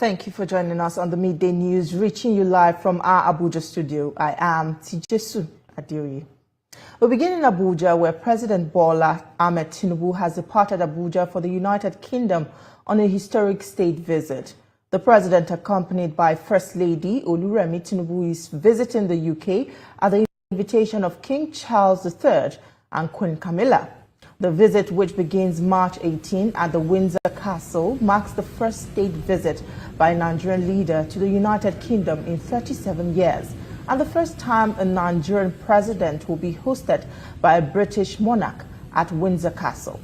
Thank you for joining us on the Midday News, reaching you live from our Abuja studio. I am Tijesu Adeoye. We begin in Abuja, where President Bola Ahmed Tinubu has departed Abuja for the United Kingdom on a historic state visit. The president, accompanied by First Lady Oluremi Tinubu, is visiting the UK at the invitation of King Charles III and Queen Camilla. The visit, which begins March 18 at the Windsor Castle, marks the first state visit by a Nigerian leader to the United Kingdom in 37 years, and the first time a Nigerian president will be hosted by a British monarch at Windsor Castle.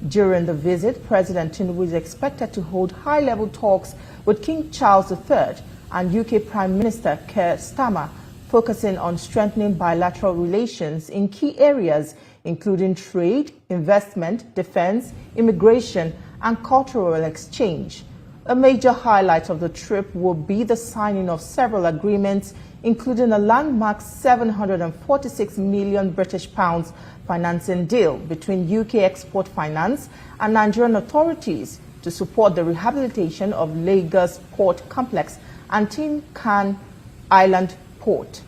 During the visit, President Tinubu is expected to hold high-level talks with King Charles III and UK Prime Minister Keir Starmer, focusing on strengthening bilateral relations in key areas including trade, investment, defense, immigration, and cultural exchange. A major highlight of the trip will be the signing of several agreements, including a landmark £746 million British pounds financing deal between UK Export Finance and Nigerian authorities to support the rehabilitation of Lagos Port Complex and Tin Can Island Port.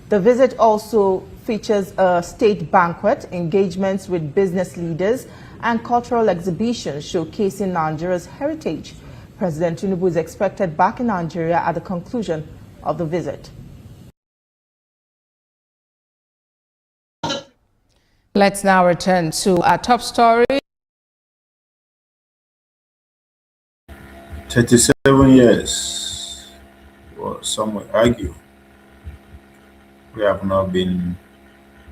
The visit also features a state banquet, engagements with business leaders, and cultural exhibitions showcasing Nigeria's heritage. President Tinubu is expected back in Nigeria at the conclusion of the visit. Let's now return to our top story. 37 years, well, some would argue, we have not been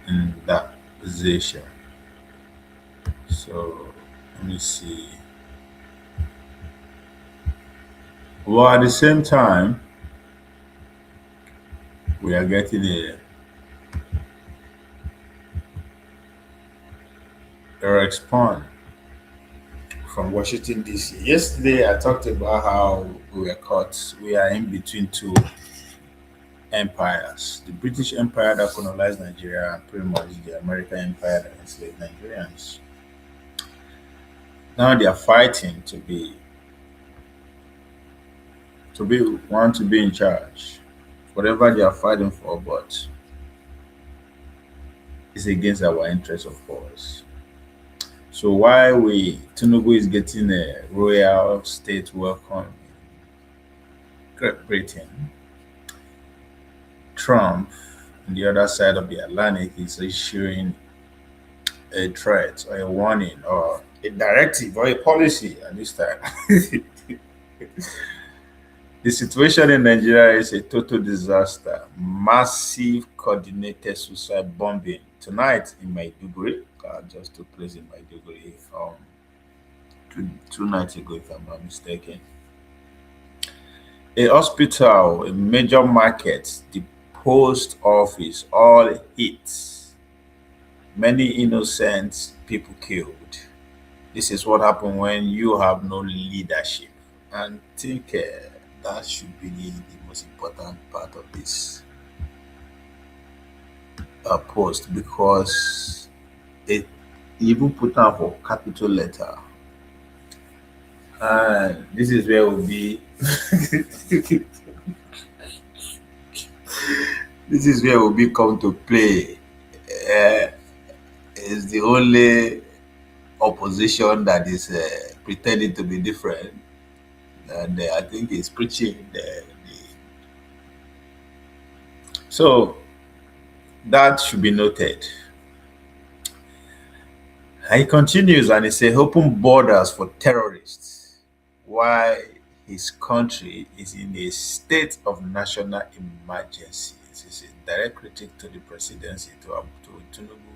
in that position. So let me see. Well, at the same time, we are getting a response from Washington, D.C. Yesterday, I talked about how we were caught. We are in between two empires: the British Empire that colonized Nigeria, and pretty much the American Empire that enslaved Nigerians. Now they are fighting to be in charge. Whatever they are fighting for, but it's against our interests, of course. So while Tinubu is getting a royal state welcome in Great Britain, Trump, on the other side of the Atlantic, is issuing a threat or a warning or a directive or a policy at this time. The situation in Nigeria is a total disaster. Massive coordinated suicide bombing tonight in Maiduguri. Just took place in Maiduguri two nights ago, if I'm not mistaken. A hospital, a major market, the post office, all hit. Many innocent people killed. This is what happened when you have no leadership. And I think that should be the most important part of this post, because it even put out for capital letter. And this is where we'll be. This is where we'll be come to play. Is the only opposition that is pretending to be different, and I think it's preaching so that should be noted. And he continues, and he says open borders for terrorists while his country is in a state of national emergency. This is a direct critique to the presidency, to Tinubu.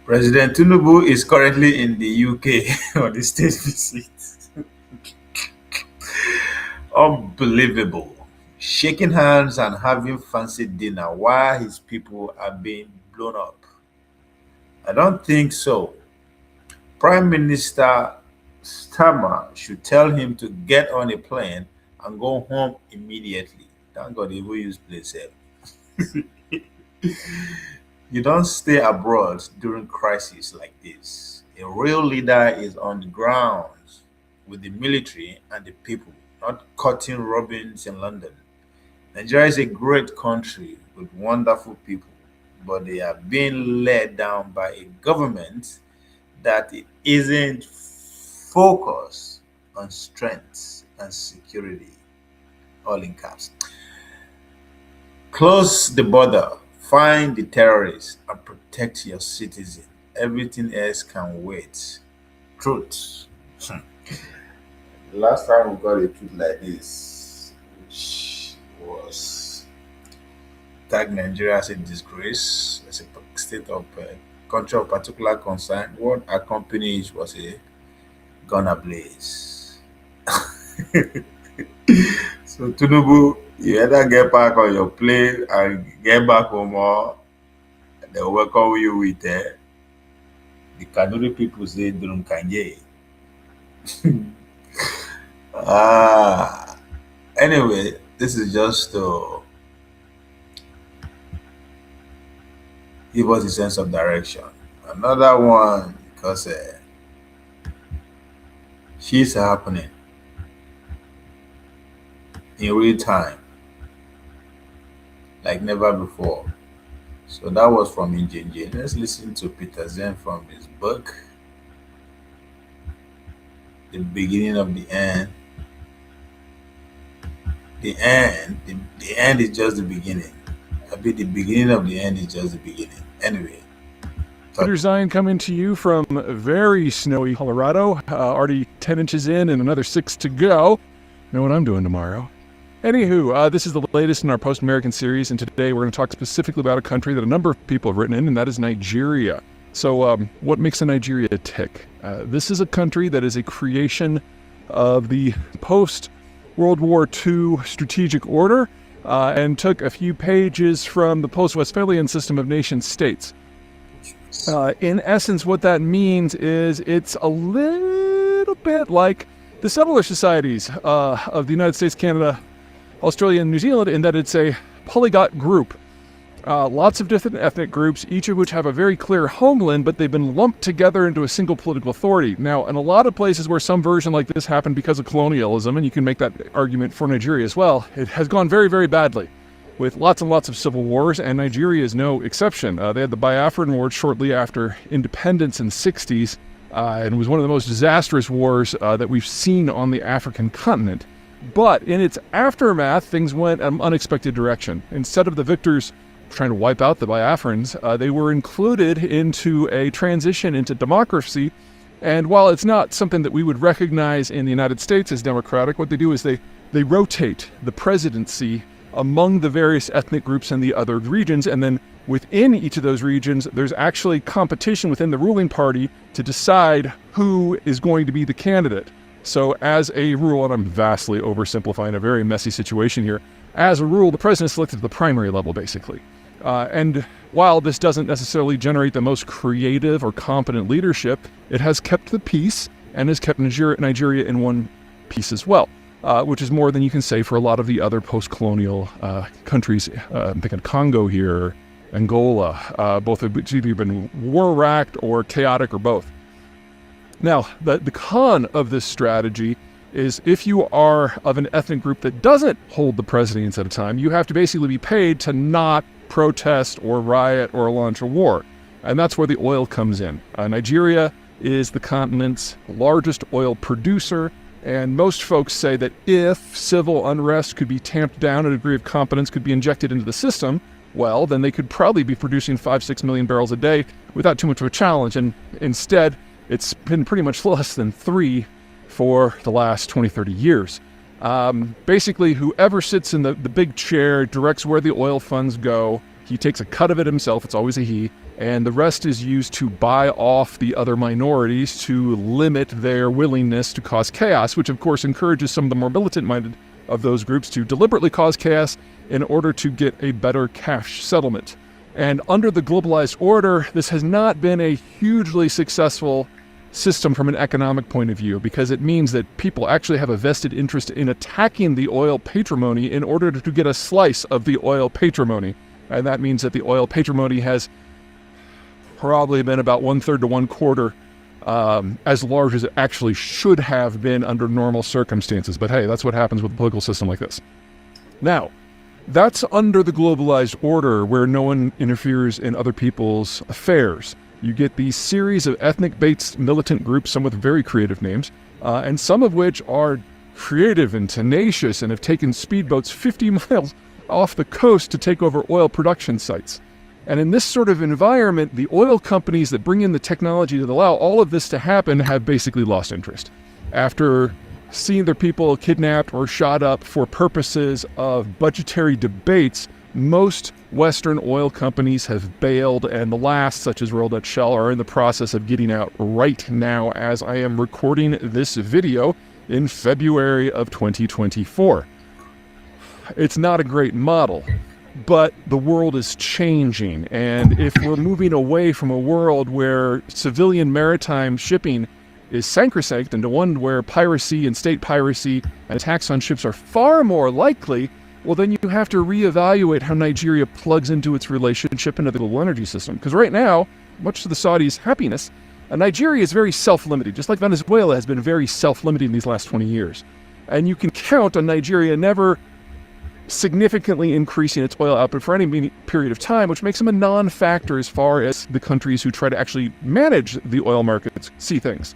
President Tinubu is currently in the UK on the state visit. Unbelievable. Shaking hands and having fancy dinner while his people are being blown up. I don't think so. Prime Minister Starmer should tell him to get on a plane and go home immediately. Thank God he will use place. You don't stay abroad during crises like this. A real leader is on the ground with the military and the people not cutting robins in London. Nigeria is a great country with wonderful people, but they are being led down by a government that it isn't focused on strength and security, all in caps. Close the border, find the terrorists, and protect your citizen. Everything else can wait. Truth. Last time we got a tweet like this, which was tag Nigeria as a disgrace, as a state of country of particular concern. What accompanied was a gun ablaze. So Tinubu, you either get back on your plane and get back home, or they welcome you with the Kanuri people say Durum Kanye. Anyway, this is just to give us a sense of direction. Another one, because she's happening in real time, like never before. So that was from Injinji. Let's listen to Peter Zen from his book, The Beginning of the End. The end is just the beginning. The beginning of the end is just the beginning. Anyway. Peter Zion coming to you from very snowy Colorado. Already 10 inches in and another 6 to go. Know what I'm doing tomorrow. Anywho, this is the latest in our post-American series, and today we're going to talk specifically about a country that a number of people have written in, and that is Nigeria. So what makes a Nigeria tick? This is a country that is a creation of the post-World War II strategic order and took a few pages from the post-Westphalian system of nation-states. In essence, what that means is it's a little bit like the settler societies of the United States, Canada, Australia, and New Zealand, in that it's a polyglot group. Lots of different ethnic groups, each of which have a very clear homeland, but they've been lumped together into a single political authority. Now, in a lot of places where some version like this happened because of colonialism, and you can make that argument for Nigeria as well, it has gone very, very badly, with lots and lots of civil wars, and Nigeria is no exception. They had the Biafran War shortly after independence in the 60s, and it was one of the most disastrous wars that we've seen on the African continent. But in its aftermath, things went an unexpected direction. Instead of the victors trying to wipe out the Biafrans, they were included into a transition into democracy. And while it's not something that we would recognize in the United States as democratic, what they do is they rotate the presidency among the various ethnic groups in the other regions, and then within each of those regions, there's actually competition within the ruling party to decide who is going to be the candidate. So as a rule, and I'm vastly oversimplifying a very messy situation here, as a rule, the president is selected at the primary level, basically. And while this doesn't necessarily generate the most creative or competent leadership, it has kept the peace and has kept Nigeria in one piece as well, which is more than you can say for a lot of the other post-colonial countries. I'm thinking Congo here, Angola, both have either been war-racked or chaotic or both. Now, the con of this strategy is if you are of an ethnic group that doesn't hold the presidency at a time, you have to basically be paid to not protest or riot or launch a war. And that's where the oil comes in. Nigeria is the continent's largest oil producer, and most folks say that if civil unrest could be tamped down, a degree of competence could be injected into the system, well, then they could probably be producing 5-6 million barrels a day without too much of a challenge. And instead, it's been pretty much less than 3 for the last 20-30 years. Basically, whoever sits in the big chair directs where the oil funds go. He takes a cut of it himself, it's always a he, and the rest is used to buy off the other minorities to limit their willingness to cause chaos, which of course encourages some of the more militant-minded of those groups to deliberately cause chaos in order to get a better cash settlement. And under the globalized order, this has not been a hugely successful system from an economic point of view, because it means that people actually have a vested interest in attacking the oil patrimony in order to get a slice of the oil patrimony. And that means that the oil patrimony has probably been about 1/3 to 1/4 as large as it actually should have been under normal circumstances. But hey, that's what happens with a political system like this. Now, that's under the globalized order where no one interferes in other people's affairs. You get these series of ethnic-based militant groups, some with very creative names, and some of which are creative and tenacious and have taken speedboats 50 miles off the coast to take over oil production sites. And in this sort of environment, the oil companies that bring in the technology that allow all of this to happen have basically lost interest. After seeing their people kidnapped or shot up for purposes of budgetary debates, most Western oil companies have bailed, and the last, such as Royal Dutch Shell, are in the process of getting out right now as I am recording this video in February of 2024. It's not a great model, but the world is changing, and if we're moving away from a world where civilian maritime shipping is sacrosanct into one where piracy and state piracy and attacks on ships are far more likely, well, then you have to reevaluate how Nigeria plugs into its relationship into the global energy system. Because right now, much to the Saudis' happiness, Nigeria is very self-limited, just like Venezuela has been very self-limiting these last 20 years. And you can count on Nigeria never significantly increasing its oil output for any period of time, which makes them a non-factor as far as the countries who try to actually manage the oil markets see things.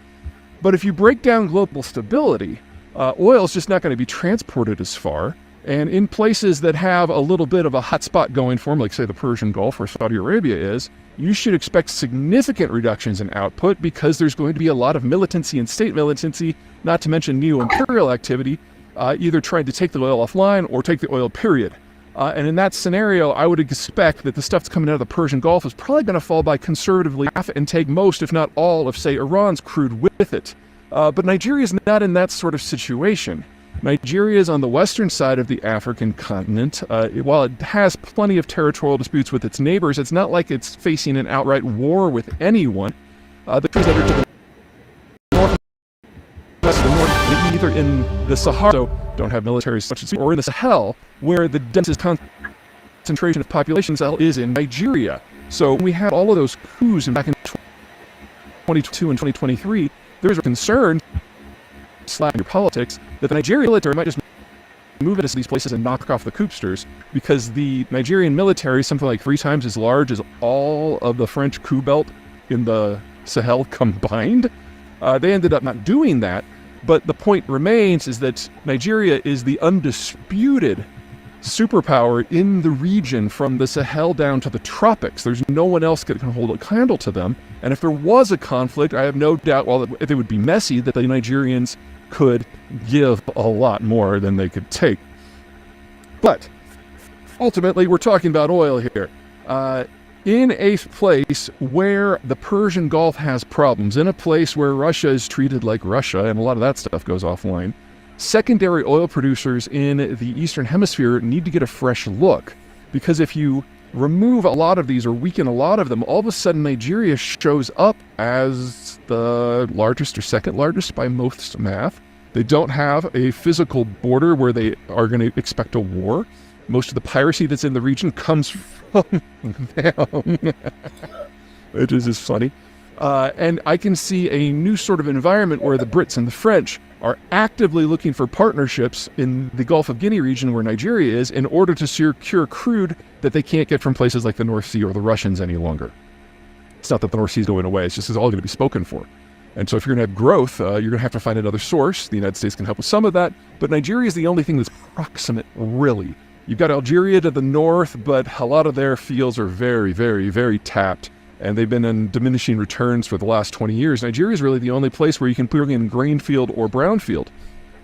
But if you break down global stability, oil is just not going to be transported as far. And in places that have a little bit of a hot spot going for them, like say the Persian Gulf where Saudi Arabia is, you should expect significant reductions in output because there's going to be a lot of militancy and state militancy, not to mention neo-imperial activity, either trying to take the oil offline or take the oil period. And in that scenario, I would expect that the stuff that's coming out of the Persian Gulf is probably going to fall by conservatively half and take most, if not all, of, say, Iran's crude with it. But Nigeria is not in that sort of situation. Nigeria is on the western side of the African continent. While it has plenty of territorial disputes with its neighbors, it's not like it's facing an outright war with anyone. The countries that are to the north west, the north, either in the Sahara, so don't have military such as, or in the Sahel, where the densest concentration of population is in Nigeria. So when we had all of those coups back in 2022 and 2023, there's a concern, slap your politics, that the Nigerian military might just move into these places and knock off the coupsters, because the Nigerian military is something like 3 times as large as all of the French coup belt in the Sahel combined. They ended up not doing that, but the point remains is that Nigeria is the undisputed superpower in the region from the Sahel down to the tropics. There's no one else that can hold a candle to them. And if there was a conflict, I have no doubt, while it would be messy, that the Nigerians could give a lot more than they could take. But ultimately, we're talking about oil here. In a place where the Persian Gulf has problems, in a place where Russia is treated like Russia, and a lot of that stuff goes offline, secondary oil producers in the Eastern Hemisphere need to get a fresh look. Because if you remove a lot of these or weaken a lot of them, all of a sudden Nigeria shows up as the largest or second largest by most math. They don't have a physical border where they are going to expect a war. Most of the piracy that's in the region comes from them. It is just funny. And I can see a new sort of environment where the Brits and the French are actively looking for partnerships in the Gulf of Guinea region where Nigeria is in order to secure crude that they can't get from places like the North Sea or the Russians any longer. It's not that the North Sea is going away, it's just it's all going to be spoken for. And so if you're going to have growth, you're going to have to find another source. The United States can help with some of that, but Nigeria is the only thing that's proximate, really. You've got Algeria to the north, but a lot of their fields are very, very, very tapped. And they've been in diminishing returns for the last 20 years. Nigeria is really the only place where you can bring in greenfield or brownfield.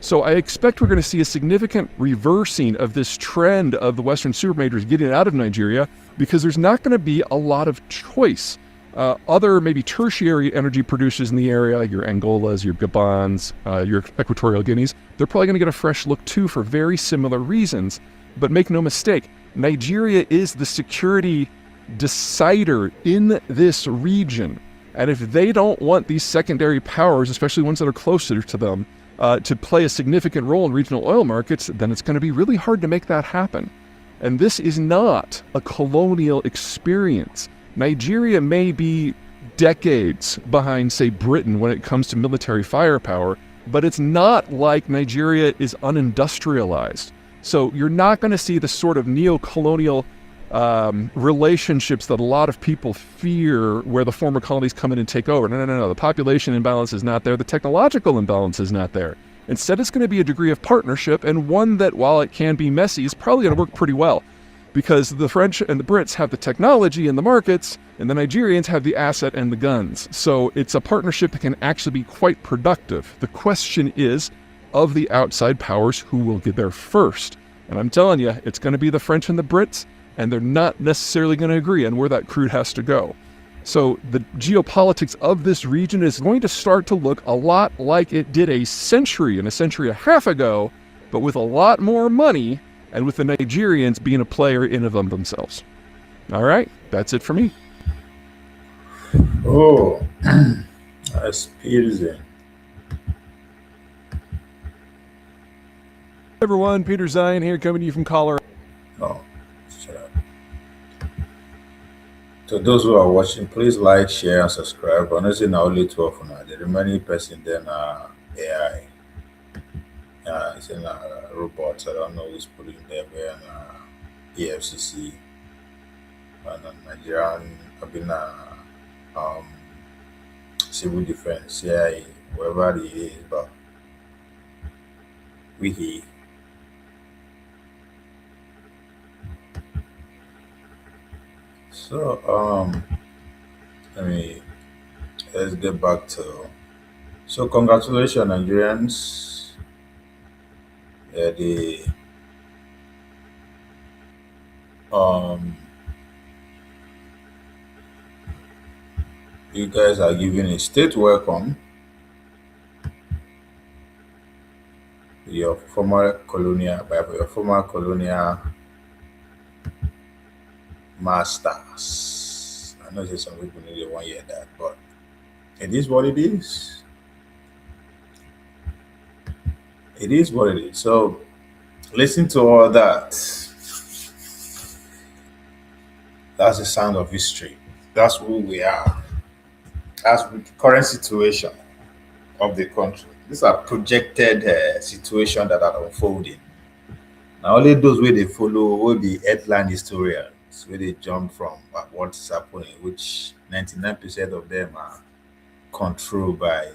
So I expect we're going to see a significant reversing of this trend of the Western supermajors getting out of Nigeria, because there's not going to be a lot of choice. Other maybe tertiary energy producers in the area, like your Angolas, your Gabons, your Equatorial Guineas, they're probably going to get a fresh look too for very similar reasons. But make no mistake, Nigeria is the security decider in this region. And if they don't want these secondary powers, especially ones that are closer to them, to play a significant role in regional oil markets, then it's going to be really hard to make that happen. And this is not a colonial experience. Nigeria may be decades behind, say, Britain when it comes to military firepower, but it's not like Nigeria is unindustrialized. So you're not going to see the sort of neo-colonial relationships that a lot of people fear where the former colonies come in and take over. No. The population imbalance is not there. The technological imbalance is not there. Instead, it's going to be a degree of partnership, and one that, while it can be messy, is probably going to work pretty well, because the French and the Brits have the technology and the markets, and the Nigerians have the asset and the guns. So it's a partnership that can actually be quite productive. The question is, of the outside powers, who will get there first? And I'm telling you, it's going to be the French and the Brits, and they're not necessarily going to agree on where that crude has to go. So the geopolitics of this region is going to start to look a lot like it did a century and a century and a half ago, but with a lot more money, and with the Nigerians being a player in of them themselves. All right, that's it for me. Oh, that's Peterson. Hey everyone, Peter Zion here, coming to you from Colorado. Oh, shut up. To those who are watching, please like, share, and subscribe. Honestly, now only 12 now. The remaining person then AI. It's in robots. I don't know who's putting there, and EFCC and Nigerian, civil defense, CIA, whoever it is, but we. So let's get back to. So congratulations, Nigerians. The you guys are giving a state welcome to your former colonial masters. I know there's some people really want to hear that, but it is what it is. It is what it is. So listen to all that. That's the sound of history. That's who we are. That's the current situation of the country. These are projected situations that are unfolding. Now only those where they follow will be headline historians, where they jump from what's happening, which 99% of them are controlled by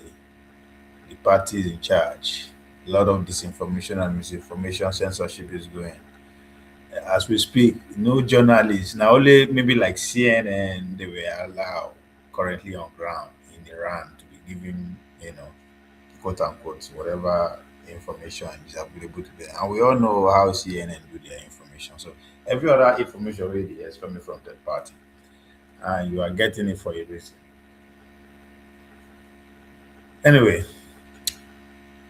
the parties in charge. A lot of disinformation and misinformation censorship is going. As we speak, no journalists, now only maybe like CNN, they were allowed currently on ground in Iran to be given, quote unquote, whatever information is available to them. And we all know how CNN do their information. So every other information really is coming from third party. And you are getting it for a reason. Anyway,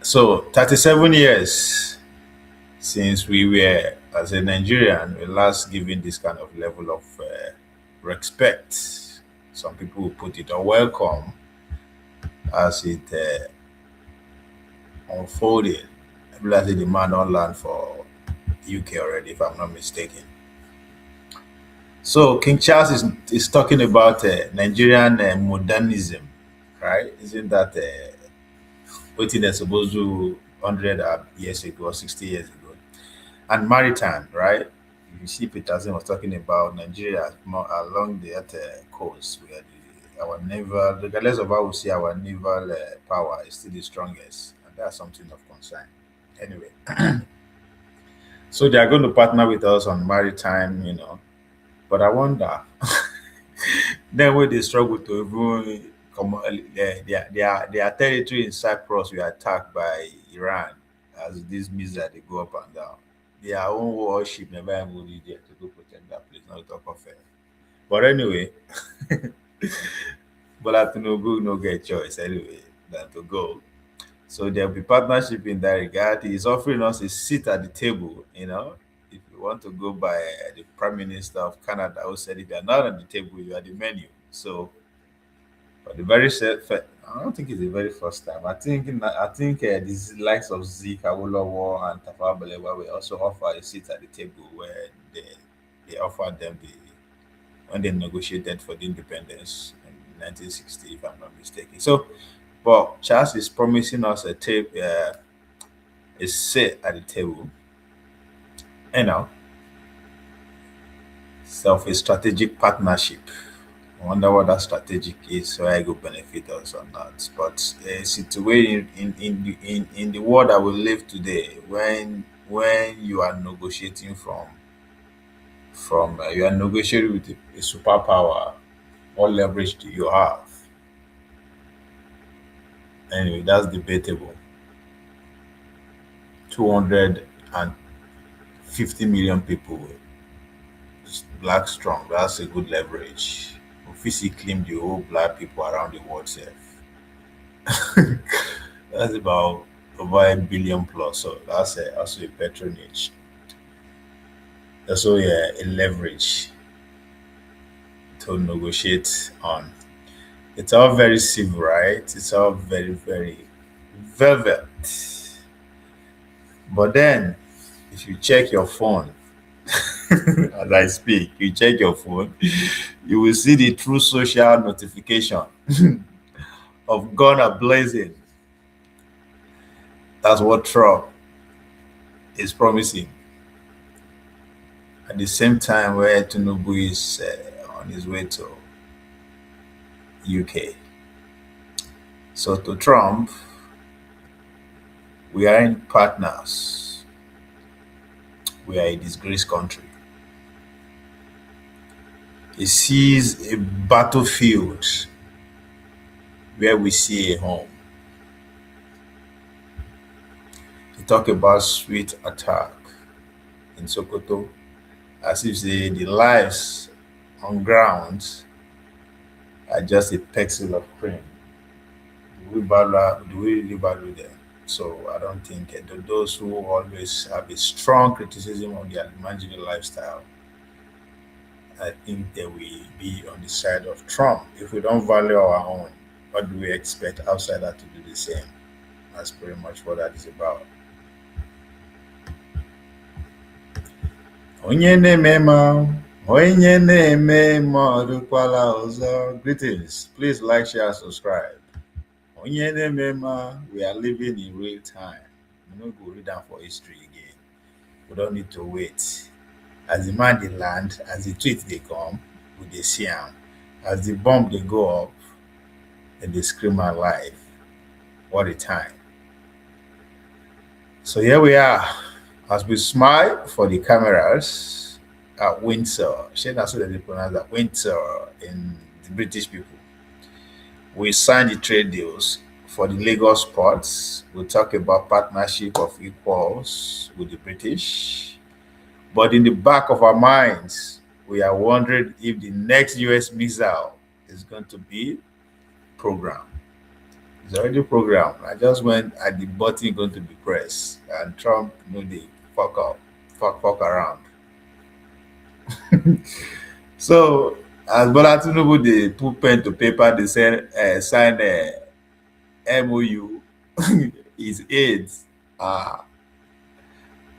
so 37 years since we were, as a Nigerian, we last given this kind of level of respect. Some people will put it on welcome as it unfolded. I believe the demand on land for UK already, if I'm not mistaken. So King Charles is talking about Nigerian modernism, right? Isn't that what they're supposed to do 100 years ago or 60 years ago? And maritime, right? You see, Peterson was talking about Nigeria more along the coast, where our naval, regardless of how we see our naval power, is still the strongest, and that's something of concern. Anyway, so they are going to partner with us on maritime, but I wonder, then when they struggle to even come, their territory in Cyprus were attacked by Iran as these missiles they go up and down. Their own warship never even reached there to go protect that place, not to talk of it. But anyway, but Tinubu no get choice anyway than to go. So there'll be partnership in that regard. He's offering us a seat at the table, If you want to go by the Prime Minister of Canada who said if you're not on the table, you are the menu. So for the I don't think it's the very first time. I think these likes of Zeke, Awolowo, and Tafawa Balewa will also offer a seat at the table where they offered them when they negotiated for the independence in 1960, if I'm not mistaken. So, but Charles is promising us a seat at the table, you know, of a strategic partnership. I wonder what that strategic is, so I go benefit us or not. But a situation in the world that we live today, when you are negotiating from you are negotiating with a superpower, what leverage do you have? Anyway, that's debatable. 250 million people, black strong. That's a good leverage. If we see claim the whole black people around the world, self. That's about over a billion plus. So that's also a patronage. That's also a leverage to negotiate on. It's all very civil, right? It's all very, very velvet. But then, if you check your phone, as I speak, you check your phone, you will see the true social notification of gun ablazing. That's what Trump is promising. At the same time, where Tinubu is on his way to UK. So to Trump, we are in partners. We are a disgraced country. He sees a battlefield where we see a home. He talk about sweet attack in Sokoto, as if the lives on ground are just a pixel of cream. Do we really value them? So I don't think those who always have a strong criticism of the Almanjiri lifestyle, I think they will be on the side of Trump. If we don't value our own, what do we expect outsider to do the same? That's pretty much what that is about. Onye na-eme ma, onye na-eme ma ọdụkwala ọzọ. Greetings. Please like, share, subscribe. Onye na-eme ma, we are living in real time. We no go read down for history again. We don't need to wait. As the man dey land, as the tweet they come, we dey see am. As the bomb they go up, and they scream our life. What a time. So here we are. As we smile for the cameras at Windsor, that's what they pronounce that, Windsor in the British people. We signed the trade deals for the Lagos ports. We talk about partnership of equals with the British. But in the back of our minds, we are wondering if the next US missile is going to be programmed. It's already programmed. I just went at the button going to be pressed, and Trump they fuck up, fuck around. So as Bola Tinubu they put pen to paper, they sign a MOU. His aides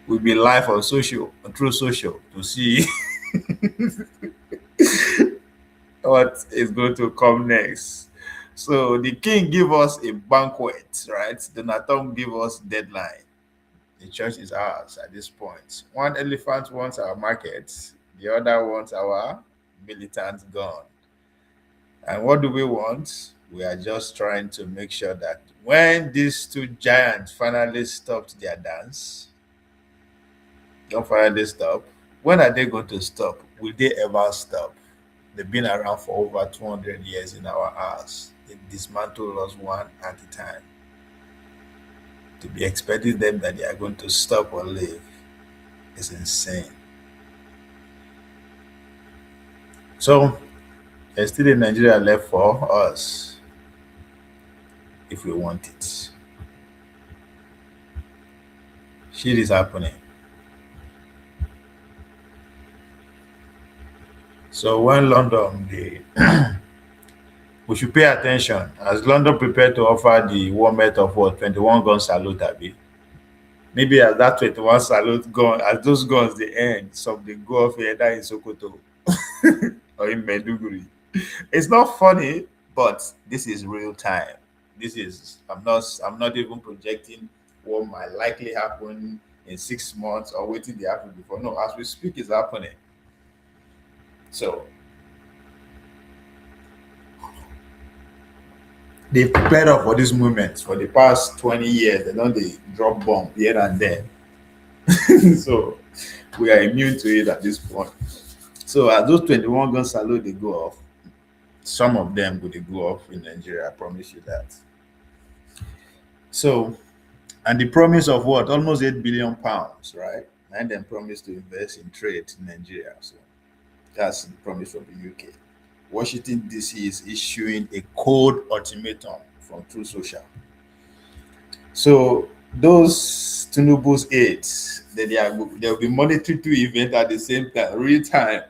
will be live on through social to see what is going to come next. So the king give us a banquet, right? Donald Trump give us deadline. The church is ours at this point. One elephant wants our market, the other wants our militant gun. And what do we want? We are just trying to make sure that when these two giants finally stopped their dance, don't finally stop. When are they going to stop? Will they ever stop? They've been around for over 200 years in our house. They dismantled us one at a time. To be expecting them that they are going to stop or leave is insane. So there's still a Nigeria left for us if we want it. Shit is happening. So when London, we should pay attention as London prepared to offer the warmth of what 21 gun salute, Abi. Maybe as that 21 salute gun, as those guns they end, some they go off either in Sokoto or in Maiduguri. It's not funny, But this is real time. This is I'm not even projecting what might likely happen in 6 months or waiting the happen before. No, as we speak, it's happening. So they prepared up for this moment for the past 20 years. They don't they drop bomb here and there. So we are immune to it at this point. So as those 21 gun salute they go off, some of them will they go off in Nigeria. I promise you that. So and the promise of what? Almost £8 billion, right? And then promised to invest in trade in Nigeria. So that's the promise from the UK. Washington DC is issuing a cold ultimatum from True Social. So those Tinubu's aides, they'll be monitoring two events at the same time, real time.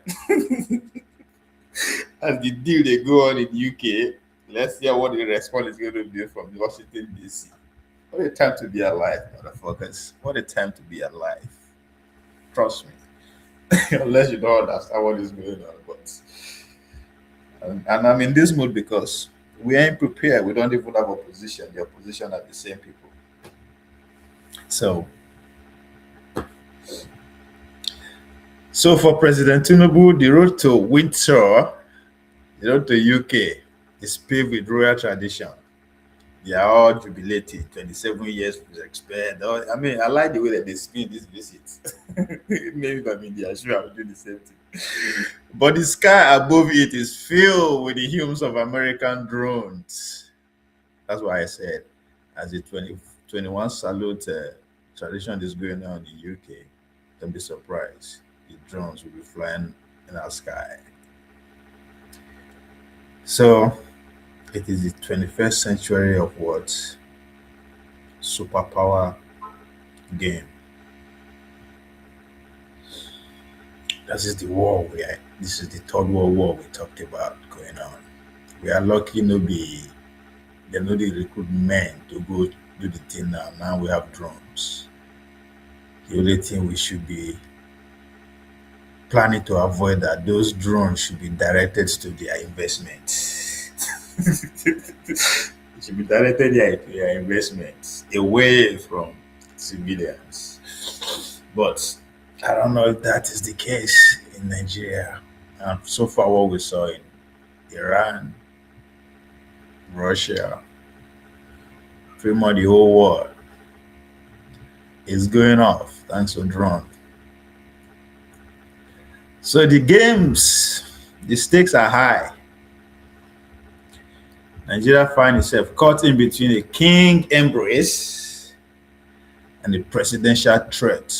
As the deal they go on in UK, let's hear what the response is going to be from Washington DC. What a time to be alive, motherfuckers. What a time to be alive. Trust me. Unless you don't understand what is going on. But and I'm in this mood because we ain't prepared. We don't even have opposition. The opposition are the same people. So for President Tinubu, the road to Windsor, the road to UK is paved with royal tradition. They are all jubilating. 27 years was expired. I mean, I like the way that they spin this visit. Maybe if I'm in the sure I'll do the same thing. But the sky above it is filled with the hues of American drones. That's why I said, as the 2021 salute tradition is going on in the UK, don't be surprised. The drones will be flying in our sky. So it is the 21st century of what? Superpower game. This is the war we are. This is the third world war we talked about going on. We are lucky no be they no dey recruit men to go do the thing now. Now we have drones. The only thing we should be planning to avoid that those drones should be directed to their investments. It should be directed to their investments away from civilians. But I don't know if that is the case in Nigeria. And so far, what we saw in Iran, Russia, pretty much the whole world is going off thanks to drone. So the games, the stakes are high. Nigeria finds itself caught in between a king embrace and a presidential threat,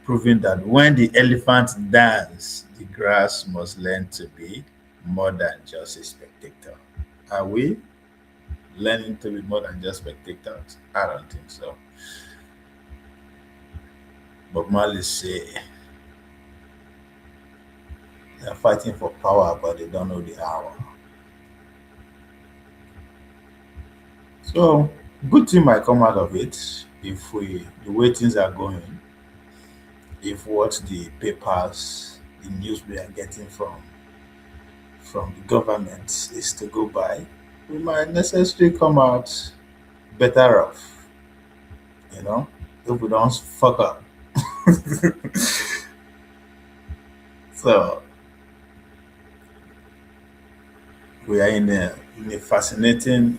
proving that when the elephant dance, the grass must learn to be more than just a spectator. Are we learning to be more than just spectators? I don't think so. But Marley say they're fighting for power, but they don't know the hour. So good thing might come out of it if the way things are going, if what the papers, the news we are getting from the government is to go by, we might necessarily come out better off, if we don't fuck up. So we are in a fascinating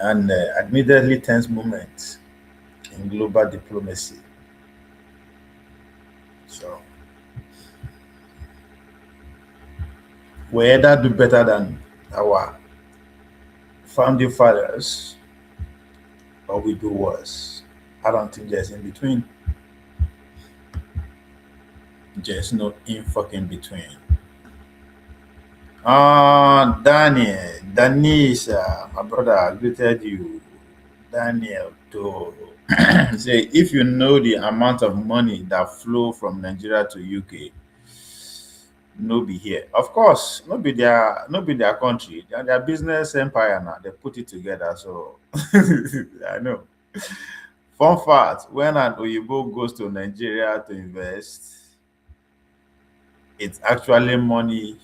and admittedly tense moment in global diplomacy. So we either do better than our founding fathers or we do worse. I don't think there's in between. There's no in fucking between. Danisha, my brother, I greeted you. Daniel to say if you know the amount of money that flow from Nigeria to UK, no be here. Of course, no be their country. They are their business empire now. They put it together. So I know. Fun fact: when an Oyibo goes to Nigeria to invest, It's actually money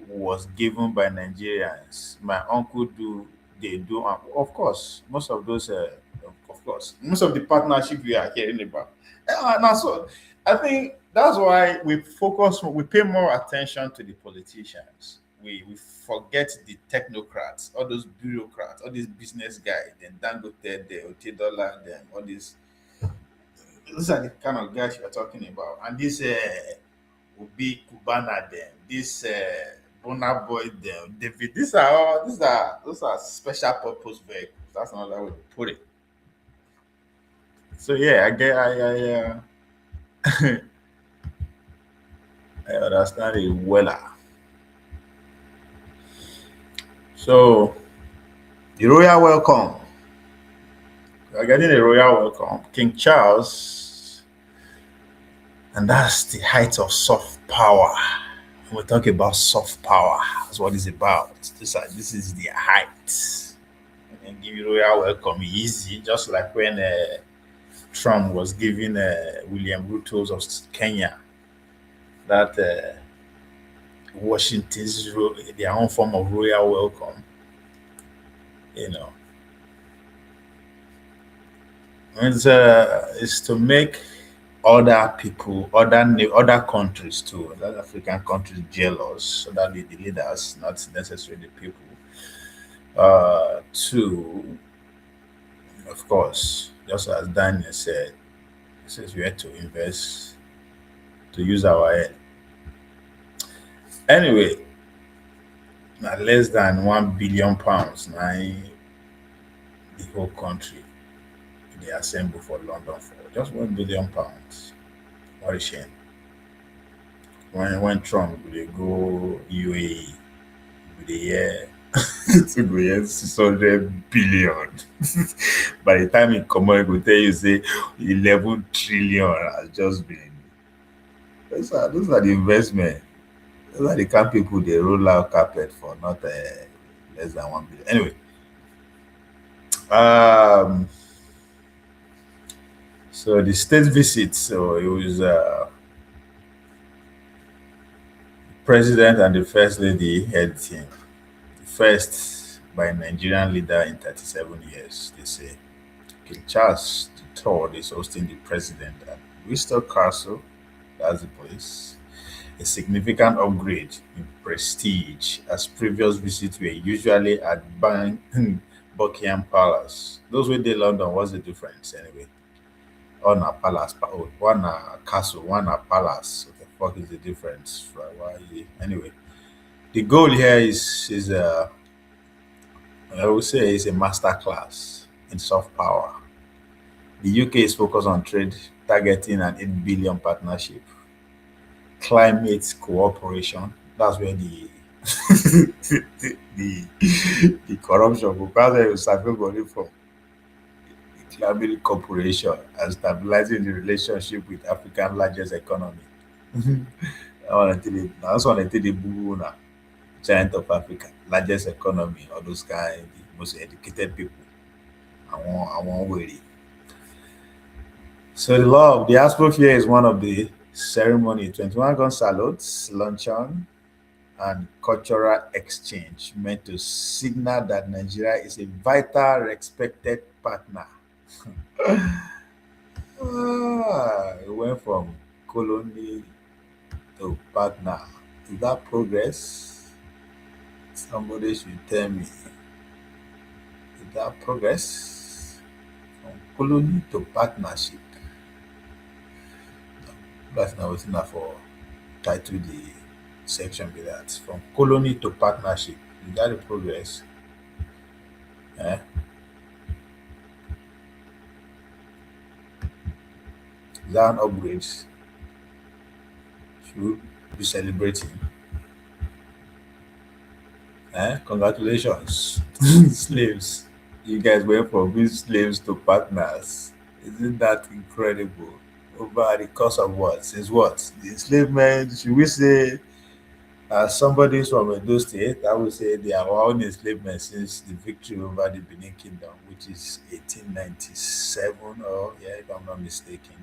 was given by Nigerians. My uncle do they do of course most of those of course most of the partnership we are hearing about. Now so I think that's why we pay more attention to the politicians. We forget the technocrats, all those bureaucrats, all these business guys, then Dangote, the Dollar, them, all these are the kind of guys you're talking about. And this Obi Kubana them, this Bona Boy them, David. Those are special purpose vehicles. That's another way to put it. So yeah, I understand it well. So the royal welcome. We are getting a royal welcome. King Charles, and that's the height of soft power. When we talk about soft power, that's what it's about. This is the height. And give you royal welcome easy, just like when Trump was giving William Ruto of Kenya that Washington's their own form of royal welcome. You know, it's to make other people, other countries too, other African countries jealous, so that the leaders, not necessarily the people, to, of course, just as Daniel said, this is where to invest, to use our head. Anyway, now less than £1 billion now the whole country they assemble for London for just £1 billion. What a shame. When Trump they go UAE with the year to go here 600 billion. By the time it come out, it will tell you say 11 trillion has just been. Those are the investment. Those are the kind of people they roll out carpet for, not less than 1 billion. Anyway, um, so the state visit. So it was president and the first lady head team. The first by a Nigerian leader in 37 years. They say King Charles III is hosting the president at Windsor Castle. That's the place. A significant upgrade in prestige, as previous visits were usually at Buckingham Palace. Those were the London. What's the difference anyway? One a palace, one a castle, one a palace. What the fuck is the difference? Anyway, the goal here is I would say is a master class in soft power. The UK is focused on trade, targeting an 8 billion partnership, climate cooperation. That's where the the the corruption will pass where you save money from. Climate cooperation and stabilizing the relationship with Africa's largest economy. That's one I tell the boo now. Giant of Africa, largest economy, all those kind, the most educated people. I want worry. So the law of the aspect here is one of the ceremony, 21 gun salutes, luncheon, and cultural exchange meant to signal that Nigeria is a vital, respected partner. It went from colony to partner. Is that progress? Somebody should tell me. Is that progress? From colony to partnership. That's not what's enough for title the section be that. From colony to partnership. Is that the progress? Eh? Is that an upgrade? Should be celebrating. Congratulations, slaves. You guys went from being slaves to partners. Isn't that incredible? Over the course of what? Since what? The enslavement, should we say, as somebody is from Edo State, I would say they are on enslavement since the victory over the Benin Kingdom, which is 1897, or yeah, if I'm not mistaken,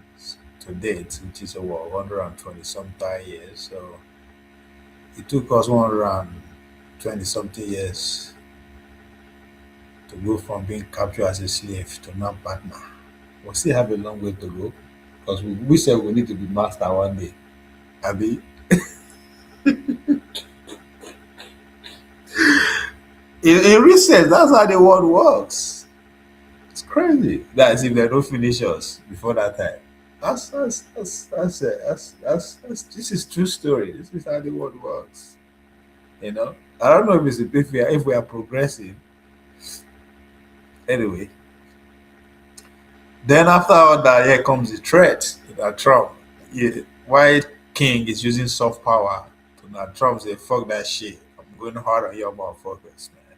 to date, which is over 120 sometime years. So It took us 120 something years to go from being captured as a slave to now partner. We still have a long way to go because we said we need to be master one day. Abi, in research, that's how the world works. It's crazy. That's if they don't finish us before that time. This is true story. This is how the world works. You know, I don't know if we are progressing. Anyway, then after all that, here comes the threat. That Trump, yeah, white king is using soft power. To now Trump say, "Fuck that shit. I'm going hard on your motherfuckers, man."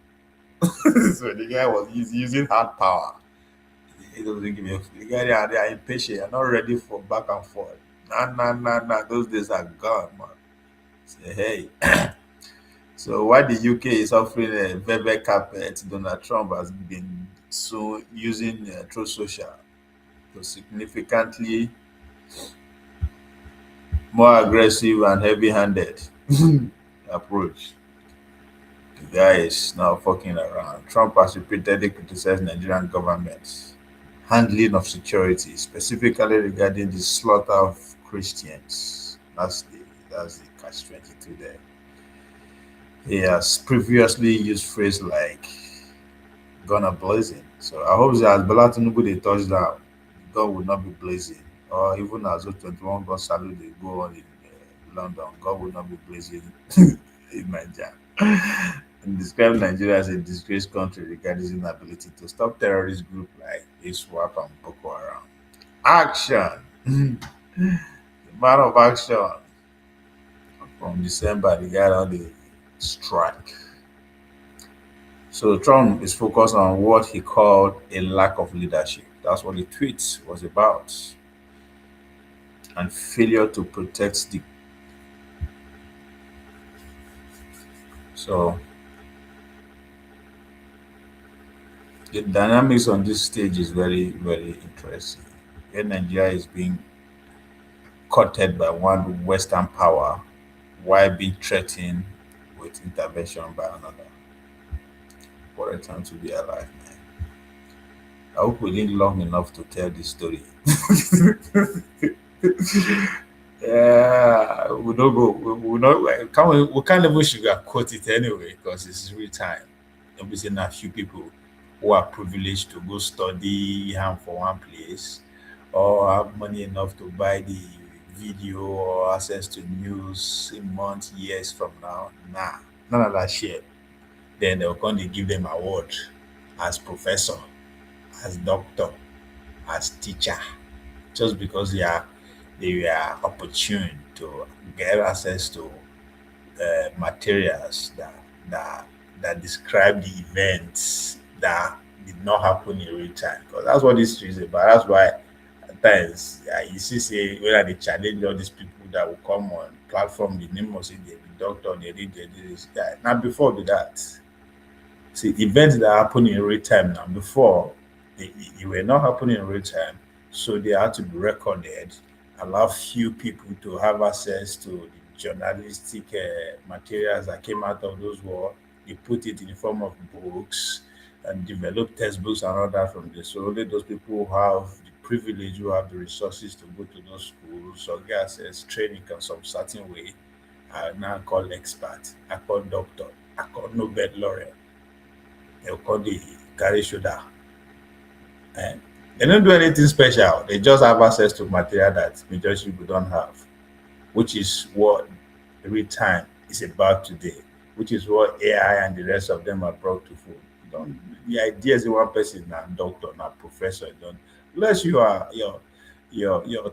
So the guy was using hard power. He doesn't give a the guy they are impatient. They're not ready for back and forth. Nah, nah, nah, nah. Those days are gone, man. Say, hey. So while the UK is offering a velvet carpet, Donald Trump has been so using True Social to significantly more aggressive and heavy-handed approach. The guy is now fucking around. Trump has repeatedly criticized Nigerian government's handling of security, specifically regarding the slaughter of Christians. That's the catch 22 there. He has previously used phrase like "gonna blazing." So I hope that as Bola Tinubu they touch down, God will not be blazing. Or even as 21 God salute they go on in London, God will not be blazing in Nigeria. And describe Nigeria as a disgraced country regarding its inability to stop terrorist groups like ISWAP and Boko Haram. Action! The man of action. From December, the guy on the strike. So Trump is focused on what he called a lack of leadership. That's what the tweet was about. And failure to protect the so the dynamics on this stage is very, very interesting. When Nigeria is being courted by one Western power while being threatened with intervention by another. What a time to be alive, man. I hope we live long enough to tell this story. Yeah, we don't go. We not. We can't even sugarcoat it anyway because it's real time. Obviously, not few people who are privileged to go study ham for one place or have money enough to buy the video or access to news in months, years from now. Nah, none of that shit. Then they'll come to give them award as professor, as doctor, as teacher, just because they were opportune to get access to materials that describe the events that did not happen in real time. Because that's what history is about. That's why at times you see say when they challenge all these people that will come on platform, the name of say they be doctor, they did this guy. Now before that, see events that happen in real time now before they were not happening in real time, so they had to be recorded, allow few people to have access to the journalistic materials that came out of those wars. They put it in the form of books and develop textbooks and all that from this. So only those people who have the privilege, who have the resources to go to those schools or get access training in some certain way are now called expert, I call doctor, I call Nobel laureate. They'll call the carry shoulder. And they don't do anything special. They just have access to material that majority people don't have, which is what real time is about today, which is what AI and the rest of them are brought to food. Don't the idea is one person now doctor, not professor, don't unless you are your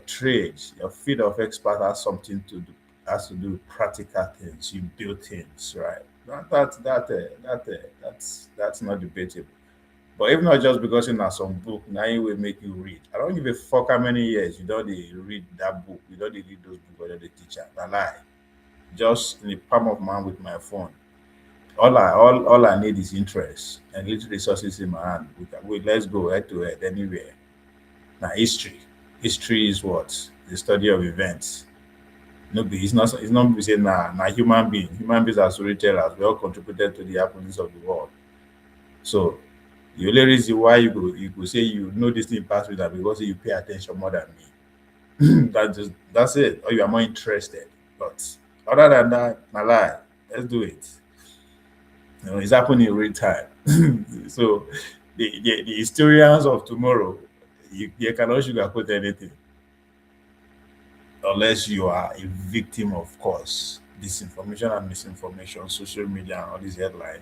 trade, your field of expert has to do with practical things, you build things, right? That's not debatable. But if not just because you know some book, now it will make you read. I don't give a fuck how many years you don't dey read that book, you don't dey read those books or the teacher. Na lie. Just in the palm of my hand with my phone. All I need is interest and little resources in my hand. Let's go head to head anywhere. Now history. History is what? The study of events. No, it's not be say na human being. Human beings are storytellers. We all contributed to the happiness of the world. So the only reason why you go say you know this thing pass with that because you pay attention more than me. That's it. Or you are more interested. But other than that, my lie. Let's do it. It's happening in real time. So the historians of tomorrow, you cannot sugarcoat anything unless you are a victim of course disinformation and misinformation, social media, and all these headlines.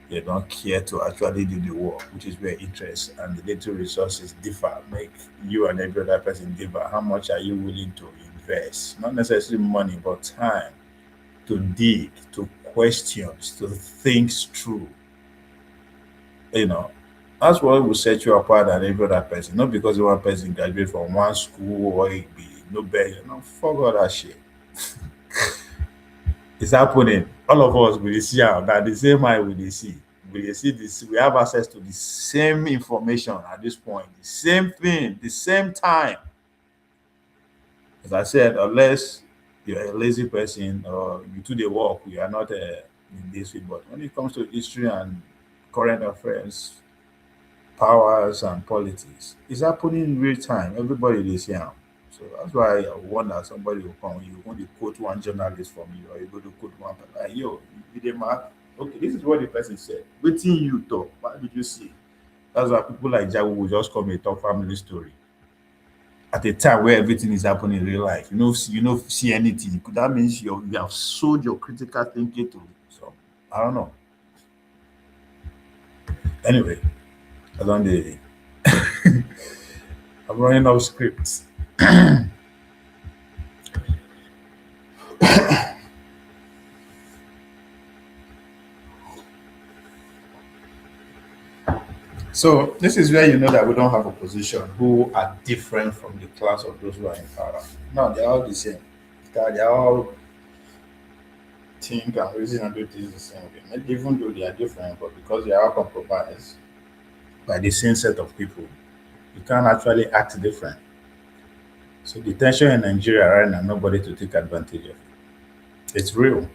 They don't care to actually do the work, which is where interest and the little resources differ, make you and every other person differ. How much are you willing to invest? Not necessarily money, but time to dig, to question, to think through. You know, that's what will set you apart than every other person. Not because one person graduate from one school or it be no better. No, fuck all that shit. It's happening. All of us will see how that the same eye we dey see. We dey see this. We have access to the same information at this point, the same thing, the same time. As I said, unless you're a lazy person or you do the work, you are not in this field. But when it comes to history and current affairs, powers and politics, it's happening in real time. Everybody is here. So that's why I wonder somebody will come, you want to quote one journalist from you, or you go to quote one person, like, yo, you did mark. Okay, this is what the person said. Waiting you talk. What did you see? That's why people like Jagu will just come and talk family story at a time where everything is happening in real life. You know, see anything. That means you have sold your critical thinking to. So I don't know. Anyway, I don't. I'm running off scripts. So this is where you know that we don't have opposition who are different from the class of those who are in power. No, they're all the same. They're all think and reason and do things the same way. Maybe even though they are different, but because they are all compromised by the same set of people, you can't actually act different. So the tension in Nigeria right now, nobody to take advantage of it. It's real.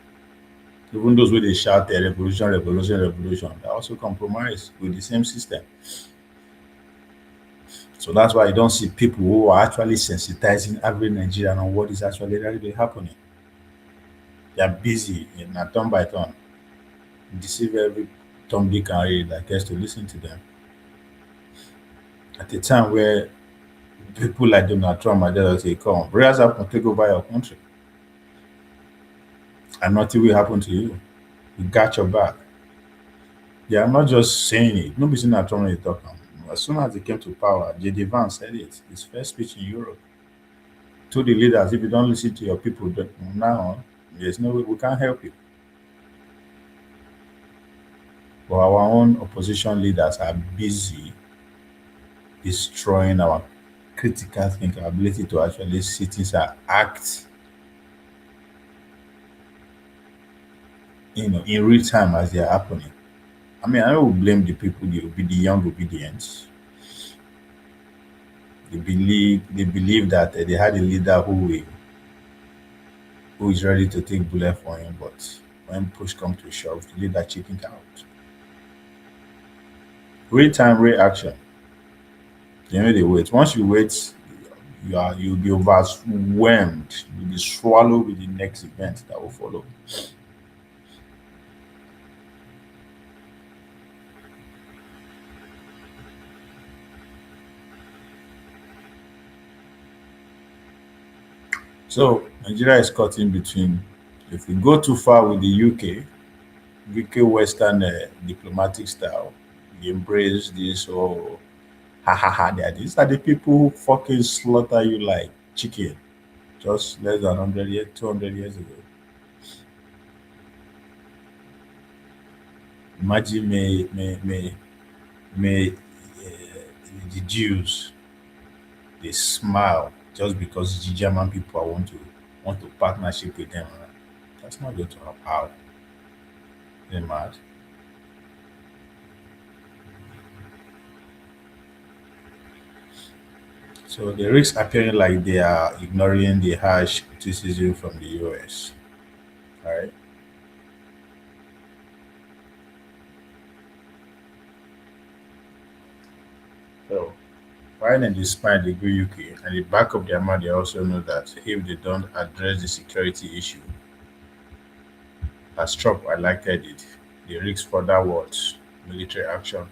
Even those who they shout revolution, revolution, revolution, they also compromise with the same system. So that's why you don't see people who are actually sensitizing every Nigerian on what is actually really happening. They are busy in a turn by turn, deceive every Tom, Dick, and Harry that gets to listen to them. At a time where people like Donald Trump are there to say, come, rise up and take over your country. And nothing will happen to you. We got your back. They are not just saying it. Nobody's saying that Trump is talking. As soon as he came to power, J.D. Vance said it. His first speech in Europe. Told the leaders, if you don't listen to your people from now on, there's no way we can't help you. But our own opposition leaders are busy destroying our critical thinking, ability to actually see things and act, in real time as they are happening. I mean, I don't blame the people, the young obedience. They believe that they had a leader who is ready to take bullet for him, but when push comes to shove, the leader chickened out. Real time, real action. You know they wait. Once you wait, you'll be overwhelmed. You'll be swallowed with the next event that will follow. So Nigeria is caught in between. If we go too far with the UK Western diplomatic style, we embrace this or ha ha ha. These are the people who fucking slaughter you like chicken just less than 100 years, 200 years ago. Imagine may the Jews they smile just because the German people want to partnership with them. That's not going to help out. They're mad. So the risks appearing like they are ignoring the harsh criticism from the US. Right? So while in the spine they go UK, and the back of their mind they also know that if they don't address the security issue, as Trump highlighted it, the risk further what military action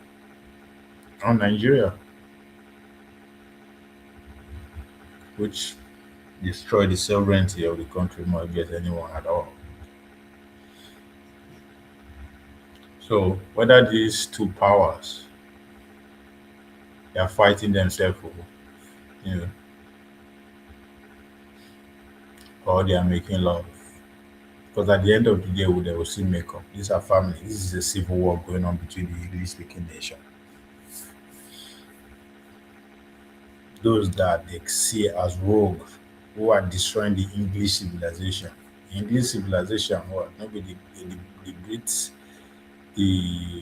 on Nigeria, which destroy the sovereignty of the country more against anyone at all. So whether these two powers they are fighting themselves, you know, or they are making love. Because at the end of the day, they will still make up. These are family. This is a civil war going on between the English-speaking nation. Those that they see as rogue, who are destroying the English civilization. English civilization, what? Maybe the Brits, the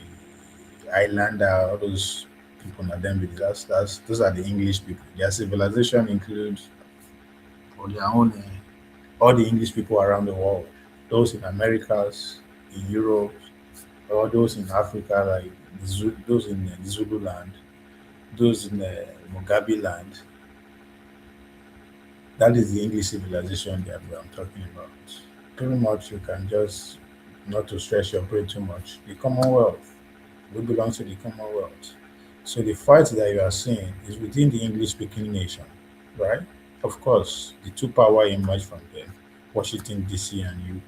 Islander, all those people, not them. That's those are the English people. Their civilization includes for their own, all the English people around the world. Those in Americas, in Europe, or those in Africa, like those in the Zulu land, those in the Mugabe land. That is the English civilization that I'm talking about. Pretty much, you can just not to stress your brain too much. The Commonwealth, we belong to the Commonwealth. So the fight that you are seeing is within the English-speaking nation, right? Of course, the two power emerge from there, Washington D.C. and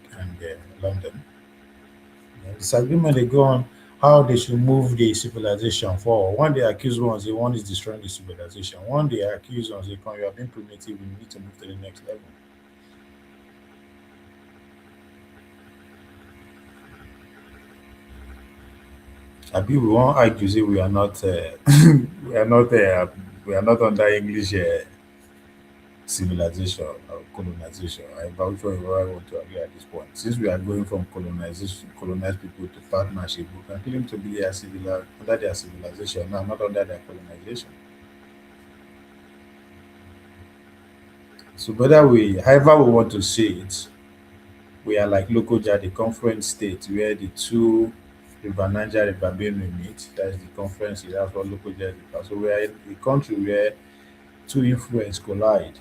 London. Disagreement they go on how they should move the civilization forward. One they accuse one, say one is destroying the civilization. One they accuse one, say, come, you have been primitive, we need to move to the next level. Abi, we won't argue, say we are not, we are not, we are not under English civilization or colonization. About which one I want to agree at this point. Since we are going from colonization, colonized people to partnership, we can claim to be their under their civilization, now not under their colonization. So whether we, however we want to see it, we are like Lokoja, the conference state where the two River Niger, River Benue meet. That is the conference. That's what Lokoja is about. So we are in a country where two influence collide.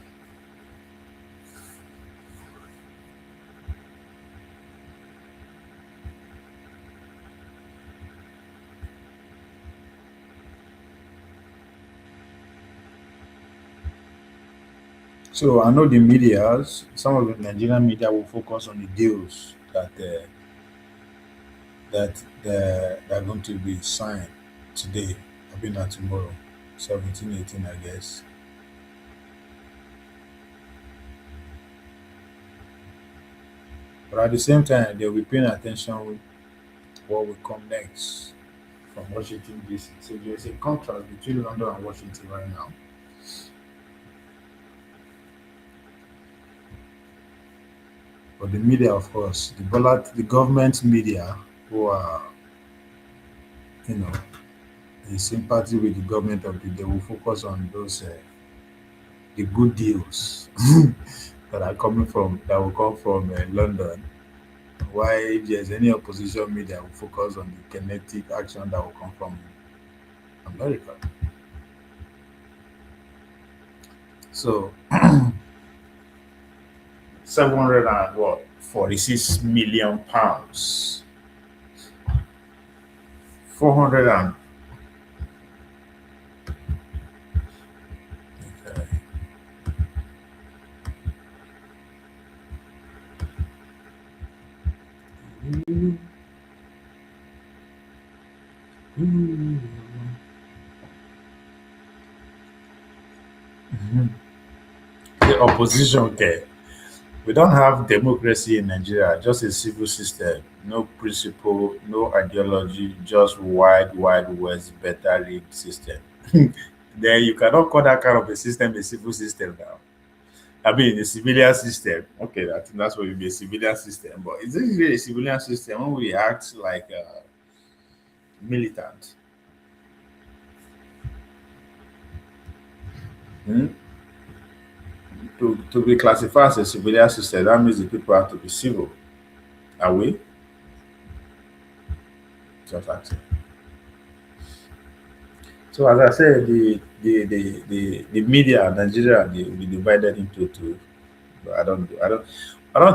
So I know the medias, some of the Nigerian media will focus on the deals that are going to be signed today, maybe not tomorrow, 17, 18, I guess. But at the same time, they'll be paying attention with what will come next from Washington DC. So there's a contrast between London and Washington right now. But the media, of course, the government media who are, you know, in sympathy with the government of the day will focus on those the good deals that are coming from that will come from London. Why, if there's any opposition media, will focus on the kinetic action that will come from America. So 700 and what 46 million pounds, 400 and the opposition. Okay, we don't have democracy in Nigeria, just a civil system, no principle, no ideology, just wide west better rigged system. Then you cannot call that kind of a system a civil system now. I mean, a civilian system. Okay, I think that's what it be a civilian system. But is this really a civilian system when we act like militant? Hmm? to be classified as a civilian system, that means the people have to be civil. Are we? Just asking. So as I said, the media, Nigeria, they will be divided into two. But I don't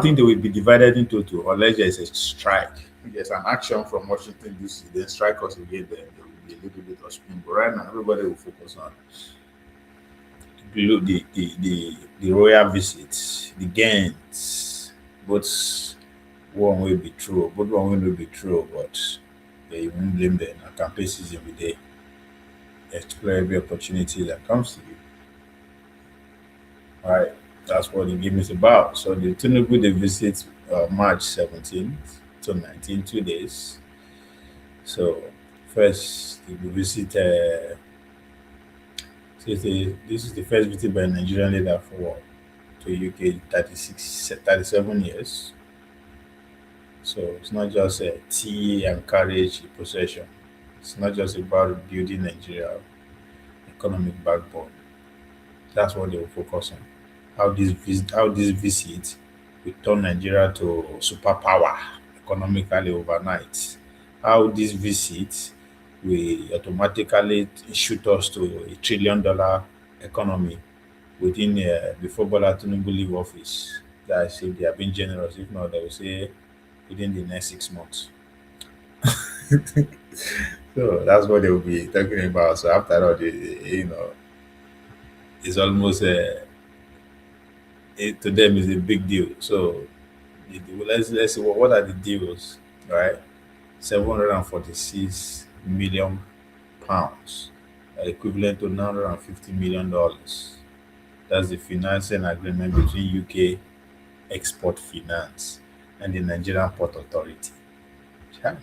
think they will be divided into two unless there is a strike. If there's an action from Washington DC, then strike us again, then there will be a little bit of spin. But right now, everybody will focus on the royal visits, the gains. Both one will be true, both one will not be true, but you won't blame them. A campaign season with they explore every opportunity that comes to you. All right, that's what the game is about. So the Tinubu they visit March 17th to 19, 2 days. So first they will visit. This is the first visit by a Nigerian leader for what, to UK 37 years. So it's not just a tea and carriage possession. It's not just about building Nigeria economic backbone. That's what they will focus on. How this visit will turn Nigeria to superpower economically overnight. How this visit will automatically shoot us to $1 trillion economy within before Bola Tinubu leave office. That's if they are being generous. If not, they will say within the next 6 months. So that's what they will be talking about. So after all, it's almost to them is a big deal. So let's see what are the deals, right? 746 million pounds, equivalent to $950 million. That's the financing agreement between UK Export Finance and the Nigerian Port Authority. Yeah.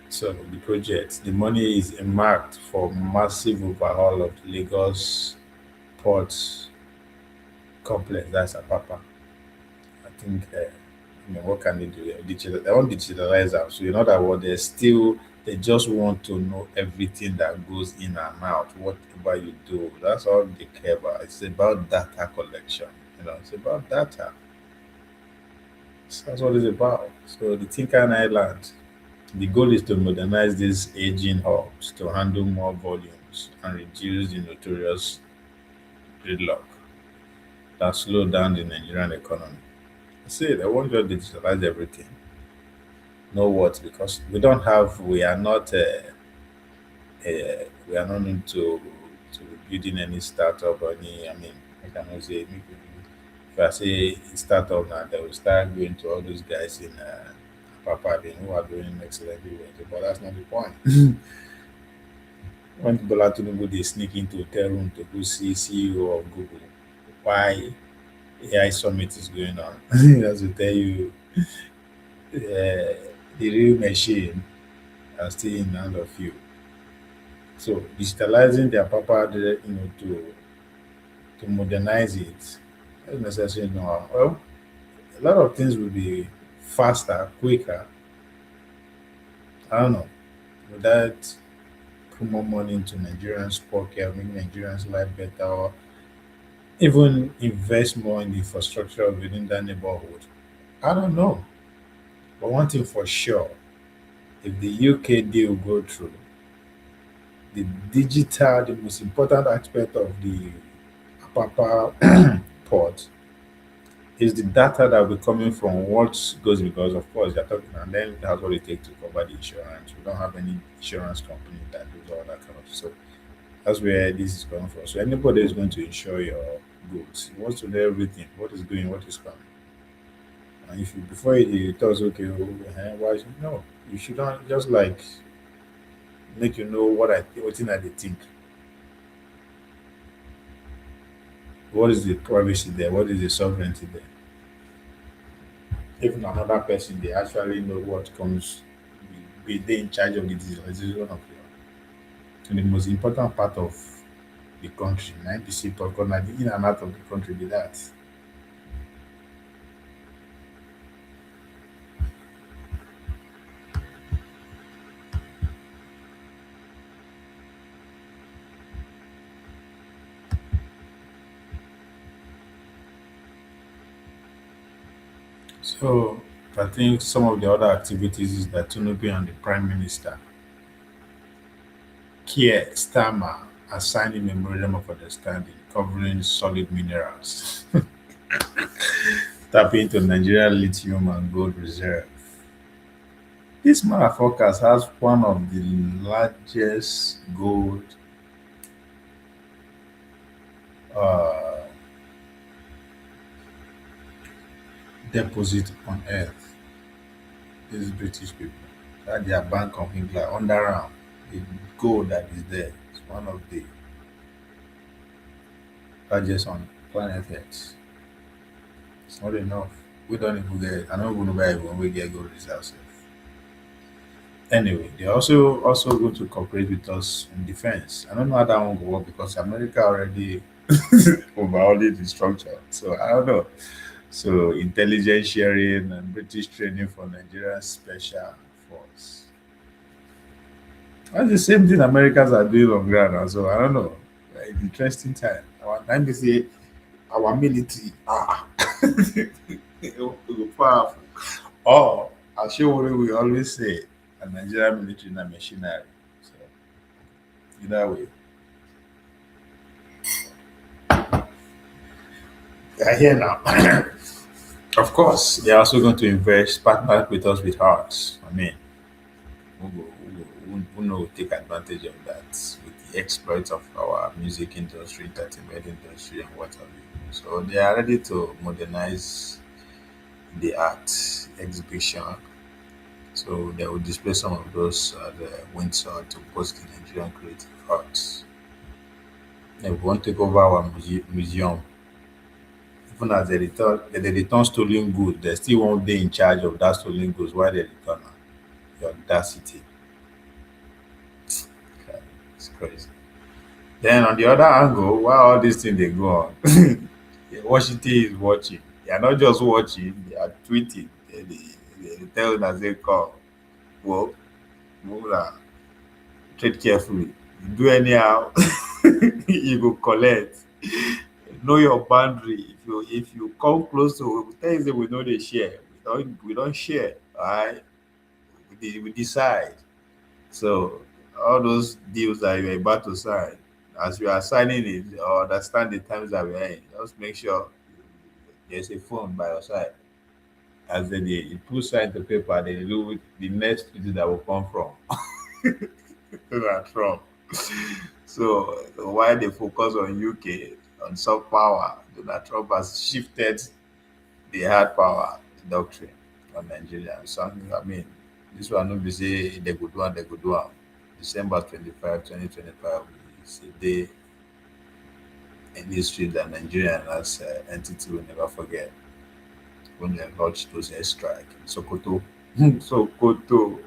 So the project, the money is earmarked for massive overhaul of the Lagos port complex. That's Apapa. I think, what can they do? They want digitalize them. So in other words, they just want to know everything that goes in and out, whatever you do. That's all they care about. It's about data collection. It's about data. So that's what it's about. So the Tinkan Island, the goal is to modernize these aging hubs to handle more volumes and reduce the notorious gridlock that slow down the Nigerian economy. See, they won't just digitalize everything. Know what? Because we are not into building any startup or any. I mean, I cannot say. If I say startup now, they will start going to all those guys in Papa who are doing excellently well. But that's not the point. When Bola Tinubu they sneak into hotel room to go see CEO of Google, why AI summit is going on? That's to tell you the real machine are still in hand of you. So digitalizing their Papa, to modernize it, not necessarily no. Well, a lot of things will be faster, quicker. I don't know. Would that put more money into Nigerians' pocket, make Nigerians' life better, or even invest more in the infrastructure within that neighborhood? I don't know. But one thing for sure, if the UK deal go through, the most important aspect of the Apapa port is the data that will be coming from what goes, because of course they're talking, and then that's what it takes to cover the insurance. We don't have any insurance company that does all that kind of. So that's where this is coming from. So anybody is going to insure your goods wants to know everything, what is going, what is coming. And if you before you tell us okay, why should no, you should not just like make you know what thing I they think. What is the privacy there? What is the sovereignty there? If another person they actually know what comes, be they in charge of the digitalization of and the most important part of the country, 90% of the in and out of the country be that. So I think some of the other activities is that Tinubu and the Prime Minister, Keir Starmer, are signing memorandum of understanding covering solid minerals, tapping into Nigerian lithium and gold reserve. This motherfucker has one of the largest gold uh, deposit on earth. These British people, that their Bank of England underground, the gold that is there is one of the largest on planet Earth. It's not enough. We don't even get. I don't even know where when we get gold reserves. Anyway, they also going to cooperate with us in defense. I don't know how that one will work because America already overhauling the structure. So I don't know. So intelligence sharing and British training for Nigerian special force. That's the same thing Americans are doing on ground. And so I don't know. Interesting time. Let me say our military powerful. Or as sure we always say, a Nigerian military na machinery. So either way. Yeah, here now. Of course, they're also going to invest, partner with us with hearts. I mean, who know take advantage of that with the exploits of our music industry, entertainment industry, and what have you. So they are ready to modernize the art exhibition. So they will display some of those at the Windsor to boost the Nigerian creative arts. They want to take over our museum. Even as they return stolen goods, they still won't be in charge of that stolen goods while they return am. The audacity. Okay, it's crazy. Then on the other angle, while all these things they go on, Washington is watching. They are not just watching, they are tweeting. They tell them as they come, well, move on, tread carefully. You do anyhow, you go collect. Know your boundary. If you come close to we tell you say we know they share. We don't share. Alright. We decide. So all those deals that you're about to sign, as you are signing it, or understand the times that we're in, just make sure there's a phone by your side. As you put sign to paper, they look the next tweet that will come from Donald Trump. So while they focus on UK, on soft power, Donald Trump has shifted the hard power doctrine on Nigeria. Something I mean, this one no be say they go do am, they go do am. December 25, 2025 is a day in history that Nigeria as entity will never forget when they launched those airstrike in Sokoto. Sokoto.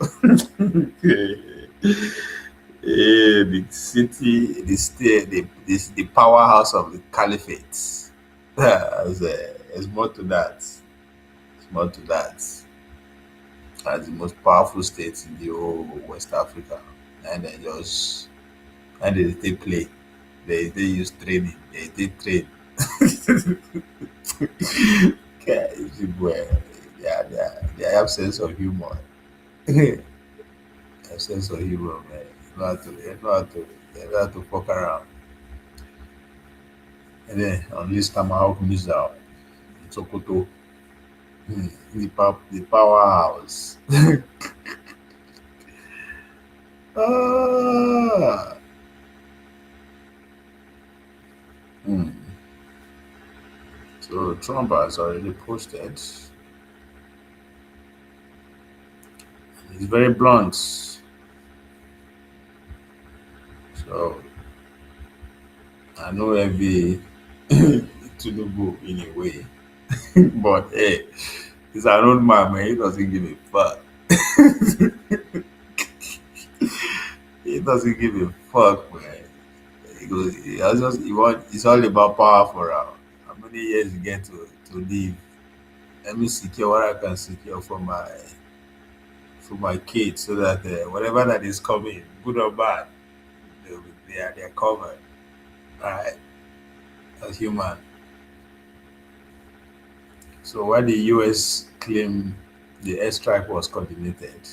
The city, the state, the powerhouse of the caliphate. There's more to that. There's more to that. As the most powerful state in the whole West Africa. And they just and they play. They use training. They train. Guys, they have sense of humor. They have sense of humor, man. They know how to fuck around. And then on this Tomahawk missile in Sokoto, the powerhouse. Ah, hmm. So Trump has already posted. He's very blunt. So I know every Tinubu in a way, but hey, he's an old man, man. He doesn't give a fuck. He doesn't give a fuck, man. He goes, it's all about power for him. How many years you get to live? Let me secure what I can secure for my kids so that whatever that is coming, good or bad, they're covered. Right? As human. So while the US claimed the airstrike was coordinated,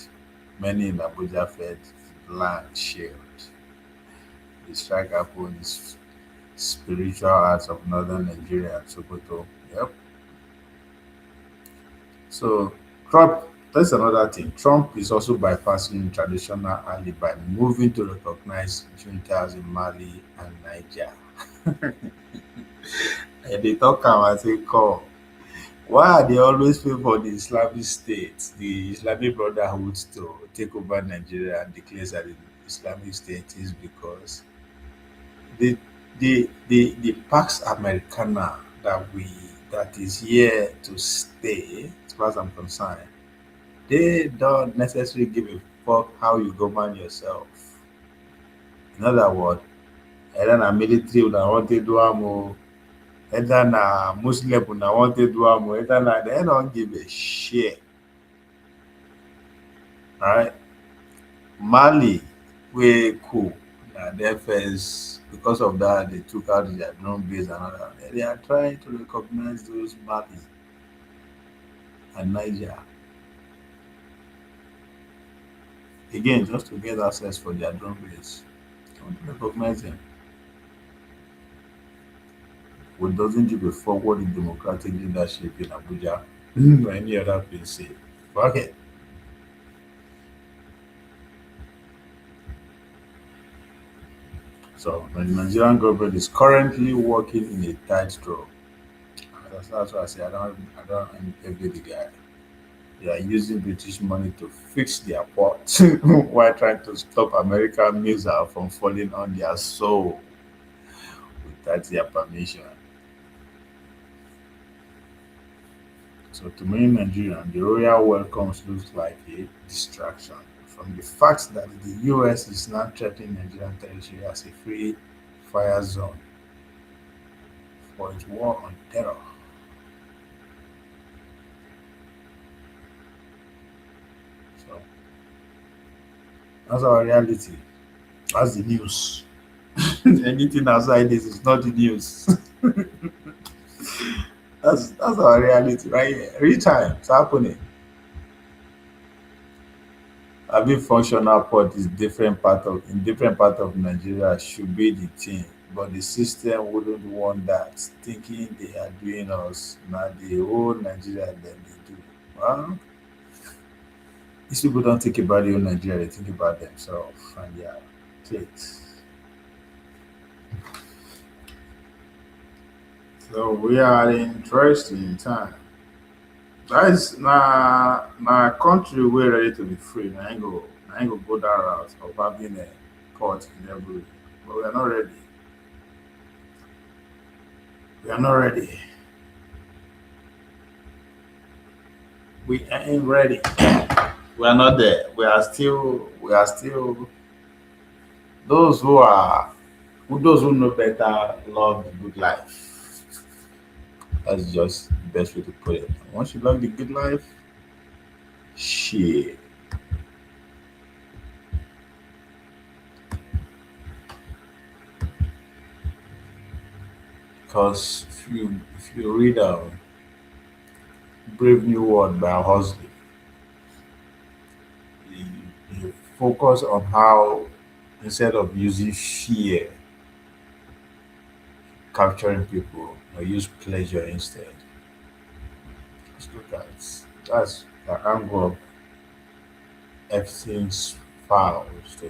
many in Abuja felt land shared. The strike happened in spiritual arts of northern Nigeria and Sokoto. Yep. So Trump, that's another thing. Trump is also bypassing traditional ally by moving to recognize juntas in Mali and Niger. And they talk and say, come. Why are they always pay for the Islamic State, the Islamic Brotherhood to take over Nigeria and declare that the Islamic State is because the the Pax Americana that is here to stay, as far as I'm concerned, they don't necessarily give a fuck how you govern yourself. In other words, either na military una want to do am o, either na Muslim una want to do am o, either na they don't give a shit. Alright. Mali, wey cool. Na their first because of that they took out their drone base and all that. They are trying to recognize those Mali and Niger. Again, just to get access for their drone base. They want to recognize them. Who doesn't give a fuck what the democratic leadership in Abuja or any other place say. Fuck it. So the Nigerian government is currently working in a tightrope. That's why I say I don't envy the guy. They are using British money to fix their port while trying to stop American missiles from falling on their soul without their permission. So to many Nigerians, the royal welcomes looks like a distraction from the fact that the US is now threatening Nigerian territory as a free fire zone for its war on terror. So that's our reality. That's the news. Anything outside this is not the news. That's our reality right here. Every time it's happening. Having functional port is different part of in different part of Nigeria should be the thing, but the system wouldn't want that, thinking they are doing us now the whole Nigeria that they do. Well, these people don't think about the whole Nigeria, they think about themselves and their plate. So we are at an interesting time. That is na country we're ready to be free. Na ain't go that route of having a port in every. But we are not ready. We are not ready. We ain't ready. We are not there. We are still those who know better love the good life. That's just the best way to put it. Once you love the good life, shit. Because if you read Brave New World by Huxley, you, you focus on how instead of using fear capturing people, or use pleasure instead. Let's look at that's the angle of everything's foul. So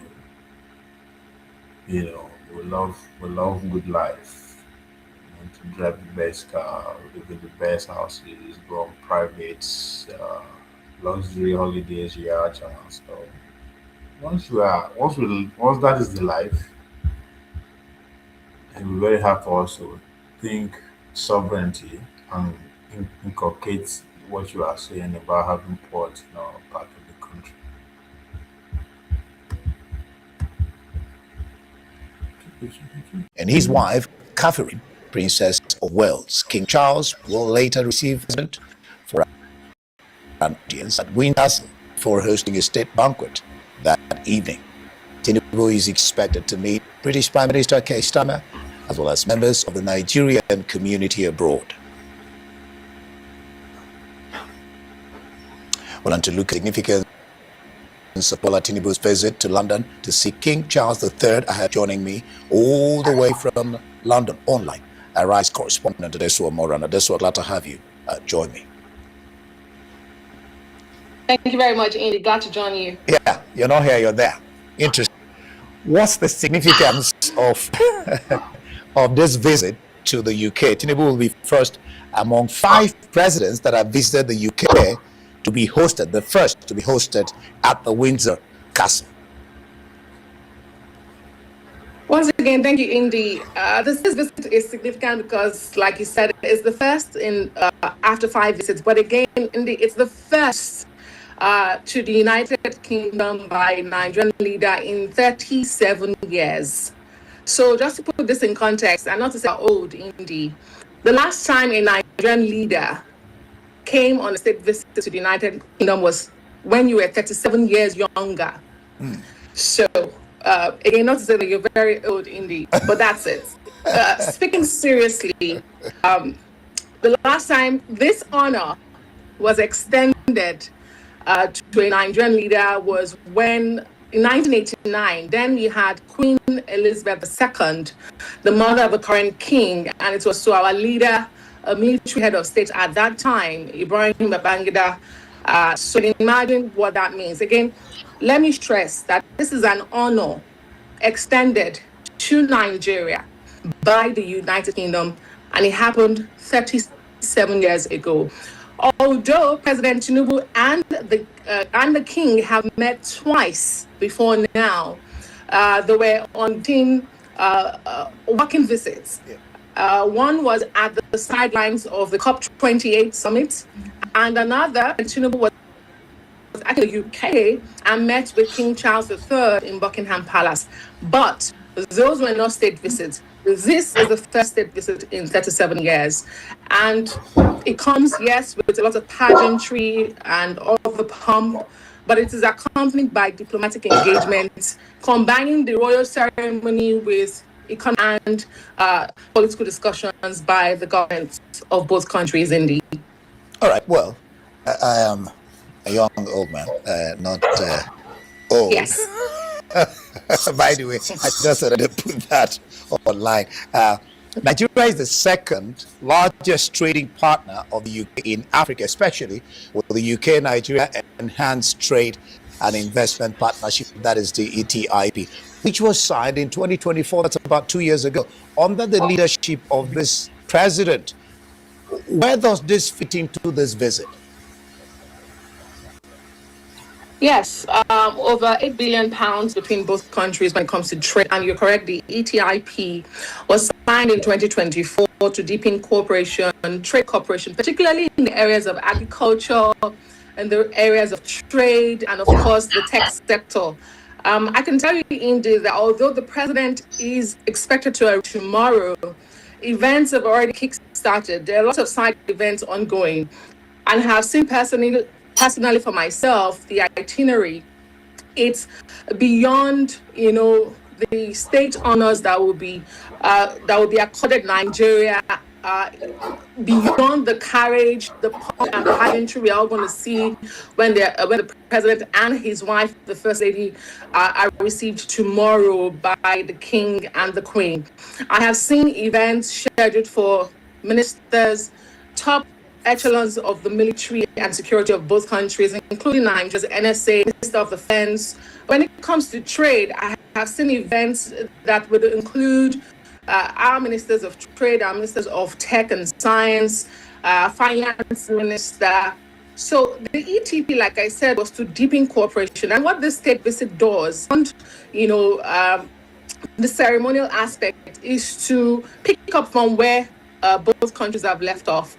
we love good life. We want to drive the best car, live in the best houses, go on private luxury holidays, yachts and stuff. Once that is the life, it will be very hard for us to think sovereignty and inculcate what you are saying about having ports in our part of the country. And his wife, Catherine, Princess of Wales. King Charles will later receive president for an audience at Windsor for hosting a state banquet that evening. Tinubu is expected to meet British Prime Minister Keir Starmer as well as members of the Nigerian community abroad. We want to look at significance of Bola Tinubu's visit to London to see King Charles III. I have joining me all the way from London online. Arise correspondent Adesua Moran. Adesua, glad to have you join me. Thank you very much, Andy. Glad to join you. Yeah, you're not here, you're there. Interesting. What's the significance of of this visit to the UK? Tinubu will be first among 5 presidents that have visited the UK to be hosted, the first to be hosted at the Windsor Castle. Once again, thank you, Indy. This visit is significant because, like you said, it's the first in after 5 visits. But again, Indy, it's the first to the United Kingdom by a Nigerian leader in 37 years. So just to put this in context, and not to say how old, Indy, the last time a Nigerian leader came on a state visit to the United Kingdom was when you were 37 years younger. So, again, not to say that you're very old, Indy, but that's it. Speaking seriously, the last time this honor was extended to a Nigerian leader was when, in 1989, then we had Queen Elizabeth II, the mother of the current king, and it was to our leader, a military head of state at that time, Ibrahim Babangida. So imagine what that means. Again, let me stress that this is an honor extended to Nigeria by the United Kingdom, and it happened 37 years ago. Although President Tinubu and the king have met twice before now, they were on team working visits. One was at the sidelines of the COP28 summit, and another, Tinubu was at the UK and met with King Charles III in Buckingham Palace. But those were not state visits. This is the first state visit in 37 years. And it comes, yes, with a lot of pageantry and all the pomp, but it is accompanied by diplomatic engagement, combining the royal ceremony with economic and political discussions by the governments of both countries, indeed. All right, well, I am a young old man, not old. Yes. By the way, I just wanted to put that online. Nigeria is the second largest trading partner of the UK in Africa, especially with the UK-Nigeria Enhanced Trade and Investment Partnership, that is the ETIP, which was signed in 2024, that's about 2 years ago, under the leadership of this president. Where does this fit into this visit? Yes, over £8 billion between both countries when it comes to trade. And you're correct, the ETIP was signed in 2024 to deepen cooperation, trade cooperation, particularly in the areas of agriculture and the areas of trade and, of course, the tech sector. I can tell you, Indy, that although the president is expected to arrive tomorrow, events have already kick-started. There are lots of side events ongoing, and have seen personally for myself, the itinerary, it's beyond, the state honors that will be accorded Nigeria, beyond the carriage, the pomp and pageantry we are going to see when the president and his wife, the first lady, are received tomorrow by the king and the queen. I have seen events scheduled for ministers, top echelons of the military and security of both countries, including Nigeria's NSA, Minister of Defense. When it comes to trade, I have seen events that would include our ministers of trade, our ministers of tech and science, finance minister. So the ETP, like I said, was to deepen cooperation. And what this state visit does, the ceremonial aspect, is to pick up from where both countries have left off,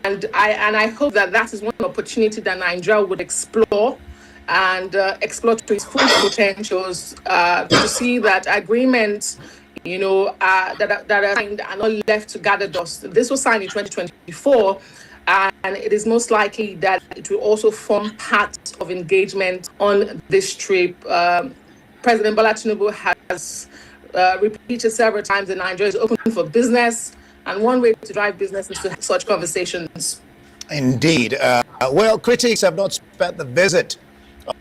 and I hope that is one opportunity that Nigeria would explore and explore to its full potentials, to see that agreements, that are signed are not left to gather dust. This was signed in 2024, and it is most likely that it will also form part of engagement on this trip. President Bola Tinubu has repeated several times that Nigeria is open for business, and one way to drive business is to have such conversations. Indeed. Well, critics have not spared the visit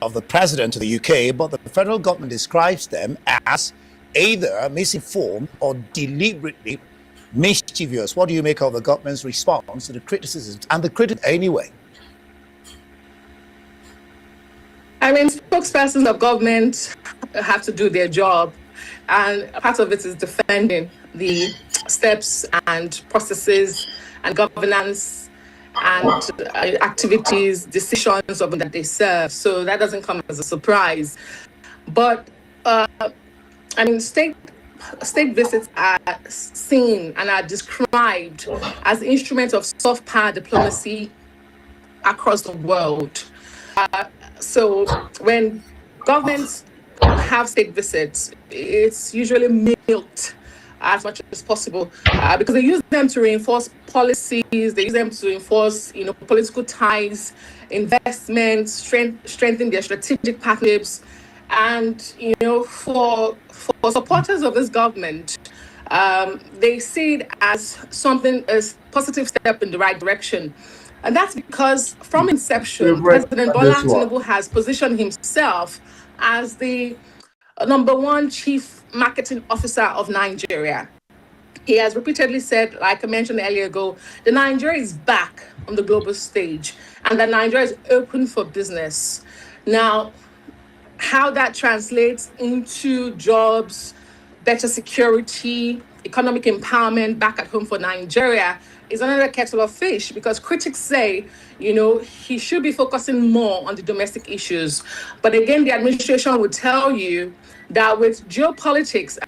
of the president to the UK, but the federal government describes them as either misinformed or deliberately mischievous. What do you make of the government's response to the criticisms and the critic anyway? I mean, spokespersons of government have to do their job, and part of it is defending the steps and processes and governance and activities, decisions of that they serve. So that doesn't come as a surprise. But I mean, state visits are seen and are described as instruments of soft power diplomacy across the world. So when governments have state visits, it's usually milked as much as possible because they use them to reinforce policies, they use them to enforce, political ties, investments, strengthen their strategic partnerships. And, for supporters of this government, they see it as a positive step in the right direction. And that's because from inception, President Bola Tinubu has positioned himself as the number one chief marketing officer of Nigeria. He has repeatedly said, like I mentioned earlier ago, that Nigeria is back on the global stage and that Nigeria is open for business. Now, how that translates into jobs, better security, economic empowerment back at home for Nigeria is another kettle of fish, because critics say, he should be focusing more on the domestic issues. But again, the administration will tell you that with geopolitics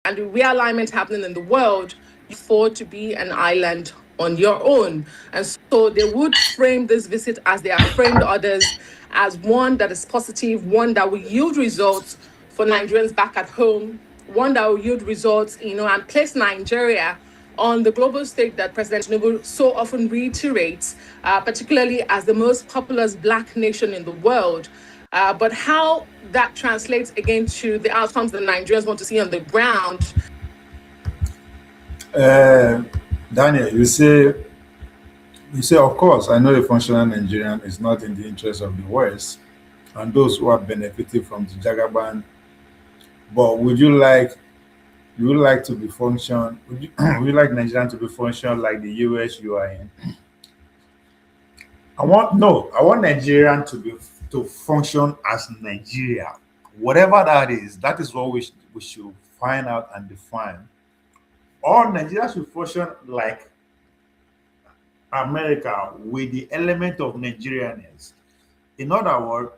and the realignment happening in the world, you afford to be an island on your own. And so they would frame this visit as they have framed others, as one that is positive, one that will yield results for Nigerians back at home, one that will yield results, and place Nigeria on the global stage that President Tinubu so often reiterates, particularly as the most populous Black nation in the world. But how that translates again to the outcomes that Nigerians want to see on the ground. Daniel, you say, of course, I know a functional Nigerian is not in the interest of the West and those who are benefiting from the Jagaban. But would you like to be function? Would you like Nigeria to be functional like the US you are in? I want Nigerian to function as Nigeria, whatever that is. That is what we should find out and define. Or Nigeria should function like America with the element of Nigerianness. In other words,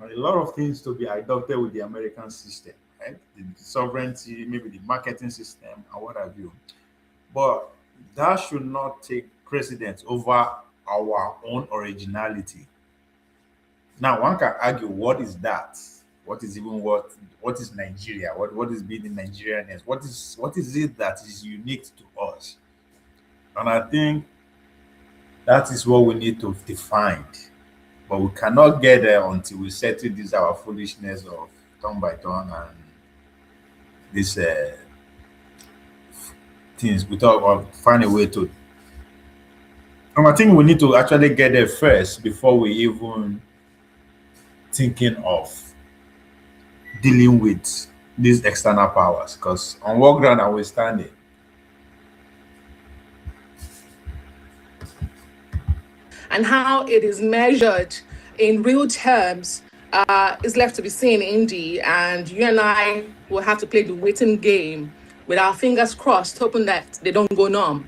a lot of things to be adopted with the American system, right? The sovereignty, maybe the marketing system, and what have you. But that should not take precedence over our own originality. Now, one can argue, what is that? What is Nigeria? What is being in Nigerianness? What is it that is unique to us? And I think that is what we need to define. But we cannot get there until we settle this our foolishness of turn by turn and these things. We talk about find a way to. And I think we need to actually get there first before we even thinking of dealing with these external powers. Because on what ground are we standing? And how it is measured in real terms is left to be seen, Indy. And you and I will have to play the waiting game with our fingers crossed, hoping that they don't go numb.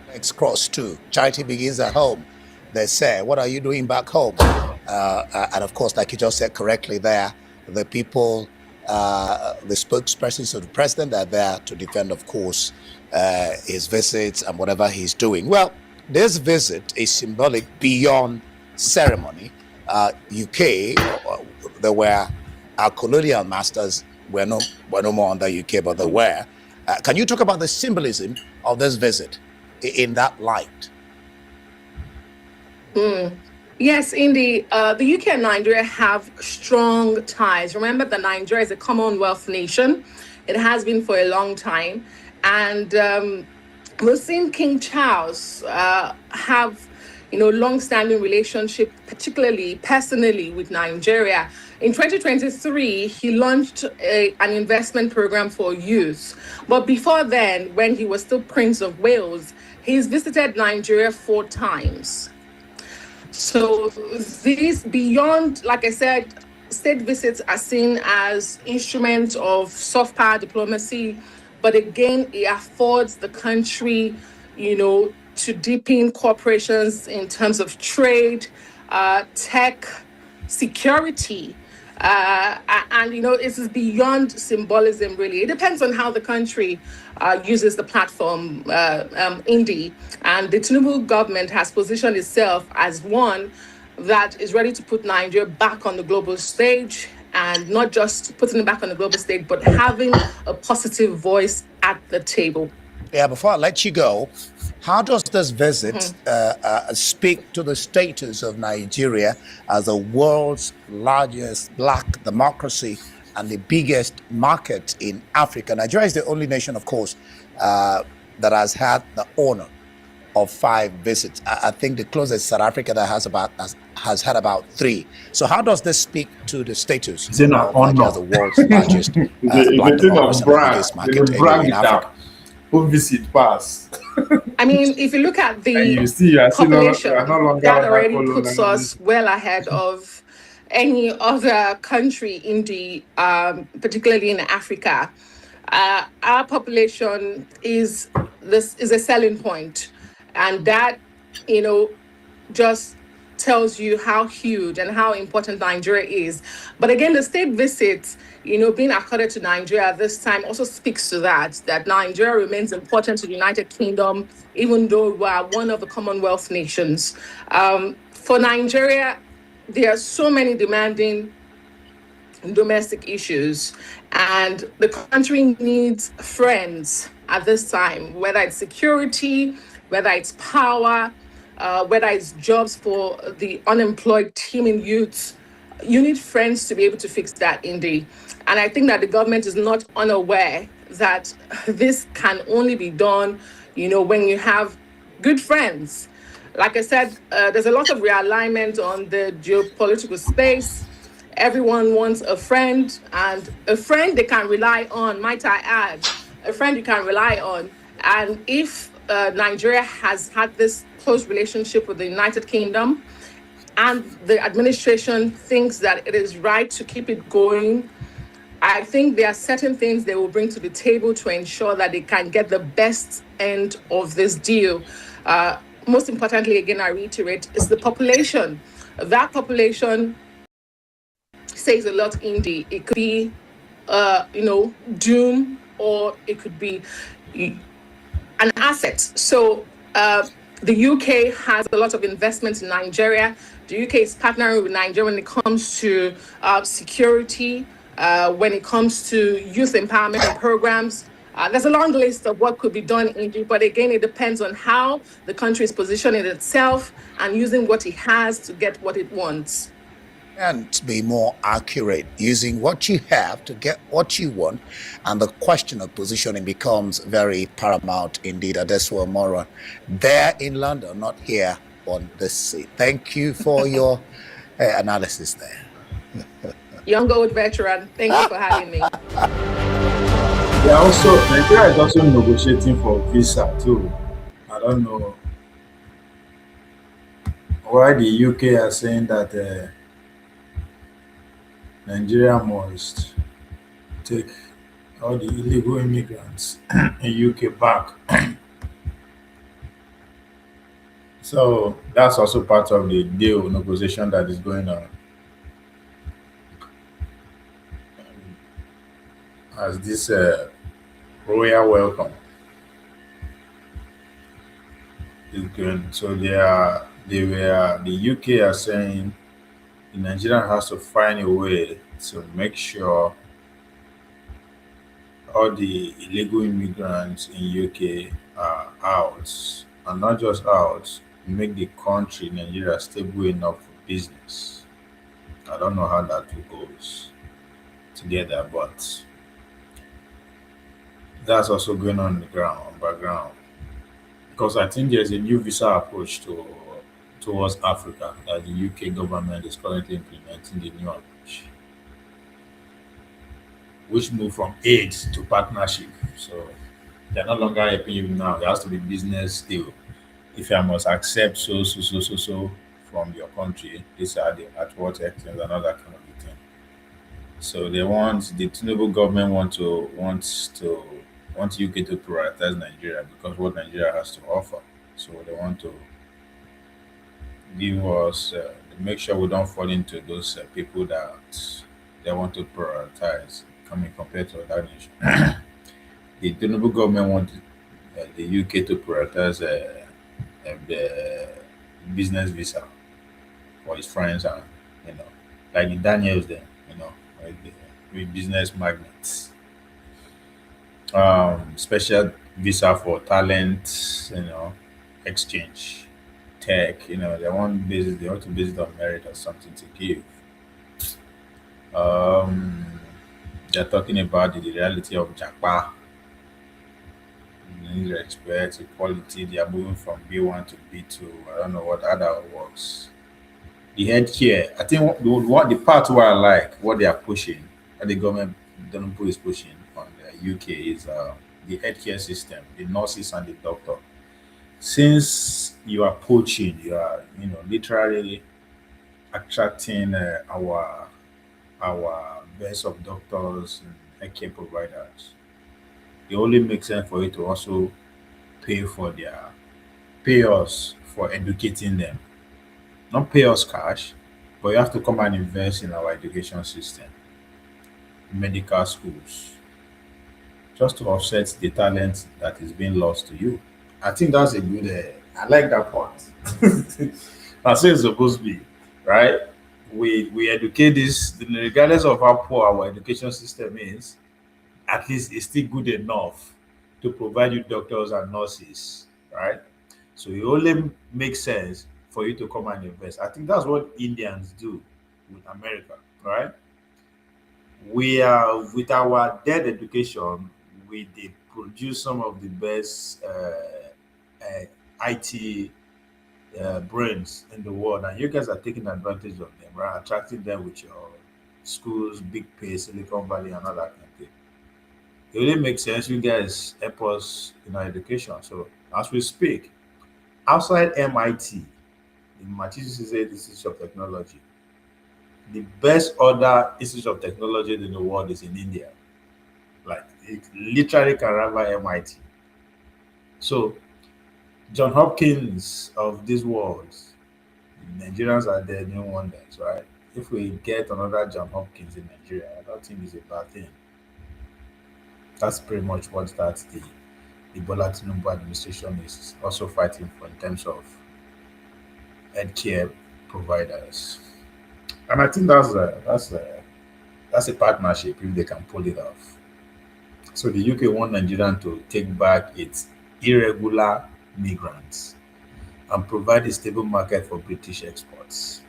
Legs crossed too. Charity begins at home. They say, what are you doing back home? And of course, like you just said correctly there, the people, the spokespersons of the president are there to defend, of course, his visits and whatever he's doing. Well, this visit is symbolic beyond ceremony. UK, there were our colonial masters were no more under UK, but they were. Can you talk about the symbolism of this visit in that light? Yes, Indy. The UK and Nigeria have strong ties. Remember that Nigeria is a Commonwealth nation. It has been for a long time. And we've seen King Charles have, long-standing relationship, particularly personally with Nigeria. In 2023, he launched an investment program for youth. But before then, when he was still Prince of Wales, he's visited Nigeria 4 times. So these beyond, like I said, state visits are seen as instruments of soft power diplomacy, but again, it affords the country, to deepen cooperations in terms of trade, tech, security. And it is beyond symbolism, really. It depends on how the country uses the platform, Indy. And the Tinubu government has positioned itself as one that is ready to put Nigeria back on the global stage, and not just putting it back on the global stage, but having a positive voice at the table. Yeah, before I let you go, how does this visit speak to the status of Nigeria as the world's largest black democracy and the biggest market in Africa? Nigeria is the only nation, of course, that has had the honor of 5 visits. I think the closest South Africa that has had about 3. So how does this speak to the status of Nigeria as the world's largest black democracy and the biggest market in Africa? Who visit pass? I mean, if you look at the population, that already puts us well ahead of any other country in the, particularly in Africa. Our population is a selling point, and that just tells you how huge and how important Nigeria is. But again, the state visits, being accorded to Nigeria this time also speaks to that Nigeria remains important to the United Kingdom, even though we are one of the Commonwealth nations. For Nigeria, there are so many demanding domestic issues, and the country needs friends at this time, whether it's security, whether it's power, whether it's jobs for the unemployed teeming youths. You need friends to be able to fix that, Indy. And I think that the government is not unaware that this can only be done, when you have good friends. Like I said, there's a lot of realignment on the geopolitical space. Everyone wants a friend, and a friend they can rely on, might I add, a friend you can rely on. And if Nigeria has had this close relationship with the United Kingdom, and the administration thinks that it is right to keep it going, I think there are certain things they will bring to the table to ensure that they can get the best end of this deal. Most importantly, again, I reiterate, is the population. That population says a lot, Indy. It could be, doom, or it could be an asset. So the UK has a lot of investments in Nigeria. The UK is partnering with Nigeria when it comes to security, when it comes to youth empowerment and programs. There's a long list of what could be done in Egypt, but again, it depends on how the country is positioning itself and using what it has to get what it wants. And to be more accurate, using what you have to get what you want, and the question of positioning becomes very paramount indeed. Adesua Moron, there in London, not here on this seat. Thank you for your analysis there. Young old veteran, thank you for having me. Nigeria is also negotiating for visa too. I don't know why the UK are saying that Nigeria must take all the illegal immigrants in UK back. So that's also part of the deal negotiation that is going on. As this royal welcome is going. So the UK are saying the Nigerian has to find a way to make sure all the illegal immigrants in UK are out, and not just out, make the country, Nigeria, stable enough for business. I don't know how that goes together, but that's also going on in the background. because I think there's a new visa approach towards Africa that the UK government is currently implementing the new approach, which move from aid to partnership. So they're no longer helping you now. There has to be business deal. If I must accept so from your country, these are the at what extent and all that kind of a thing. So they want the Tinubu government want UK to prioritize Nigeria because what Nigeria has to offer. So they want to give us make sure we don't fall into those people that they want to prioritize coming compared to other nations. The Tinubu government want the UK to prioritize the business visa for his friends and you know like the Daniels there, like with business magnets. Special visa for talent, exchange, tech, they want to base it on merit or something to give. Um, they're talking about the reality of Japa, need respect, equality. They are moving from B1 to B2. I don't know what other works. The healthcare, I think the part where I like what they are pushing, what the government Tinubu is pushing on the UK is the healthcare system, the nurses and the doctor. Since you are poaching, you are literally attracting our best of doctors and healthcare providers. It only makes sense for you to also pay for their pay us for educating them. Not pay us cash, but you have to come and invest in our education system, medical schools, just to offset the talent that is being lost to you. I think that's a good. I like that part. That's how it's supposed to be, right? We educate this regardless of how poor our education system is. At least it's still good enough to provide you doctors and nurses, right? So it only makes sense for you to come and invest. I think that's what Indians do with America, right? We are with our dead education, we did produce some of the best IT brains in the world, and you guys are taking advantage of them, right? Attracting them with your schools, big pay, Silicon Valley, and all that kind of thing. It really makes sense. You guys help us in our education. So as we speak, outside MIT, the Massachusetts Institute of Technology, the best other institute of technology in the world is in India. Like it literally can rival MIT. So John Hopkins of this world, Nigerians are the new wonders, right? If we get another John Hopkins in Nigeria, I don't think it's a bad thing. That's pretty much what the Bola Tinubu administration is also fighting for in terms of healthcare providers. And I think that's a partnership if they can pull it off. So the UK want Nigeria to take back its irregular migrants and provide a stable market for British exports.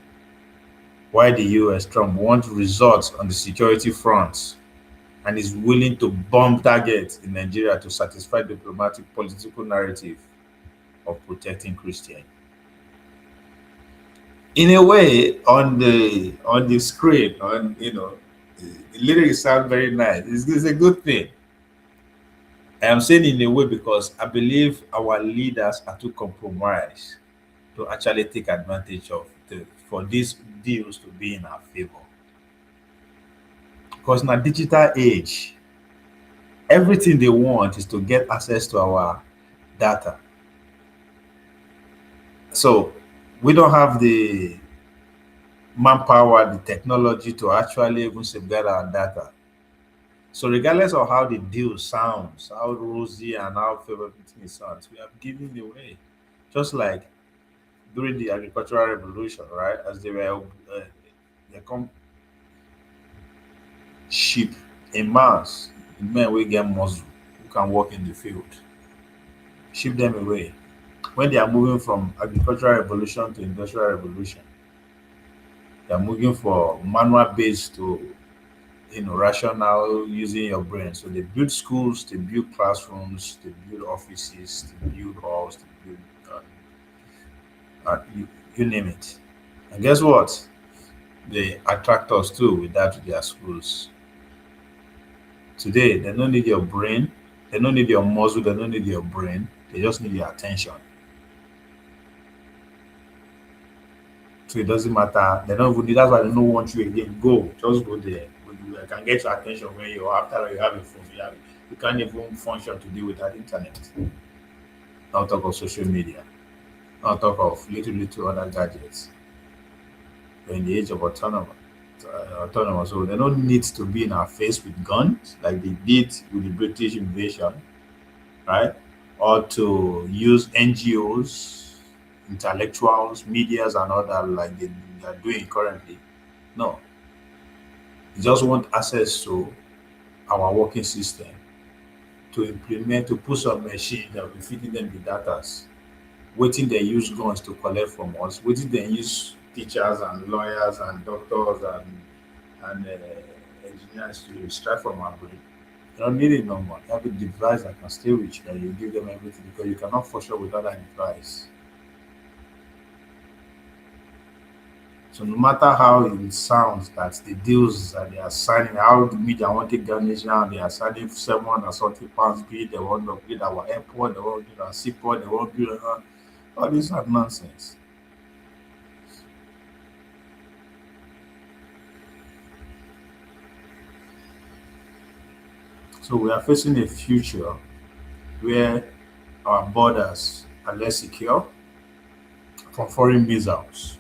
While the US Trump wants results on the security front and is willing to bomb targets in Nigeria to satisfy diplomatic political narrative of protecting Christians. In a way, on the screen, the lyrics sound very nice. It's a good thing. I am saying in a way because I believe our leaders are too compromised to actually take advantage of for these deals to be in our favor. Because in a digital age, everything they want is to get access to our data. So we don't have the manpower, the technology to actually even safeguard our data. So regardless of how the deal sounds, how rosy and how favorable it sounds, we are giving it away. Just like during the agricultural revolution, right? As they come sheep in mass, men will get muscle who can work in the field, ship them away. When they are moving from agricultural revolution to industrial revolution, they are moving from manual based to rational using your brain. So they build schools, they build classrooms, they build offices, they build halls, they build you name it. And guess what? They attract us too with that to their schools. Today, they don't need your brain, they don't need your muscle, they don't need your brain, they just need your attention. So it doesn't matter. They don't even need, that's why they don't want you again. Go, just go there. I can get your attention when you're after you have a phone. You can't even function to deal with that internet. Not talk of social media. Not talk of little other gadgets. We're in the age of autonomous. So they don't need to be in our face with guns like they did with the British invasion, right? Or to use NGOs, intellectuals, medias, and all that like they are doing currently. No, they just want access to our working system to implement, to put some machine that will be feeding them the data. Waiting they use guns to collect from us, waiting they use teachers and lawyers and doctors and engineers to extract from our brain. You don't need it no more. You have a device that can stay with you and you give them everything because you cannot function without that device. So no matter how it sounds that the deals that they are signing, how the media want to garnish now, they are signing 740 pounds bid, they want to build our airport, they want to build our seaport, they want to build all these are nonsense. So we are facing a future where our borders are less secure from foreign missiles,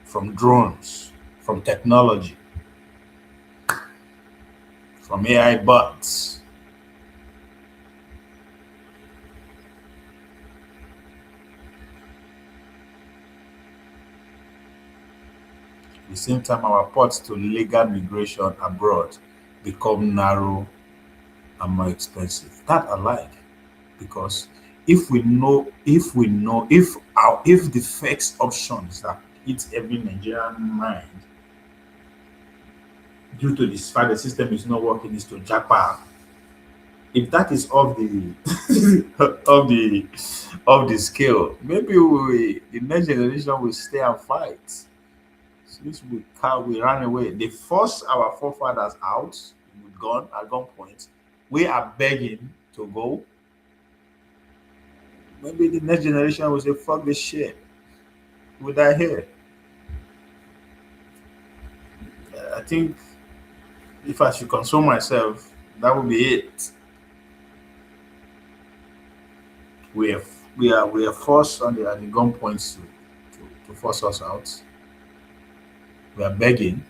from drones, from technology, from AI bots. At the same time, our ports to legal migration abroad become narrow and more expensive. That I like because if the first options that hit every Nigerian mind due to this fact the system is not working is to japa. If that is of the of the scale, maybe the next generation will stay and fight. Since we ran away, they forced our forefathers out with gun at gunpoint. We are begging to go. Maybe the next generation will say, fuck this shit. We die here. I think if I should console myself, that would be it. We are forced at the gunpoints to force us out. We are begging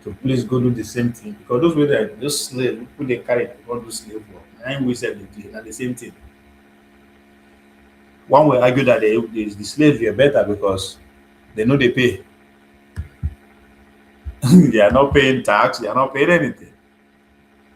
to please go do the same thing because those slaves who they carry all those slave work. And we said they do the same thing. One will argue that the slaves are better because they know they pay. They are not paying tax, they are not paying anything.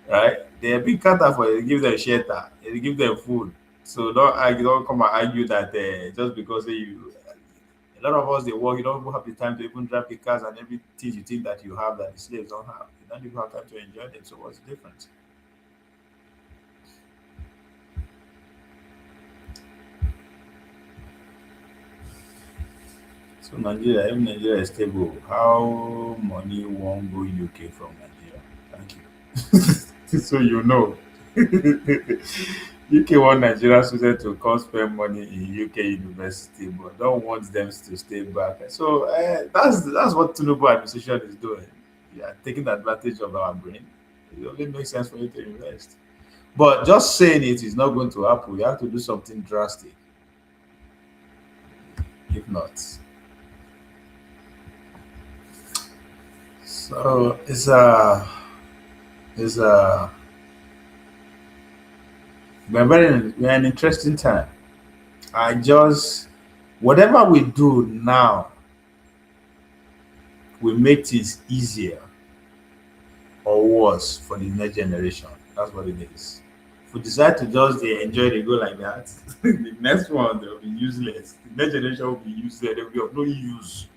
Right? They are being cut off for they give them shelter, they give them food. So don't come and argue that just because a lot of us they work, you don't even have the time to even drive the cars and everything you think that you have that the slaves don't have. You don't even have time to enjoy them. So what's the difference? So Nigeria, if Nigeria is stable, how money won't go UK from Nigeria? Thank you. So you know. UK want Nigerian students to come spend money in UK university, but don't want them to stay back. So that's what Tinubu administration is doing. Yeah, taking advantage of our brain. It only makes sense for you to invest. But just saying it is not going to happen. You have to do something drastic. If not. So we're an interesting time. I just whatever we do now will make things easier or worse for the next generation. That's what it is. If we decide to just enjoy the go like that, the next one they'll be useless. The next generation will be useless. They'll be of no use.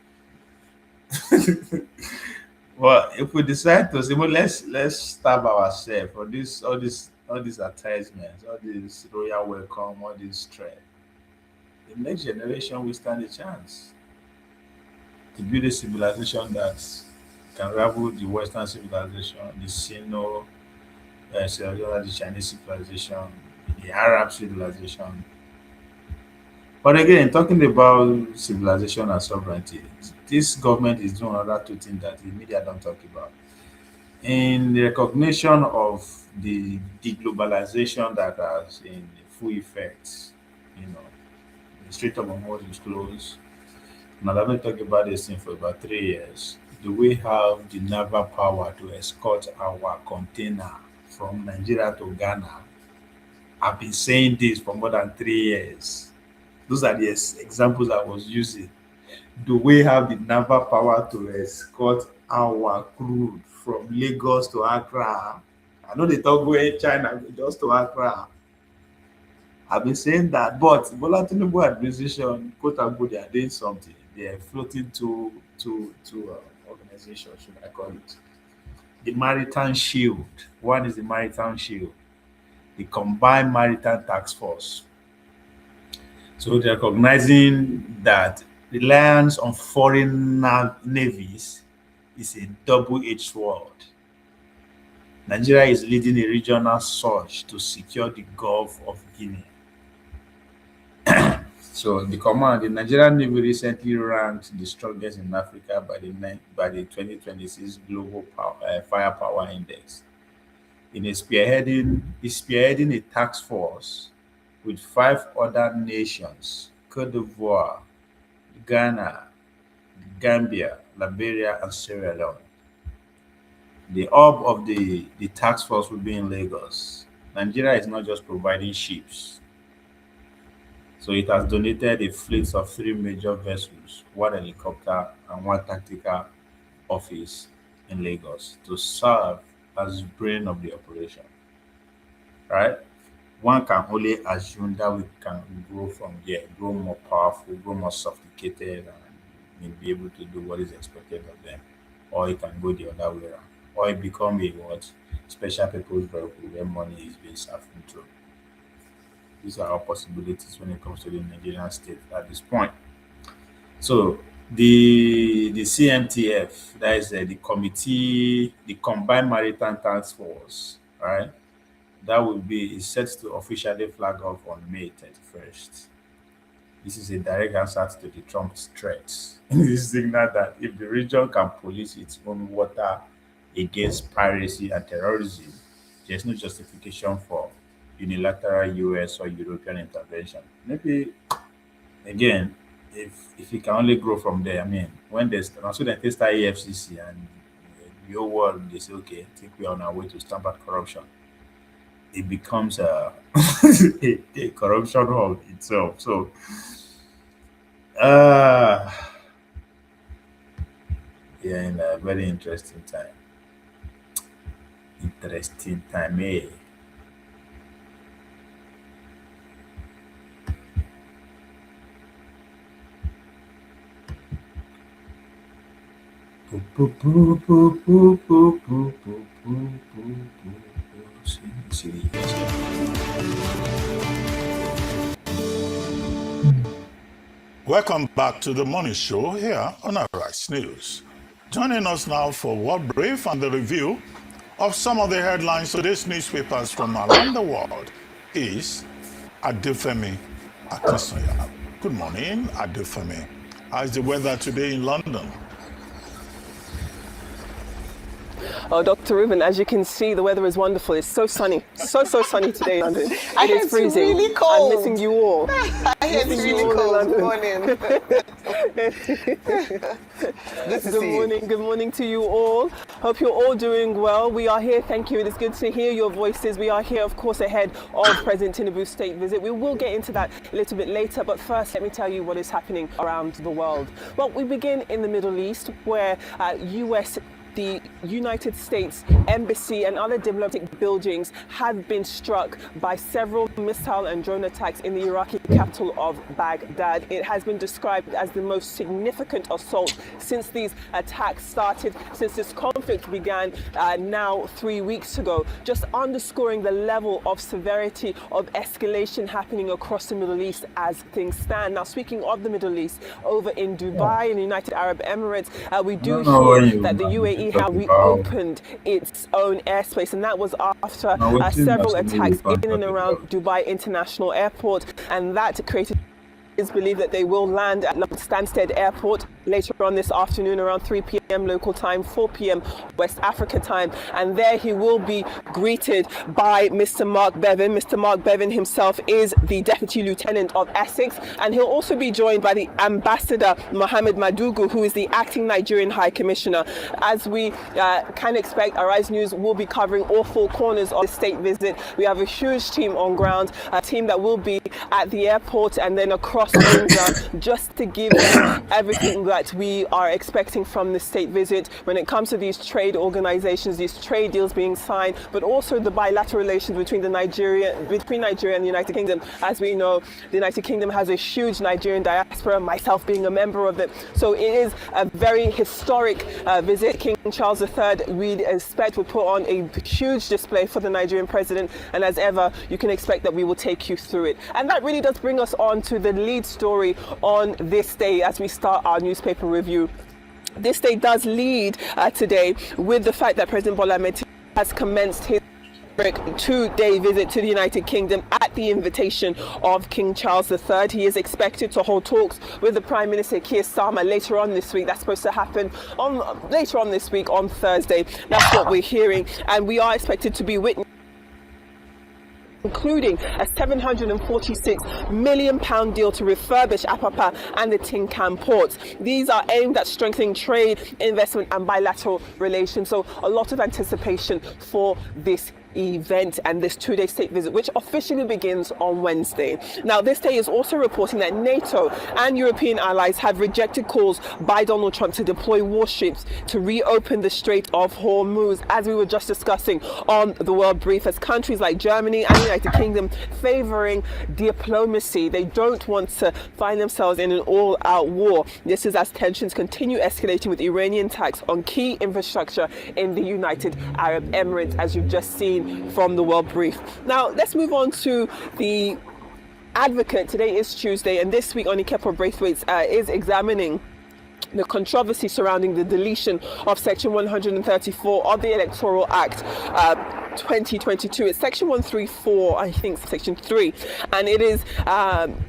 Well, if we decide to say, well, let's stab ourselves for this, all these attachments, all this royal welcome, all this threat, the next generation will stand a chance to build a civilization that can rival the Western civilization, the Sino civilization, the Chinese civilization, the Arab civilization. But again, talking about civilization and sovereignty, this government is doing other two things that the media don't talk about. In the recognition of the deglobalization that has in full effect, you know, the Strait of Hormuz is closed. Now, I've been talking about this thing for about 3 years. Do we have the naval power to escort our container from Nigeria to Ghana? I've been saying this for more than 3 years. Those are the examples I was using. Do we have the naval power to escort our crude from Lagos to Accra? I know they talk going China just to Accra. I've been saying that, but Bola Tinubu administration, quote unquote, they are doing something. They are floating to organization, should I call it? The Maritime Shield. One is the Maritime Shield, the Combined Maritime Task Force. So they're recognizing that reliance on foreign navies is a double-edged sword. Nigeria is leading a regional surge to secure the Gulf of Guinea. So the Nigerian Navy recently ranked the strongest in Africa by the 2026 Global Firepower Index. It's spearheading a task force with 5 other nations: Cote d'Ivoire, Ghana, Gambia, Liberia, and Sierra Leone. The hub of the task force will be in Lagos. Nigeria is not just providing ships. So it has donated a fleet of 3 major vessels, 1 helicopter, and 1 tactical office in Lagos to serve as brain of the operation. Right? One can only assume that we can grow from there, grow more powerful, grow more sophisticated, and be able to do what is expected of them. Or it can go the other way around. Or it become a what? Special purpose vehicle where money is being served through. These are all possibilities when it comes to the Nigerian state at this point. So the CMTF, that is the committee, the Combined Maritime Task Force, right? That will be is set to officially flag off on May 31st. This is a direct answer to the Trump's threats. This signal that if the region can police its own water against piracy and terrorism, there's no justification for unilateral US or European intervention. Maybe again, if it can only grow from there, I mean, when there's also they start AFCC and the whole world they say, okay, I think we're on our way to stamp out corruption. It becomes a corruption hub itself. So uh yeah, in a very interesting time. Interesting time, eh? Boo, boo, boo, boo, boo, boo, boo, boo, boo, boo, boo. See. Welcome back to the morning show here on Arise News. Joining us now for World Brief and the review of some of the headlines of today's newspapers from around the world is Adefemi Akinsanya. Good morning, Adefemi. How's the weather today in London? Oh, Dr. Ruben, as you can see, the weather is wonderful. It's so sunny. So sunny today in London. It is freezing. It's really cold. I'm missing you all. It's really cold. Good morning. Good morning to you all. Hope you're all doing well. We are here, thank you. It is good to hear your voices. We are here, of course, ahead of President Tinubu's state visit. We will get into that a little bit later, but first, let me tell you what is happening around the world. Well, we begin in the Middle East, where US the United States Embassy and other diplomatic buildings have been struck by several missile and drone attacks in the Iraqi capital of Baghdad. It has been described as the most significant assault since these attacks started, since this conflict began now 3 weeks ago, just underscoring the level of severity of escalation happening across the Middle East as things stand. Now, speaking of the Middle East, over in Dubai, in the United Arab Emirates, we do hear that the UAE have reopened its own airspace, and that was after several attacks in and around Dubai International Airport, and that created is believed that they will land at Stansted Airport later on this afternoon around 3 p.m. local time, 4 p.m. West Africa time. And there he will be greeted by Mr. Mark Bevan. Mr. Mark Bevan himself is the Deputy Lieutenant of Essex, and he'll also be joined by the Ambassador Mohammed Madugu, who is the acting Nigerian High Commissioner. As we can expect, Arise News will be covering all four corners of the state visit. We have a huge team on ground, a team that will be at the airport and then across Windsor, just to give you everything that we are expecting from the state visit when it comes to these trade organizations, these trade deals being signed, but also the bilateral relations between Nigeria and the United Kingdom. As we know, the United Kingdom has a huge Nigerian diaspora, myself being a member of it. So it is a very historic visit. King Charles III, we expect, will put on a huge display for the Nigerian president, and as ever, you can expect that we will take you through it. And that really does bring us on to the lead story on this day as we start our newspaper review. This day does lead today with the fact that President Bola Ahmed Tinubu has commenced his 2-day visit to the United Kingdom at the invitation of King Charles III. He is expected to hold talks with the Prime Minister Keir Starmer later on this week. That's supposed to happen later on this week on Thursday. That's what we're hearing, and we are expected to be witnessing including a £746 million deal to refurbish Apapa and the Tin Can ports. These are aimed at strengthening trade, investment and bilateral relations. So a lot of anticipation for this event and this 2-day state visit, which officially begins on Wednesday. Now, this day is also reporting that NATO and European allies have rejected calls by Donald Trump to deploy warships to reopen the Strait of Hormuz, as we were just discussing on the World Brief, as countries like Germany and the United Kingdom favoring diplomacy. They don't want to find themselves in an all-out war. This is as tensions continue escalating with Iranian attacks on key infrastructure in the United Arab Emirates, as you've just seen from the World Brief. Now, let's move on to the Advocate. Today is Tuesday, and this week Onikepo Braithwaite is examining the controversy surrounding the deletion of Section 134 of the Electoral Act 2022. It's Section 134, I think Section 3, and it is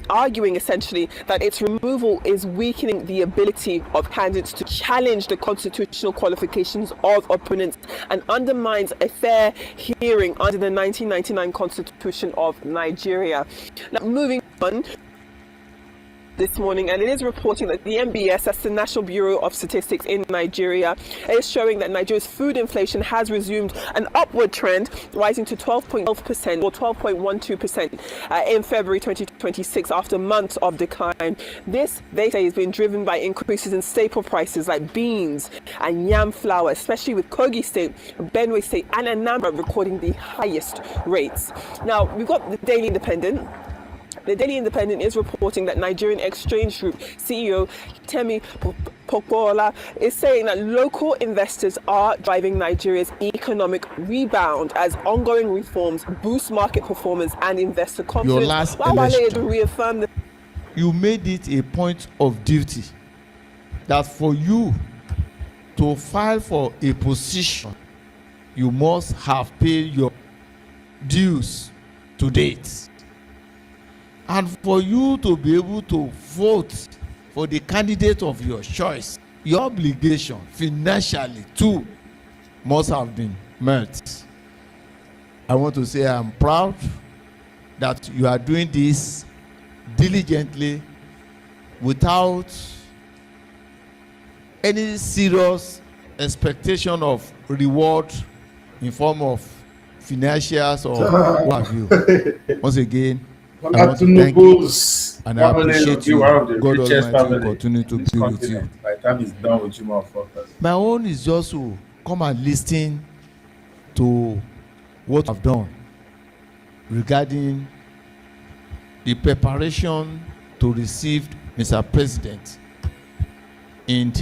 arguing essentially that its removal is weakening the ability of candidates to challenge the constitutional qualifications of opponents and undermines a fair hearing under the 1999 Constitution of Nigeria. Now, moving on this morning, and it is reporting that the NBS, that's the National Bureau of Statistics in Nigeria, is showing that Nigeria's food inflation has resumed an upward trend, rising to 12.12% or 12.12% in February 2026 after months of decline. This, they say, has been driven by increases in staple prices like beans and yam flour, especially with Kogi State, Benue State and Anambra recording the highest rates. Now, we've got the Daily Independent. The Daily Independent is reporting that Nigerian Exchange Group CEO Temi Popola is saying that local investors are driving Nigeria's economic rebound as ongoing reforms boost market performance and investor confidence. Your last election, reaffirmed that you made it a point of duty that for you to file for a position, you must have paid your dues to date. And for you to be able to vote for the candidate of your choice, your obligation financially too must have been met. I want to say I'm proud that you are doing this diligently without any serious expectation of reward in form of financials or what have you. Once again, I want to thank you and I appreciate you. God Almighty will continue to be with you. By the time it's done with you, motherfuckers. My own is just to come and listen to what I've done regarding the preparation to receive Mr. President in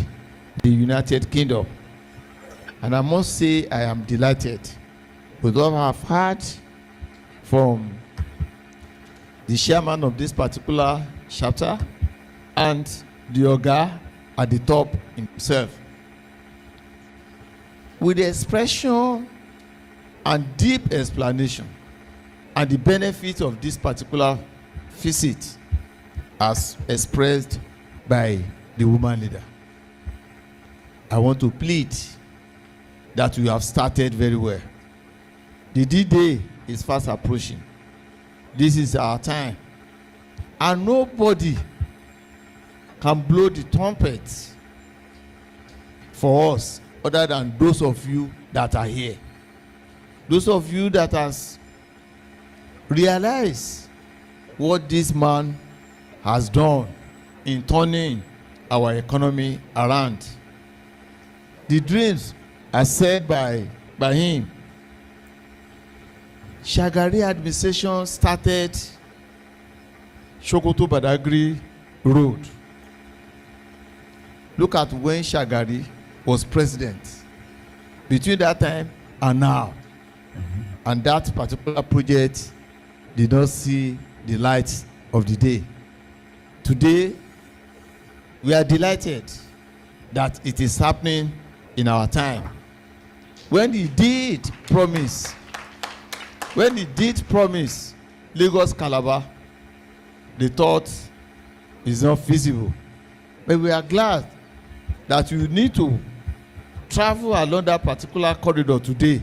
the United Kingdom. And I must say I am delighted with what I've heard from the chairman of this particular chapter and the Oga at the top himself. With the expression and deep explanation and the benefit of this particular visit as expressed by the woman leader, I want to plead that we have started very well. The D-Day is fast approaching. This is our time. And nobody can blow the trumpet for us other than those of you that are here. Those of you that has realized what this man has done in turning our economy around. The dreams are said by him. Shagari administration started Sokoto Badagry Road. Look at when Shagari was president. Between that time and now. And that particular project did not see the light of the day. Today, we are delighted that it is happening in our time. When he did promise Lagos Calabar, they thought it's not feasible. But we are glad that you need to travel along that particular corridor today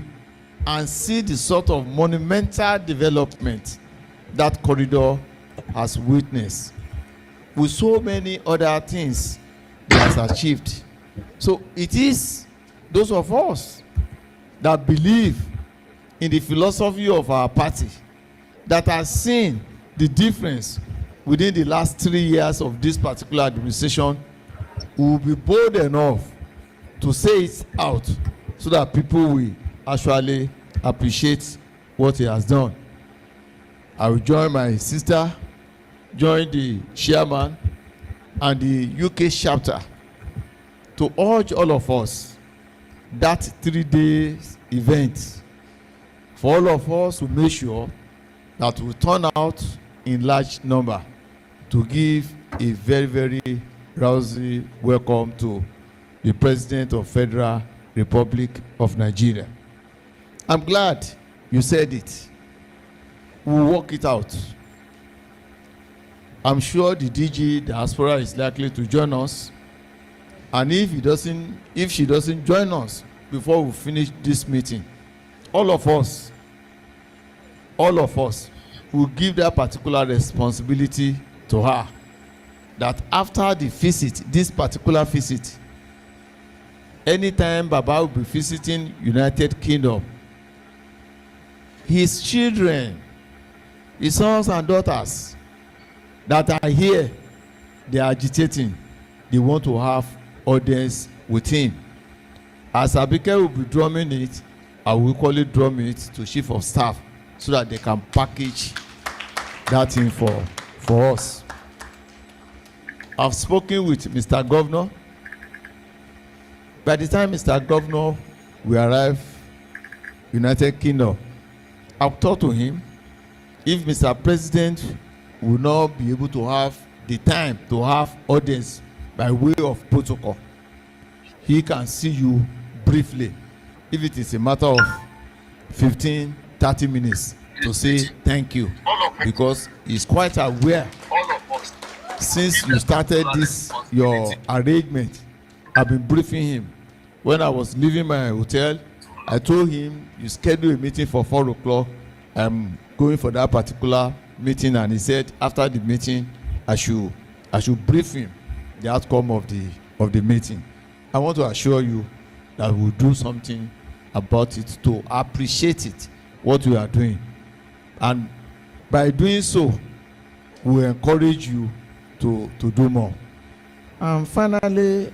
and see the sort of monumental development that corridor has witnessed, with so many other things it has achieved. So it is those of us that believe in the philosophy of our party that has seen the difference within the last 3 years of this particular administration will be bold enough to say it out so that people will actually appreciate what he has done. I will join my sister, join the chairman and the UK chapter to urge all of us that 3-day event for all of us to make sure that we turn out in large number to give a very, very rousing welcome to the President of Federal Republic of Nigeria. I'm glad you said it. We'll work it out. I'm sure the DG diaspora is likely to join us, and if she doesn't join us before we finish this meeting, all of us will give that particular responsibility to her, that after the visit, this particular visit, anytime Baba will be visiting United Kingdom, his children, his sons and daughters that are here, they are agitating. They want to have audience with him. As Abike will be drumming it, I will equally drum it to Chief of Staff so that they can package that thing for us. I've spoken with Mr. Governor. By the time Mr. Governor will arrive United Kingdom, I've talked to him. If Mr. President will not be able to have the time to have audience by way of protocol, he can see you briefly, if it is a matter of 15-30 minutes, to say thank you, because he's quite aware. Since you started this your arrangement, I've been briefing him. When I was leaving my hotel, I told him you schedule a meeting for 4 o'clock. I'm going for that particular meeting, and he said after the meeting I should brief him the outcome of the meeting. I want to assure you that we'll do something about it to appreciate it, what we are doing, and by doing so we encourage you to do more. And finally,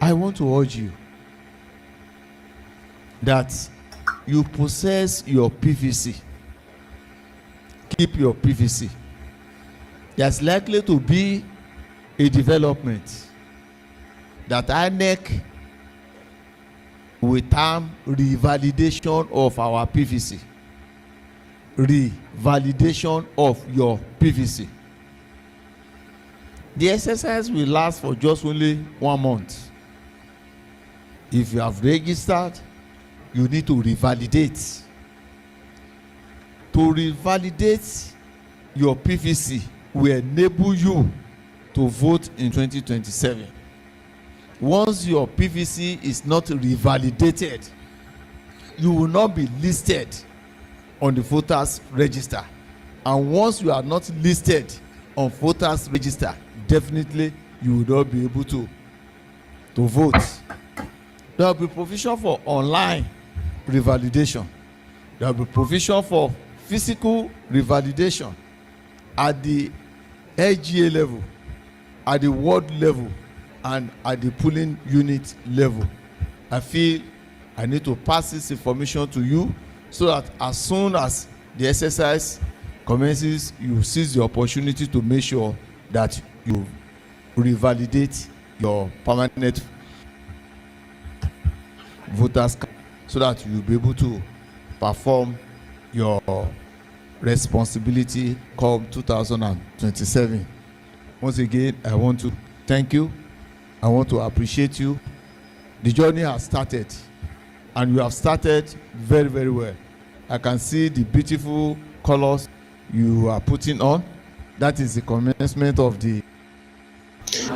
I want to urge you that you possess your PVC. Keep your PVC. There's likely to be a development that INEC will term revalidation of our PVC. Revalidation of your PVC. The exercise will last for just only 1 month. If you have registered, you need to revalidate. To revalidate your PVC will enable you to vote in 2027. Once your PVC is not revalidated, you will not be listed on the voters register. And once you are not listed on voters register, definitely you will not be able to vote. There will be provision for online revalidation. There will be provision for physical revalidation at the LGA level, at the ward level, and at the polling unit level. I feel I need to pass this information to you so that as soon as the exercise commences, you seize the opportunity to make sure that you revalidate your permanent voters card so that you'll be able to perform your responsibility come 2027. Once again, I want to thank you. I want to appreciate you. The journey has started, and you have started very, very well. I can see the beautiful colors you are putting on. That is the commencement of the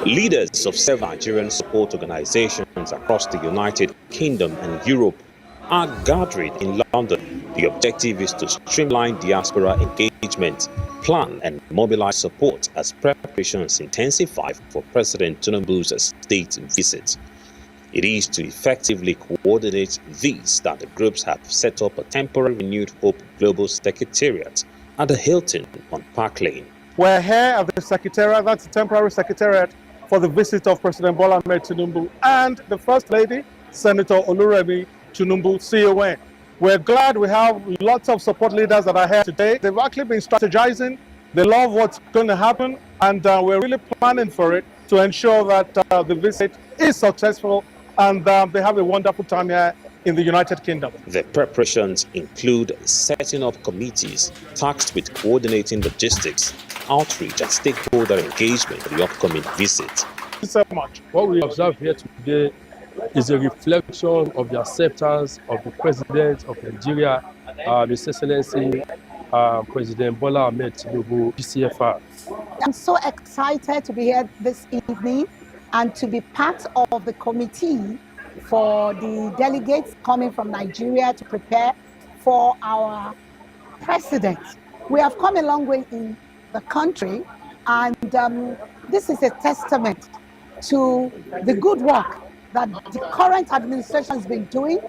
Leaders of several Nigerian support organizations across the United Kingdom and Europe are gathering in London. The objective is to streamline diaspora engagement, plan and mobilize support as preparations intensify for President Tinubu's state visit. It is to effectively coordinate these that the groups have set up a temporary Renewed Hope Global Secretariat at the Hilton on Park Lane. We're here at the Secretariat, that's the temporary Secretariat for the visit of President Bola Ahmed Tinubu and the First Lady, Senator Oluremi Tinubu, CON. We're glad we have lots of support leaders that are here today. They've actually been strategizing. They love what's going to happen, and we're really planning for it to ensure that the visit is successful and they have a wonderful time here in the United Kingdom. The preparations include setting up committees tasked with coordinating logistics, outreach and stakeholder engagement for the upcoming visit. Thank you so much. What we observe here today is a reflection of the acceptance of the President of Nigeria, His Excellency President Bola Ahmed Tinubu, PCFR. I'm so excited to be here this evening and to be part of the committee for the delegates coming from Nigeria to prepare for our president. We have come a long way in the country, and this is a testament to the good work that the current administration has been doing.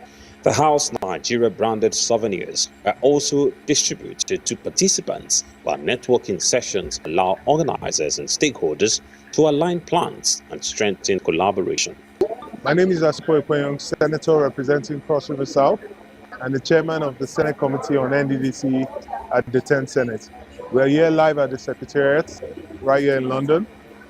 The House Nigeria branded souvenirs are also distributed to participants, while networking sessions allow organizers and stakeholders to align plans and strengthen collaboration. My name is Asipo Ekwenyong, Senator representing Cross River South and the Chairman of the Senate Committee on NDDC at the 10th Senate. We're here live at the Secretariat, right here in London,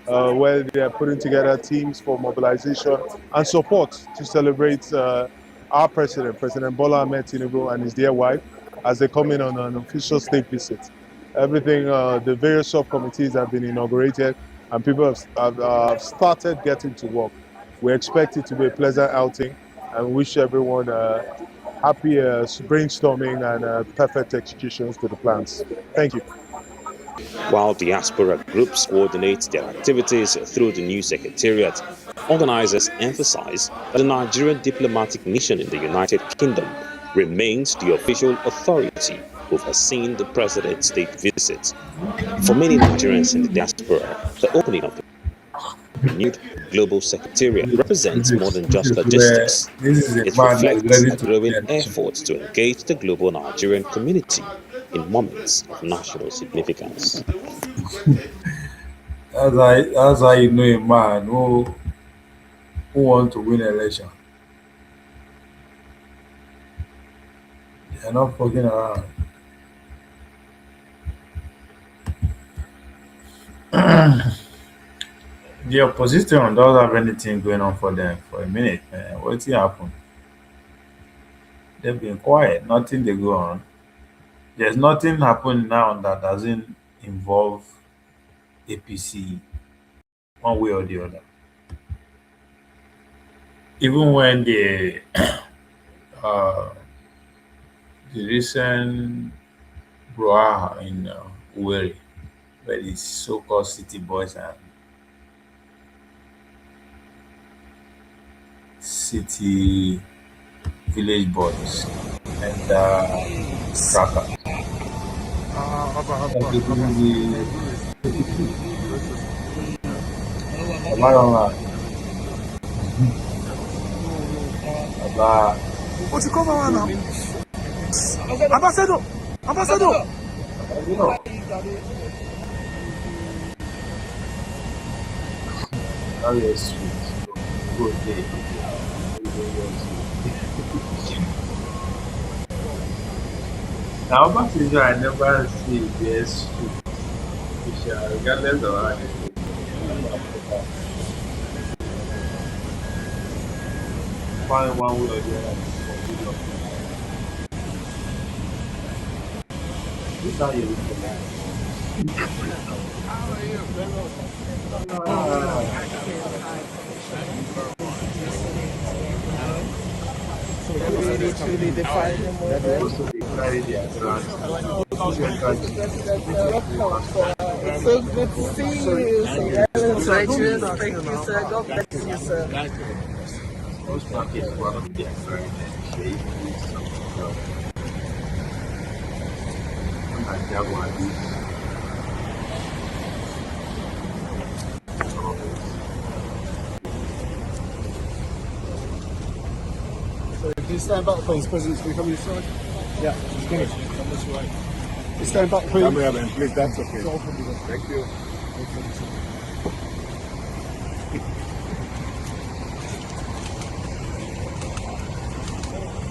where they are putting together teams for mobilization and support to celebrate our President, President Bola Ahmed Tinubu and his dear wife, as they come in on an official state visit. Everything, the various subcommittees have been inaugurated and people have started getting to work. We expect it to be a pleasant outing and wish everyone happy brainstorming and perfect executions to the plans. Thank you. While diaspora groups coordinate their activities through the new Secretariat, organizers emphasize that the Nigerian diplomatic mission in the United Kingdom remains the official authority overseeing the President's state visit. For many Nigerians in the diaspora, the opening of the Renewed Global Secretariat represents more than just logistics. It reflects a growing effort to engage the global Nigerian community in moments of national significance. That's how you know a man who wants to win an election. They're not fucking around. The opposition doesn't have anything going on for them for a minute, man. What's happened? They've been quiet. Nothing they go on. There's nothing happen now that doesn't involve APC one way or the other. Even when uh, the recent brouhaha in Uweri, where the so-called city boys and city village boys and crackers. Am I online? What you come on now? Ambassador! Ambassador! That is sweet. Good day. Now, back to you, I never see this regardless of how it is. Find one way or the other. This is how you look at that. Truly define them more. So good to see you. Thank you, sir. God bless you, sir. Most markets one of their very shape and Jaguar. So can you stand back, please, President? Can we come this side? Yeah, just finish. Come this way. You stand back, please. Please, that's okay. Thank you.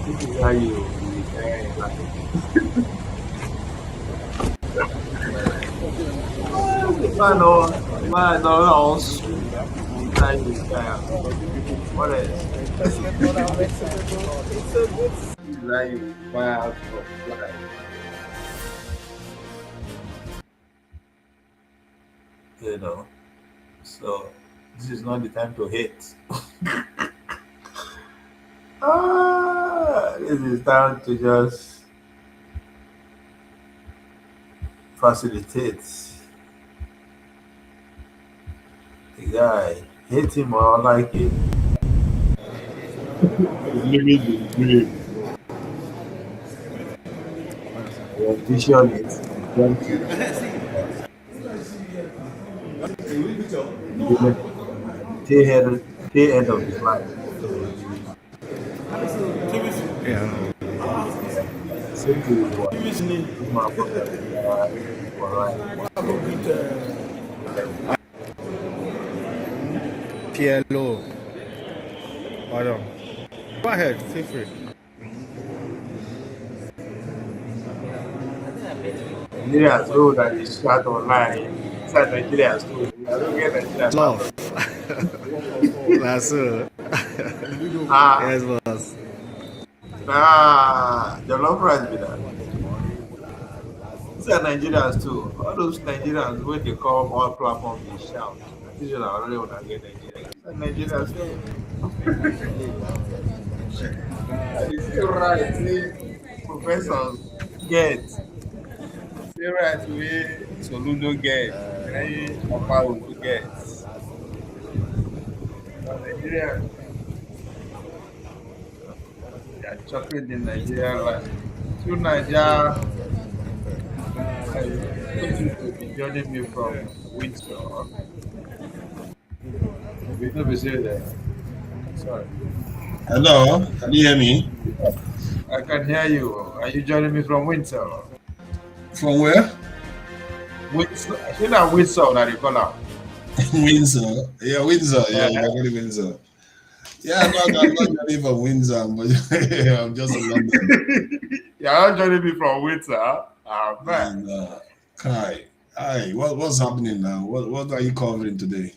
This is how you man, no, what is like fire for fly? You know, so this is not the time to hate. This is time to just facilitate the guy. Hate him or like him. Living the dream. Your vision is till end of his life. Yeah. Same to what? PLO. Pardon. Go ahead, feel free. Nigerians know that they shot online. Inside Nigerians too. I don't get Nigerians. Love. That's it. Yes, boss. The love prize be that. Inside Nigerians too. All those Nigerians when they come all platforms they shout. This is already when I get Nigerians. Nigerians too. It's still right. See, professors get. Still right way Soludo get. Papa will get. Nigerians. They are chocolate in Nigeria life. Through Nigeria, I want you to be joining me from Windsor. We never say that. Sorry. Hello, can you hear me? I can hear you. Are you joining me from Windsor? From where? Windsor. I think that Windsor that you call out. Windsor. Yeah, Windsor. Yeah, Windsor. Yeah, no, I'm not joining from Windsor, but I'm just in London. You're not joining me from Windsor. Ah, man. And, Kai, hi, what's happening now? What are you covering today?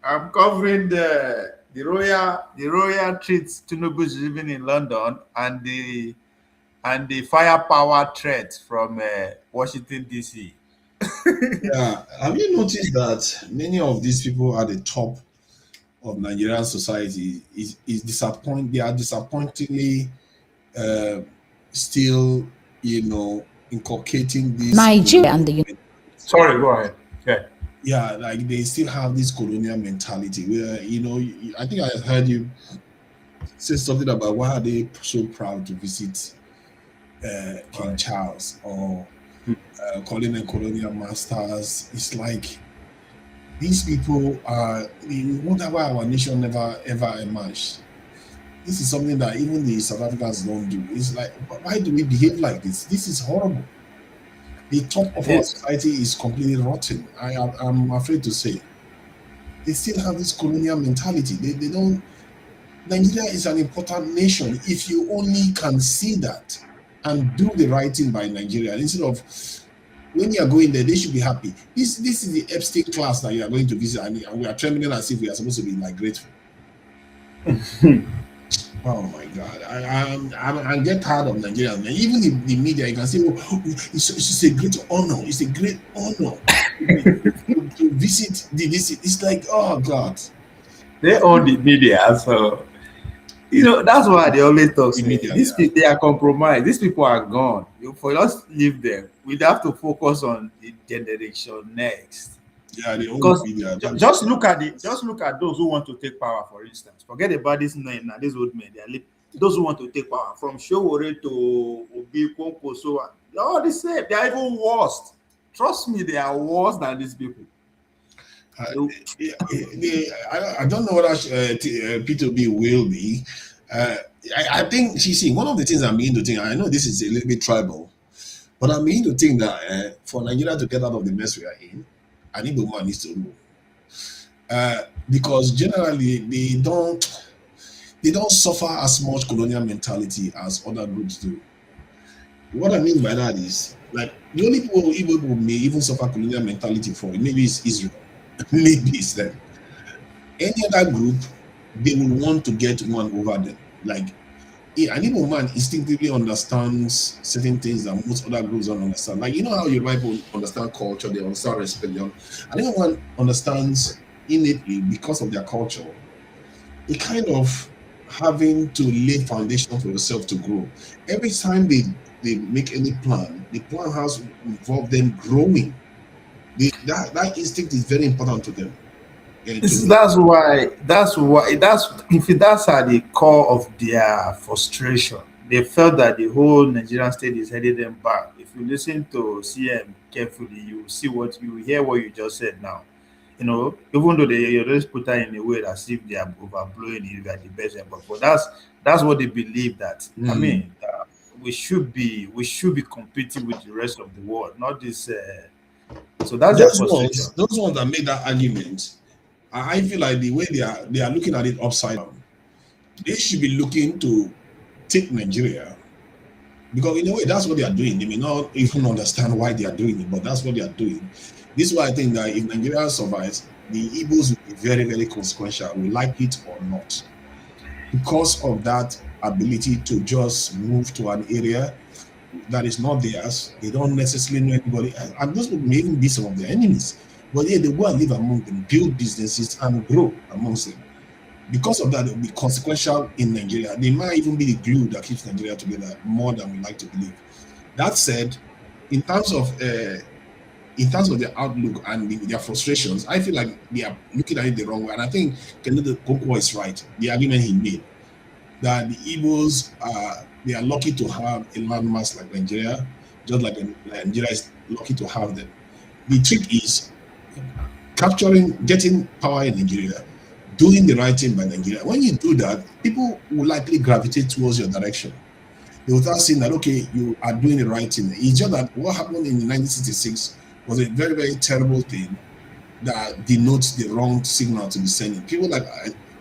I'm covering the royal treats Tinubu is living in London and the firepower threat from Washington DC. Yeah, have you noticed that many of these people at the top of Nigerian society is disappoint? They are disappointingly uh, still, inculcating this. Nigeria and the Sorry, go ahead. Yeah. Yeah, like they still have this colonial mentality where I think I heard you say something about why are they so proud to visit King Charles or calling them colonial masters. It's like these people are, you wonder why our nation never ever emerged. This is something that even the South Africans don't do. It's like, why do we behave like this? This is horrible. The top of our society is completely rotten. I'm afraid to say. They still have this colonial mentality. They don't. Nigeria is an important nation. If you only can see that and do the right thing by Nigeria, instead of when you are going there, they should be happy. This is the Epstein class that you are going to visit, and we are trembling as if we are supposed to be like grateful. Oh my God! I get tired of Nigeria. Even the media, you can say, "Oh, it's a great honor. It's a great honor to visit the visit." It's like, oh God, they own the media, so that's why they always talk. These people, they are compromised. These people are gone. For us to leave them, we have to focus on the generation next. Yeah, because just look at those who want to take power. For instance, forget about this men and these old men. Those who want to take power, from Showore to Obi Konko, so they're all the same. They are even worse. Trust me, they are worse than these people. I don't know what P2B will be. I think, one of the things I'm beginning to think, I know this is a little bit tribal, but I'm beginning to think that for Nigeria to get out of the mess we are in, an Igbo man needs to rule. Because generally they don't suffer as much colonial mentality as other groups do. What I mean by that is, like, the only people Igbo may even suffer colonial mentality for, maybe it's Israel, maybe it's them. Any other group, they will want to get one over them. Like, an Igbo man instinctively understands certain things that most other groups don't understand. Like, how your people understand culture, they understand respect. An Igbo man understands innately, because of their culture, a kind of having to lay foundation for yourself to grow. Every time they make any plan, the plan has to involve them growing. That instinct is very important to them. That's at the core of their frustration. They felt that the whole Nigerian state is heading them back. If you listen to CM carefully, you hear what you just said now. Even though they just put that in a way as if they are overblowing it, they are the best, but that's what they believe that. I mean, we should be competing with the rest of the world, not this. So that's those ones that made that argument. I feel like the way they are looking at it upside down, they should be looking to take Nigeria, because in a way that's what they are doing. They may not even understand why they are doing it, but that's what they are doing. This is why I think that if Nigeria survives, the Igbos will be very, very consequential, we like it or not, because of that ability to just move to an area that is not theirs. They don't necessarily know anybody, and those people may even be some of their enemies. But yeah, they go and live among them, build businesses, and grow amongst them. Because of that, it will be consequential in Nigeria. They might even be the glue that keeps Nigeria together more than we like to believe. That said, in terms of their outlook and their frustrations, I feel like they are looking at it the wrong way. And I think Kennedy Koko is right. The argument he made that the Igbos they are lucky to have a landmass like Nigeria, just like Nigeria is lucky to have them. The trick is getting power in Nigeria, doing the right thing by Nigeria. When you do that, people will likely gravitate towards your direction. They will start saying that, okay, you are doing the right thing. It's just that what happened in 1966 was a very, very terrible thing that denotes the wrong signal to be sending. People like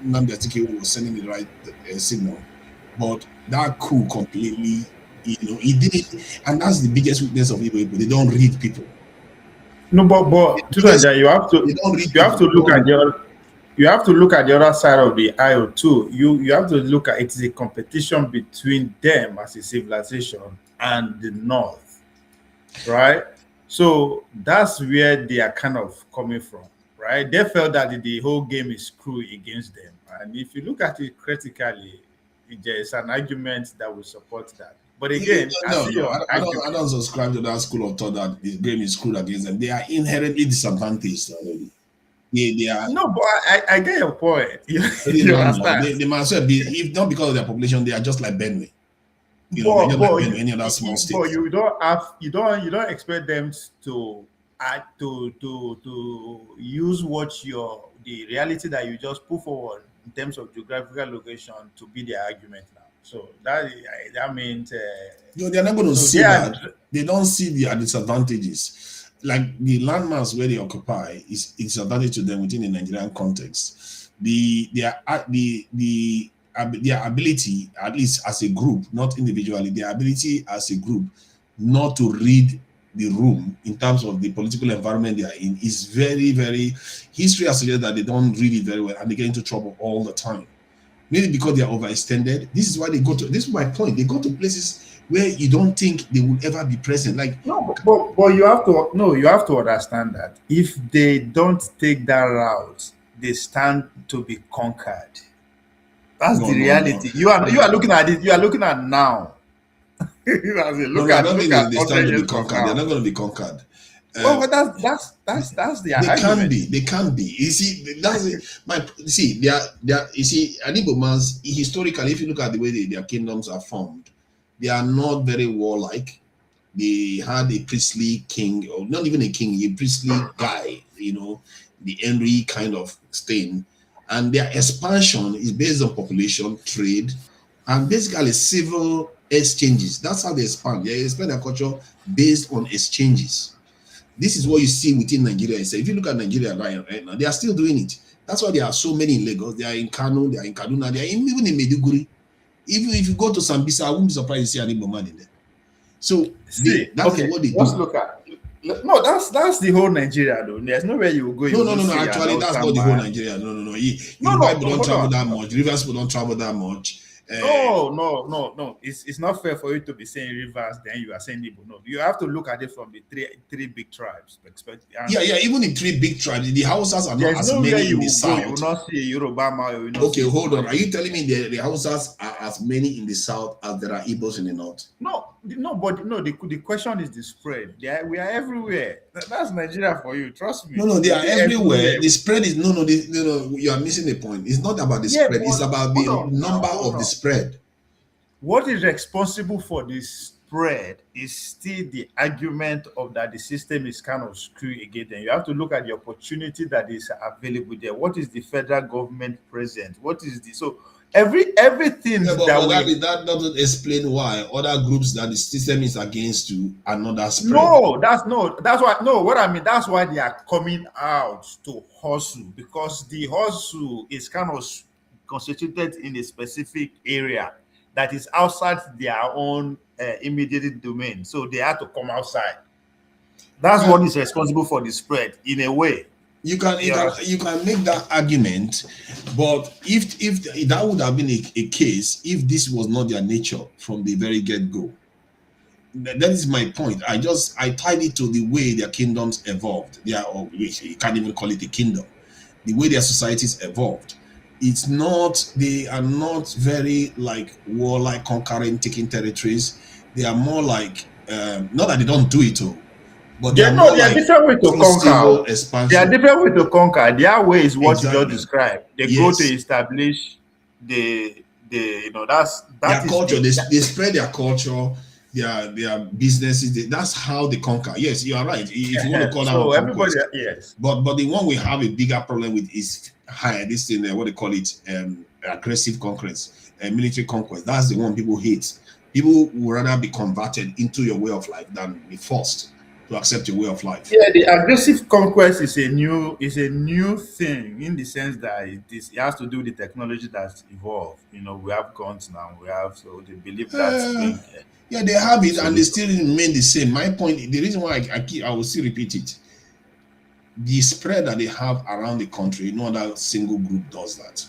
Nnamdi Azikiwe was sending the right signal, but that coup completely, he didn't, and that's the biggest weakness of Igbo people. They don't read people. No, but Tunanja, you have to look at you have to look at the other side of the aisle too. You have to look at it is a competition between them as a civilization and the North, right? So that's where they are kind of coming from, right? They felt that the whole game is screwed against them, and if you look at it critically, there is an argument that will support that. But again, I don't subscribe to that school of thought that the game is screwed against them. They are inherently disadvantaged already. They are. No, but I get your point. You understand? They might as well be, if not because of their population, they are just like Benue. They're just like Benue, any other small state. But you don't expect them to use the reality that you just put forward in terms of geographical location to be their argument now. So that means they're not going to see that. They don't see their disadvantages. Like the landmass where they occupy is disadvantage to them within the Nigerian context. Their ability, at least as a group, not individually, their ability as a group not to read the room in terms of the political environment they are in is very, very. History has suggested that they don't read it very well and they get into trouble all the time. Maybe because they are overextended. This is why they go to. This is my point. They go to places where you don't think they will ever be present. Like no, but you have to understand that if they don't take that route, they stand to be conquered. That's the reality. You are looking at it. You are looking at now. I don't think they stand to be conquered. They're not going to be conquered. But that's the argument. They can be. You see, that's it. You see, an Igbo man's historically, if you look at the way their kingdoms are formed, they are not very warlike. They had a priestly king, or not even a king, a priestly guy, the Henry kind of stain. And their expansion is based on population, trade, and basically civil exchanges. That's how they expand. They expand their culture based on exchanges. This is what you see within Nigeria. So if you look at Nigeria right now, they are still doing it. That's why there are so many in Lagos. They are in Kano, they are in Kaduna, they are even in Maiduguri. Even if you go to Sambisa, I wouldn't be surprised to see an Igbo man in there. So that's what they do. Let's look at. No, that's the whole Nigeria though. There's nowhere you will go. No. Actually, that's not the whole Nigeria. No. People don't travel that much. Rivers people don't travel that much. No. It's not fair for you to be saying Rivers, then you are saying Igbo. No, you have to look at it from the three big tribes. Even the three big tribes, the Hausas are not as many in the south. You will not see Yoruba. Okay, hold on. Are you telling me the Hausas are as many in the south as there are Igbos in the north? The question is the spread. We are everywhere. That's Nigeria for you. Trust me. No, they are everywhere. The spread is no. You are missing the point. It's not about the spread. It's about the number of the spread. What is responsible for this spread is still the argument of that the system is kind of screwed again. And you have to look at the opportunity that is available there. What is the federal government present? What is everything that doesn't explain why other groups that the system is against are not that spread. What I mean, that's why they are coming out to hustle, because the hustle is kind of constituted in a specific area that is outside their own immediate domain. So they have to come outside. That's what is responsible for the spread in a way. You can make that argument, but if that would have been a case, if this was not their nature from the very get-go, that is my point. I tied it to the way their kingdoms evolved. You can't even call it a kingdom. The way their societies evolved. They are not very like warlike, conquering, taking territories. They are more like, not that they don't do it all. But they are different way to conquer. They are different way to conquer. Their way is what you just described. They go to establish that's their culture. They spread their culture, their businesses. That's how they conquer. Yes, you are right. If you want to call that everybody, yes. But the one we have a bigger problem with is this thing. What they call it, aggressive conquest, military conquest. That's the one people hate. People would rather be converted into your way of life than be forced. to accept your way of life. Yeah, the aggressive conquest is a new thing in the sense that it has to do with the technology that's evolved. We have guns now. So they believe that's being Yeah, they have it and they solution. still remain the same. My point, the reason why I will still repeat it. The spread that they have around the country, no other single group does that.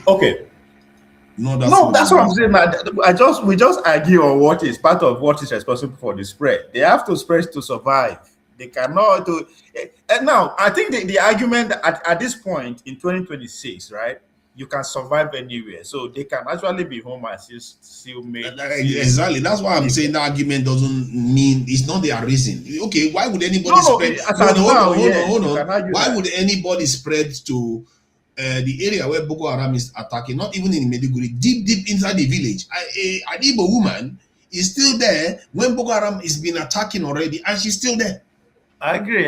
Okay. No, that's what I'm saying. We just argue on what is part of what is responsible for the spread. They have to spread to survive. They cannot do. And now, I think the argument at this point in 2026, right? You can survive anywhere, so they can actually be home and still make. Exactly. That's why I'm saying that argument doesn't mean it's not their reason. Okay, why would anybody spread? Hold on. Why would anybody spread to the area where Boko Haram is attacking? Not even in Maiduguri, deep inside the village. An Igbo woman is still there when Boko Haram is been attacking already, and she's still there. I agree.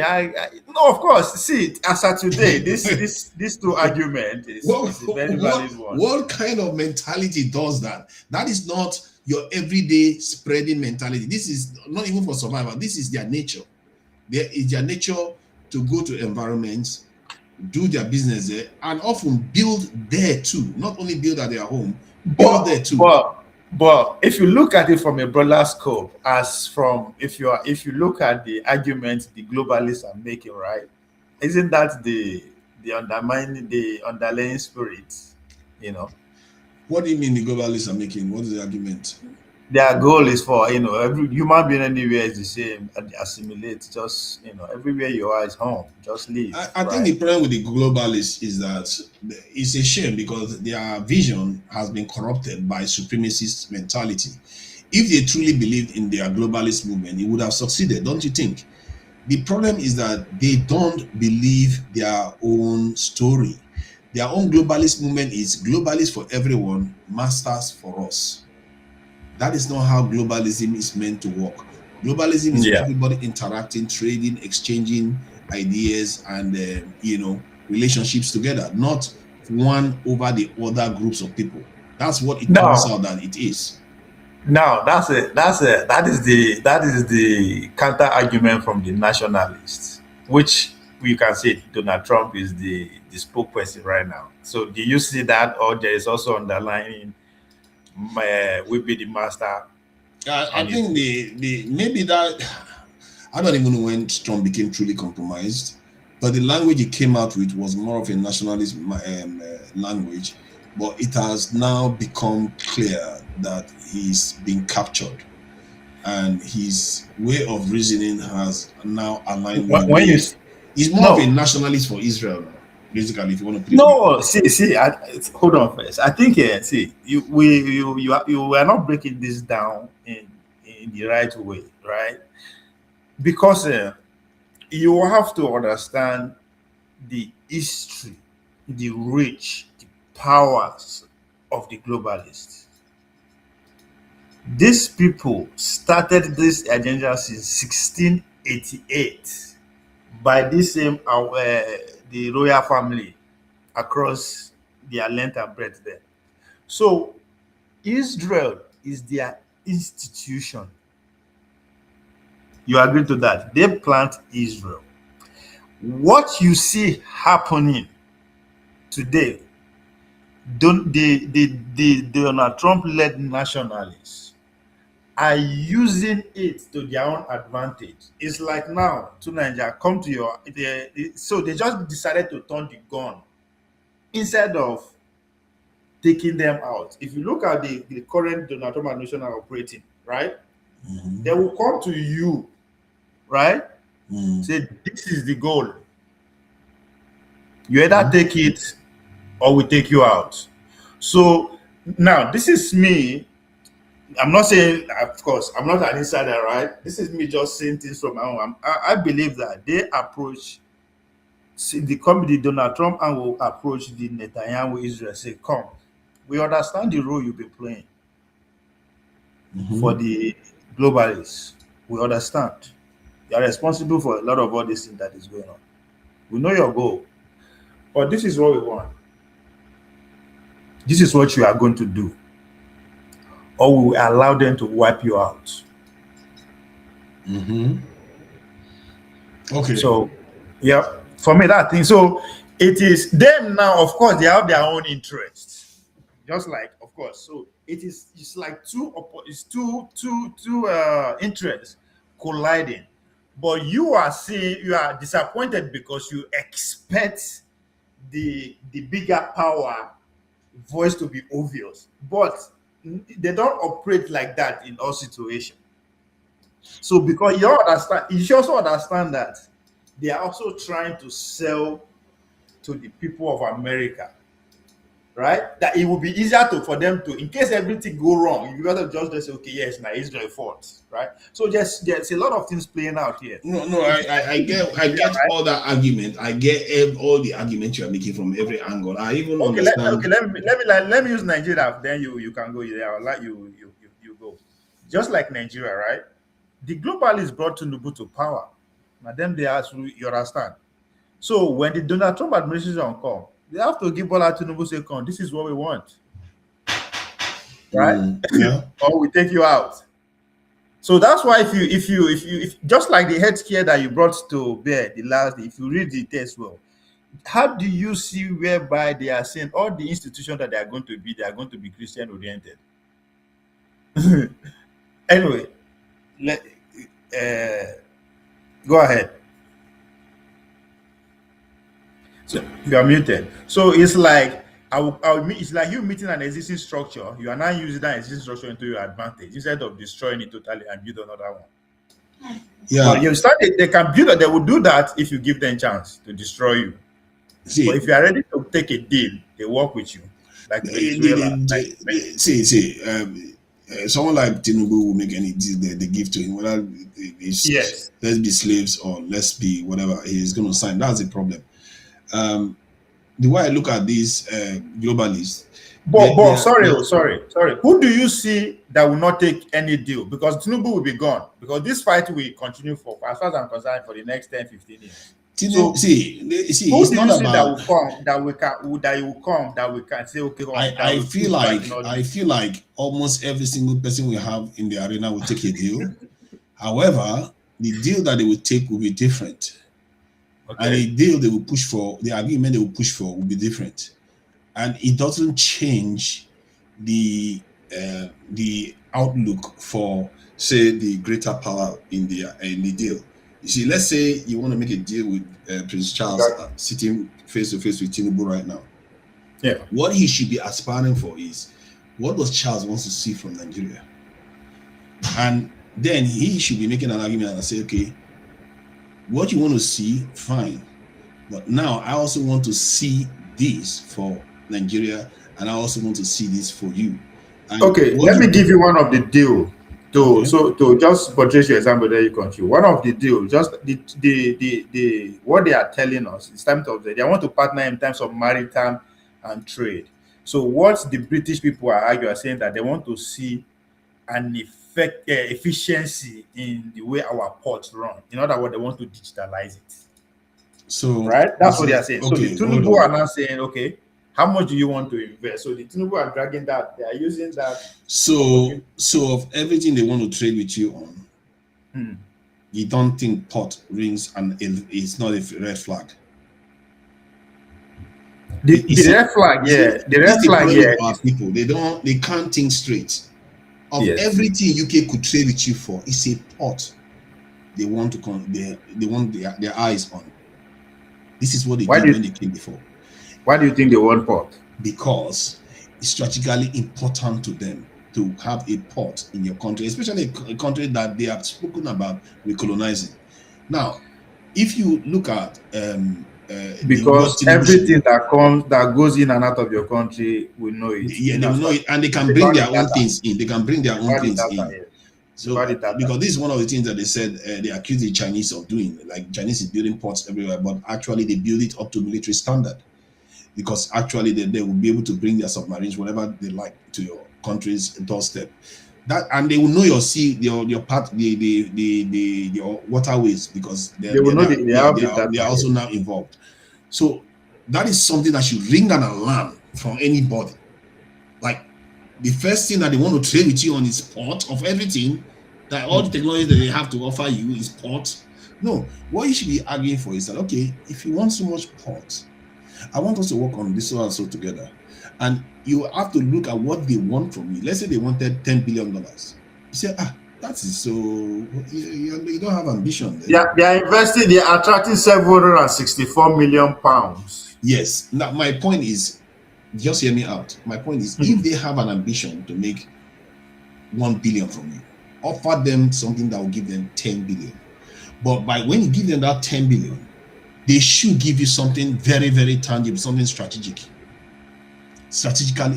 No, of course. See, as of today, this two argument is a very valid one. What kind of mentality does that? That is not your everyday spreading mentality. This is not even for survival. This is their nature. There is their nature to go to environments, do their business there, and often build there too. Not only build at their home, build there too. But if you look at it from a broader scope, if you look at the argument the globalists are making, right? Isn't that the underlying spirit? What do you mean the globalists are making? What is the argument? Their goal is for every human being anywhere is the same and assimilate. Just everywhere you are is home. Just live. I think the problem with the globalists is that it's a shame because their vision has been corrupted by supremacist mentality. If they truly believed in their globalist movement, it would have succeeded, don't you think? The problem is that they don't believe their own story. Their own globalist movement is globalist for everyone, masters for us. That is not how globalism is meant to work. Globalism is everybody interacting, trading, exchanging ideas and relationships together, not one over the other groups of people. That's what it turns out that it is. Now that is the counter argument from the nationalists, which we can say Donald Trump is the spokesperson right now. So do you see that, or there is also underlying will be the master? I think the maybe that I don't even know when Trump became truly compromised, but the language he came out with was more of a nationalist language. But it has now become clear that he's been captured, and his way of reasoning has now aligned with. He's more of a nationalist for Israel now. Basically, if you want to put hold on first. I think you are not breaking this down in the right way, right? Because you have to understand the history, the reach, the powers of the globalists. These people started this agenda since 1688 by this same the royal family across their length and breadth there. So Israel is their institution. You agree to that? They plant Israel. What you see happening today, the Donald Trump-led nationalists are using it to their own advantage. It's like now to Nigeria, come to your so they just decided to turn the gun instead of taking them out. If you look at the current Donald Trump administration are operating, right? Mm-hmm. They will come to you, right? Mm-hmm. Say this is the goal. You either take it or we take you out. So now this is me. I'm not saying, of course, I'm not an insider, right? This is me just saying things from my own. I believe that they approach the Donald Trump and will approach the Netanyahu Israel, say, come, we understand the role you've been playing for the globalists. We understand. You are responsible for a lot of all this thing that is going on. We know your goal, but this is what we want. This is what you are going to do. Or we will allow them to wipe you out. Mm-hmm. Okay. So, yeah, for me that thing. So it is them now. Of course, they have their own interests, just like of course. So it's like two interests colliding. But you are saying you are disappointed because you expect the bigger power voice to be obvious, but they don't operate like that in all situations. So because you understand, you should also understand that they are also trying to sell to the people of America, right? That it will be easier for them to, in case everything go wrong, you better just say, okay, yes, now Israel fault, right? So there's a lot of things playing out here. No, I get all that argument. I get all the arguments you are making from every angle. I even understand. Let me use Nigeria. Then you can go there. I'll let you go. Just like Nigeria, right? The globalists brought Tinubu to power. Now them they ask you understand. So when the Donald Trump administration come, they have to give Bola Tinubu say, "Come, this is what we want, right? Yeah. Or we take you out." So that's why if just like the healthcare that you brought to bear the last day, if you read the text well, how do you see whereby they are saying all the institutions that they are going to be Christian oriented? Anyway, go ahead. So you are muted. So it's like it's like you meeting an existing structure. You are now using that existing structure into your advantage instead of destroying it totally and build another one. Yeah. But you start they can build it. They will do that if you give them chance to destroy you. But if you are ready to take a deal, they work with you. Like someone like Tinubu will make any deal they give to him, whether it's yes, let's be slaves or let's be whatever he's going to sign. That's the problem. The way I look at these globalists. But sorry. Who do you see that will not take any deal? Because Tinubu will be gone. Because this fight will continue for, as far as I'm concerned, for the next 10, 15 years. So, see, who it's do you not see about that we can say, okay. I feel like almost every single person we have in the arena will take a deal. However, the deal that they will take will be different. Okay. And the deal they will push for, the agreement they will push for will be different. And it doesn't change the outlook for, say, the greater power in the deal. You see, let's say you want to make a deal with Prince Charles sitting face to face with Tinubu right now. Yeah. What he should be aspiring for is, what does Charles wants to see from Nigeria? And then he should be making an argument and say, okay, what you want to see, fine. But now I also want to see this for Nigeria, and I also want to see this for you. And okay, let me give you one of the deal. To just portray your example, there you continue. One of the deal, just the what they are telling us is time of they want to partner in terms of maritime and trade. So what the British people are arguing, are saying that they want to see an efficiency in the way our ports run. In other words, they want to digitalize it. So right, that's what they are saying. Okay, so the Tinubu are now saying, okay, how much do you want to invest? So the Tinubu are dragging that. They are using that. So of everything they want to trade with you on, you don't think port rings and it's not a red flag? The red flag, yeah. The red flag, yeah. People, they can't think straight. Of everything UK could trade with you for, it's a port. They want to they want their eyes on. This is what they did when they came before. Why do you think they want port? Because it's strategically important to them to have a port in your country, especially a country that they have spoken about recolonizing. Now, if you look at because everything that goes in and out of your country, we know it. Yeah, they will know it, and they can bring their own things in. They can bring their own things in. So, because this is one of the things that they said they accuse the Chinese of doing. Like Chinese is building ports everywhere, but actually they build it up to military standard. Because actually they will be able to bring their submarines whenever they like to your country's doorstep. That, and they will know your sea, your part, your waterways, because they are also now involved. So that is something that should ring an alarm from anybody. Like, the first thing that they want to trade with you on is port of everything. That all the technology that they have to offer you is port. No, what you should be arguing for is that, okay, if you want so much pot, I want us to work on this and so together. And you have to look at what they want from you. Let's say they wanted $10 billion. You say, that is so, you don't have ambition. Yeah, they are investing, they are attracting 764 million pounds. Yes. Now, my point is, just hear me out. My point is, if they have an ambition to make 1 billion from you, offer them something that will give them 10 billion. But when you give them that 10 billion, they should give you something very, very tangible, something strategically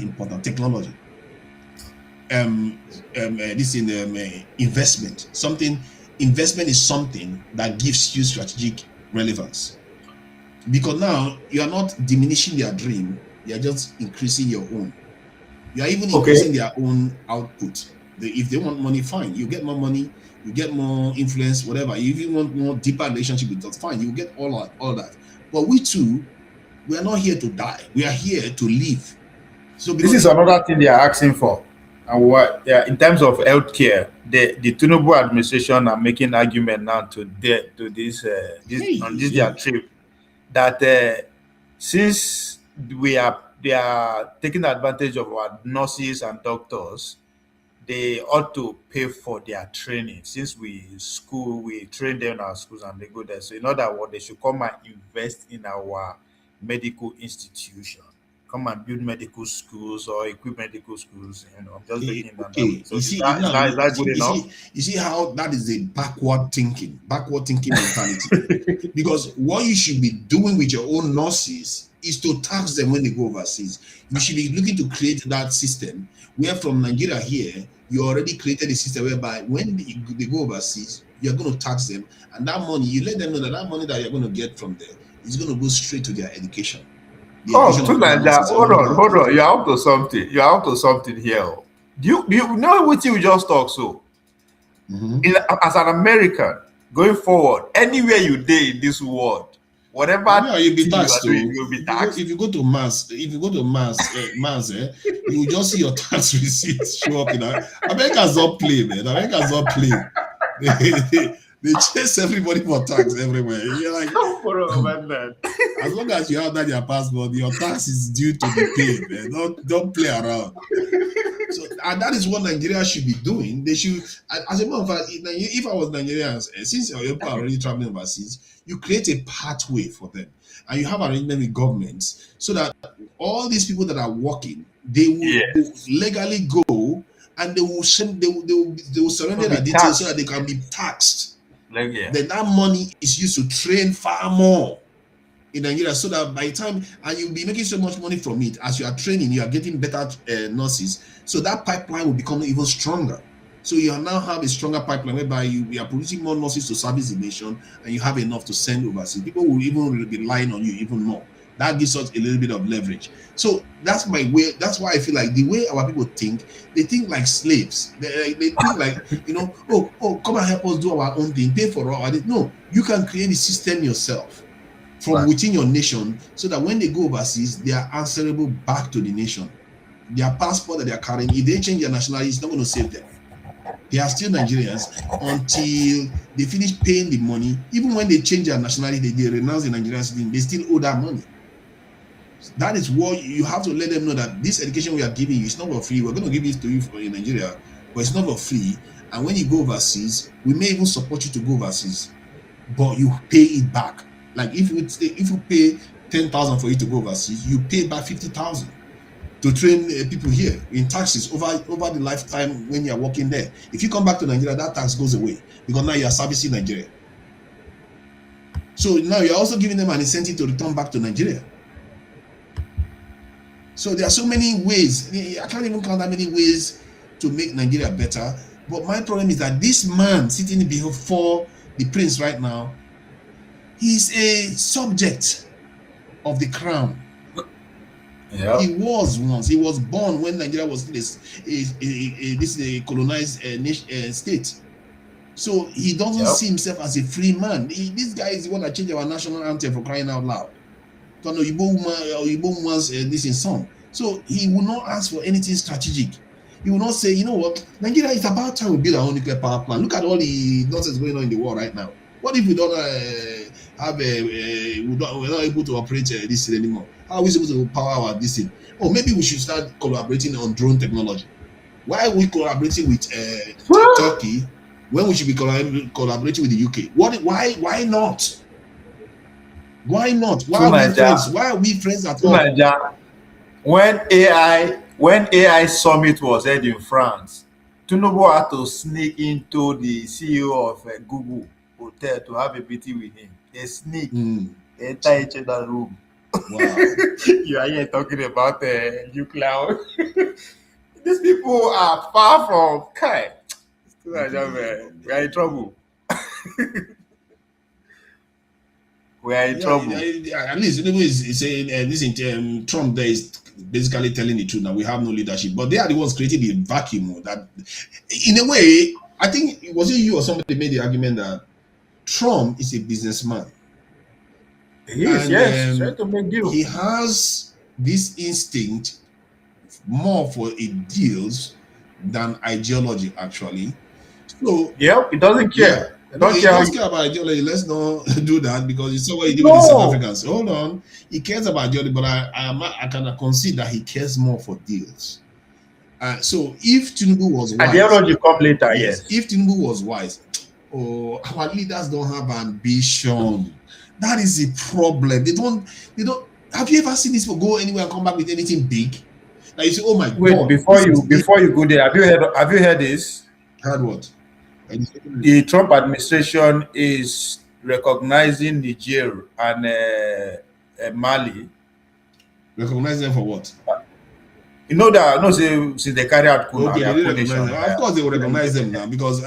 important, technology. This in investment. Investment is something that gives you strategic relevance. Because now you are not diminishing their dream, you are just increasing your own. You are even increasing their own output. If they want money, fine. You get more money, you get more influence, whatever. If you want more deeper relationship with us, fine. You get all that. But we too, we are not here to die. We are here to live. So this is another thing they are asking for. And what in terms of healthcare, the Tinubu administration are making argument now to this their trip that since they are taking advantage of our nurses and doctors, they ought to pay for their training. Since we train them in our schools and they go there. So in other words, they should come and invest in our medical institution. Come and build medical schools or equip medical schools. I'm just making that way. So is that good enough? You see how that is a backward thinking mentality. Because what you should be doing with your own nurses is to tax them when they go overseas. You should be looking to create that system where from Nigeria here, you already created a system whereby when they go overseas, you're going to tax them. And that money, you let them know that money that you're going to get from there is going to go straight to their education. To like that. Hold on. You're up to something. You're up to something here. Do you know what you just talk so? As an American, going forward, anywhere you did in this world, whatever you'll be taxed. You'll be taxed. If you go to mass, you just see your tax receipt show up in Americans don't play, man. Americans don't play. They chase everybody for tax everywhere. You're like, as long as you have that in your passport, your tax is due to be paid, man. Don't play around. So, and that is what Nigeria should be doing. They should, as a matter of fact, if I was Nigerians, since you're already traveling overseas, you create a pathway for them, and you have arrangement with governments so that all these people that are working, they will legally go and they will surrender their details so that they can be taxed. Then that money is used to train far more in Nigeria, so that by the time, and you'll be making so much money from it as you are training, you are getting better nurses, so that pipeline will become even stronger. So you now have a stronger pipeline whereby you are producing more nurses to service the nation, and you have enough to send overseas. People will even be relying on you even more. That gives us a little bit of leverage. So that's my way. That's why I feel like the way our people think, they think like slaves. They think like, come and help us do our own thing, pay for our thing. No, you can create a system yourself from within your nation, so that when they go overseas, they are answerable back to the nation. Their passport that they are carrying, if they change their nationality, it's not going to save them. They are still Nigerians until they finish paying the money. Even when they change their nationality, they renounce the Nigerian citizenship, they still owe that money. That is what you have to let them know, that this education we are giving you is not for free. We're going to give it to you in Nigeria, but it's not for free. And when you go overseas, we may even support you to go overseas, but you pay it back. Like if you pay 10,000 for you to go overseas, you pay back 50,000 to train people here in taxes over the lifetime when you are working there. If you come back to Nigeria, that tax goes away because now you are servicing Nigeria. So now you are also giving them an incentive to return back to Nigeria. So there are so many ways. I can't even count how many ways to make Nigeria better. But my problem is that this man sitting before the prince right now, he's a subject of the crown. Yeah. He was once. He was born when Nigeria was a colonized state. So he doesn't see himself as a free man. This guy is the one that changed our national anthem, for crying out loud. This in song. So he will not ask for anything strategic. He will not say, you know what, Nigeria, it's about time we build our own nuclear power plant. Look at all the nonsense going on in the world right now. What if we don't we're not able to operate this thing anymore? How are we supposed to power our this thing? Oh, maybe we should start collaborating on drone technology. Why are we collaborating with Turkey when we should be collaborating with the UK? Why not? Why not? Why are we friends? Why are we friends at all? When AI summit was held in France, Tinubu had to sneak into the CEO of Google hotel to have a meeting with him. They sneak, enter each other's room. Wow. You are here talking about nuclear. These people are far from Kai. We are in trouble. We are in trouble. At least Tinubu is saying this Trump there is basically telling the truth. Now we have no leadership, but they are the ones creating the vacuum. That, in a way, I think was it you or somebody made the argument that Trump is a businessman. He is, yes. Trying to make deals. He has this instinct more for deals than ideology, actually. So he doesn't care. He doesn't care about ideology. Let's not do that because it's what he did with the South Africans. Hold on, he cares about ideology, but I can concede that he cares more for deals. So if Tinubu was wise, ideology come later, yes. If Tinubu was wise, our leaders don't have ambition. That is the problem. They don't. Have you ever seen this people go anywhere and come back with anything big? Like you say, oh my God. Before you go there, have you heard this? Heard what? The Trump administration is recognizing Niger and Mali. Recognizing them for what? You know that since they carry out coup, okay, they recognize them. Of course they will recognize them now because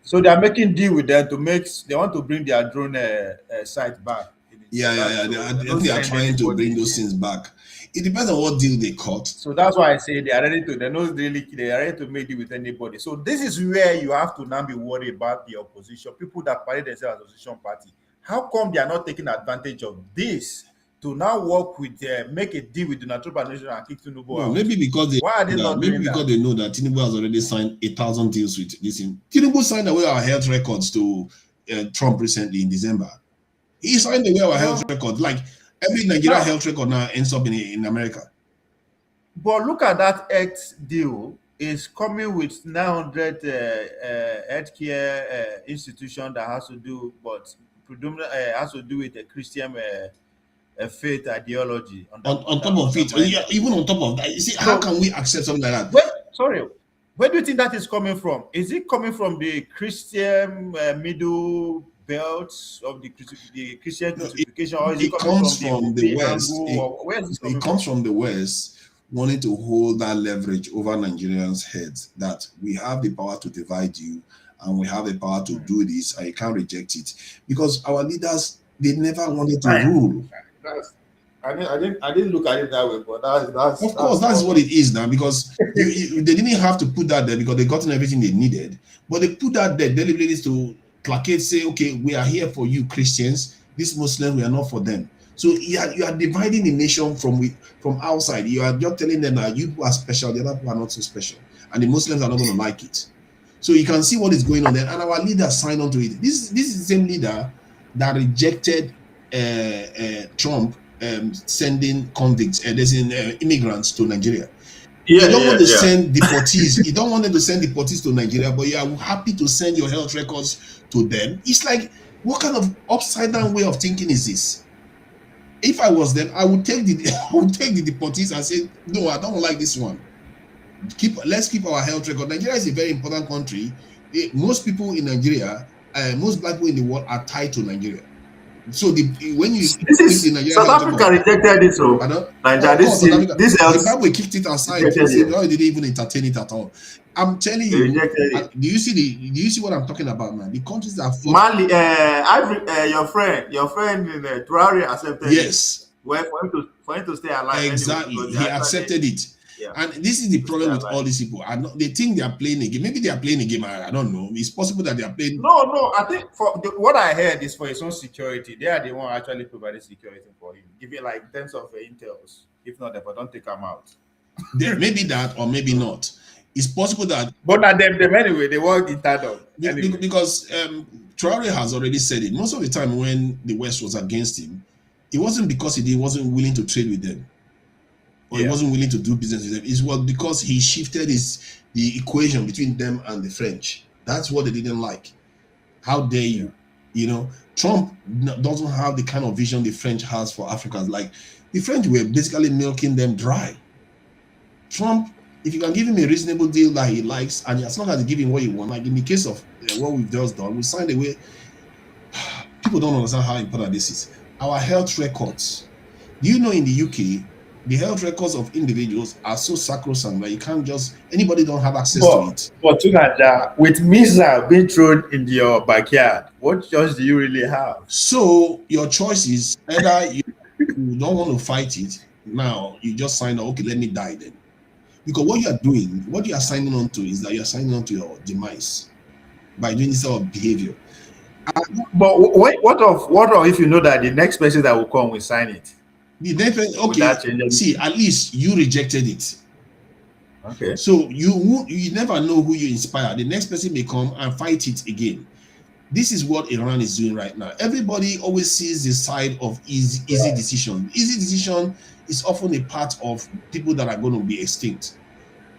so they are making deal with them they want to bring their drone site back. Yeah. They are trying to bring those things back. It depends on what deal they cut. So that's why I say they are ready to. They are ready to make deal with anybody. So this is where you have to now be worried about the opposition, people that parade themselves as opposition party. How come they are not taking advantage of this to now work with make a deal with the Donald Trump administration and kick Tinubu out? Maybe because they know that Tinubu has already signed 1,000 deals with this. Tinubu signed away our health records to Trump recently in December. He signed away our health record. Like every Nigerian health record now ends up in America. But look at that X deal. Is coming with 900 healthcare institution that has to do, but predominantly has to do with the Christian faith ideology. On top of it, even on top of that, you see, how can we accept something like that? Where do you think that is coming from? Is it coming from the Christian middle belt of the Christian crucifixion, or is it comes from the West? It comes from the West, wanting to hold that leverage over Nigerians' heads that we have the power to divide you and we have the power to do this and you can't reject it. Because our leaders, they never wanted to rule. I didn't look at it that way, but that's what it is now, because they didn't have to put that there because they gotten everything they needed, but they put that there deliberately to placate, say, okay, we are here for you Christians, these Muslims, we are not for them. So you are dividing the nation from outside. You are just telling them that you are special, the other people are not so special, and the Muslims are not going to like it. So you can see what is going on there, and our leaders signed on to it. This is the same leader that rejected Trump sending convicts, immigrants to Nigeria. You don't want to send deportees. You don't want them to send deportees to Nigeria, but you are happy to send your health records to them. It's like, what kind of upside down way of thinking is this? If I was them, I would take the deportees and say, no, I don't like this one. Let's keep our health record. Nigeria is a very important country. Most people in Nigeria, most black people in the world are tied to Nigeria. So when you South Africa rejected it, so the Zimbabwe kicked it aside. They didn't even entertain it at all. I'm telling you. Do you see what I'm talking about, man? The countries that Mali, your friend in Traore accepted. Yes. Well, for him to stay alive. Exactly, anyway, he accepted it. Yeah. And this is the problem with all these people. They think they are playing a game. Maybe they are playing a game. I don't know. It's possible that they are playing. No. I think what I heard is for his own security. They are the one actually providing security for him. Give it like tens of intels. If not, but don't take him out. Maybe that, or maybe not. It's possible that. But at them anyway, they work in tandem. Anyway. Because Traore has already said it. Most of the time when the West was against him, it wasn't because he wasn't willing to trade with them, or he wasn't willing to do business with them. It was because he shifted the equation between them and the French. That's what they didn't like. How dare you? You know, Trump doesn't have the kind of vision the French has for Africans. Like, the French were basically milking them dry. Trump, if you can give him a reasonable deal that he likes, and as long as you give him what he wants, like in the case of what we've just done, we signed away. People don't understand how important this is. Our health records. Do you know in the UK, the health records of individuals are so sacrosanct that you can't just, anybody don't have access to it. But with missile being thrown in your backyard, what choice do you really have? So your choice is either you don't want to fight it, now you just sign, okay, let me die then. Because what you are doing, what you are signing on to is that you are signing on to your demise by doing this sort of behavior. But what if you know that the next person that will come will sign it? The next person, okay, see, at least you rejected it. Okay. So you never know who you inspire. The next person may come and fight it again. This is what Iran is doing right now. Everybody always sees the side of easy decision. Easy decision is often a part of people that are going to be extinct.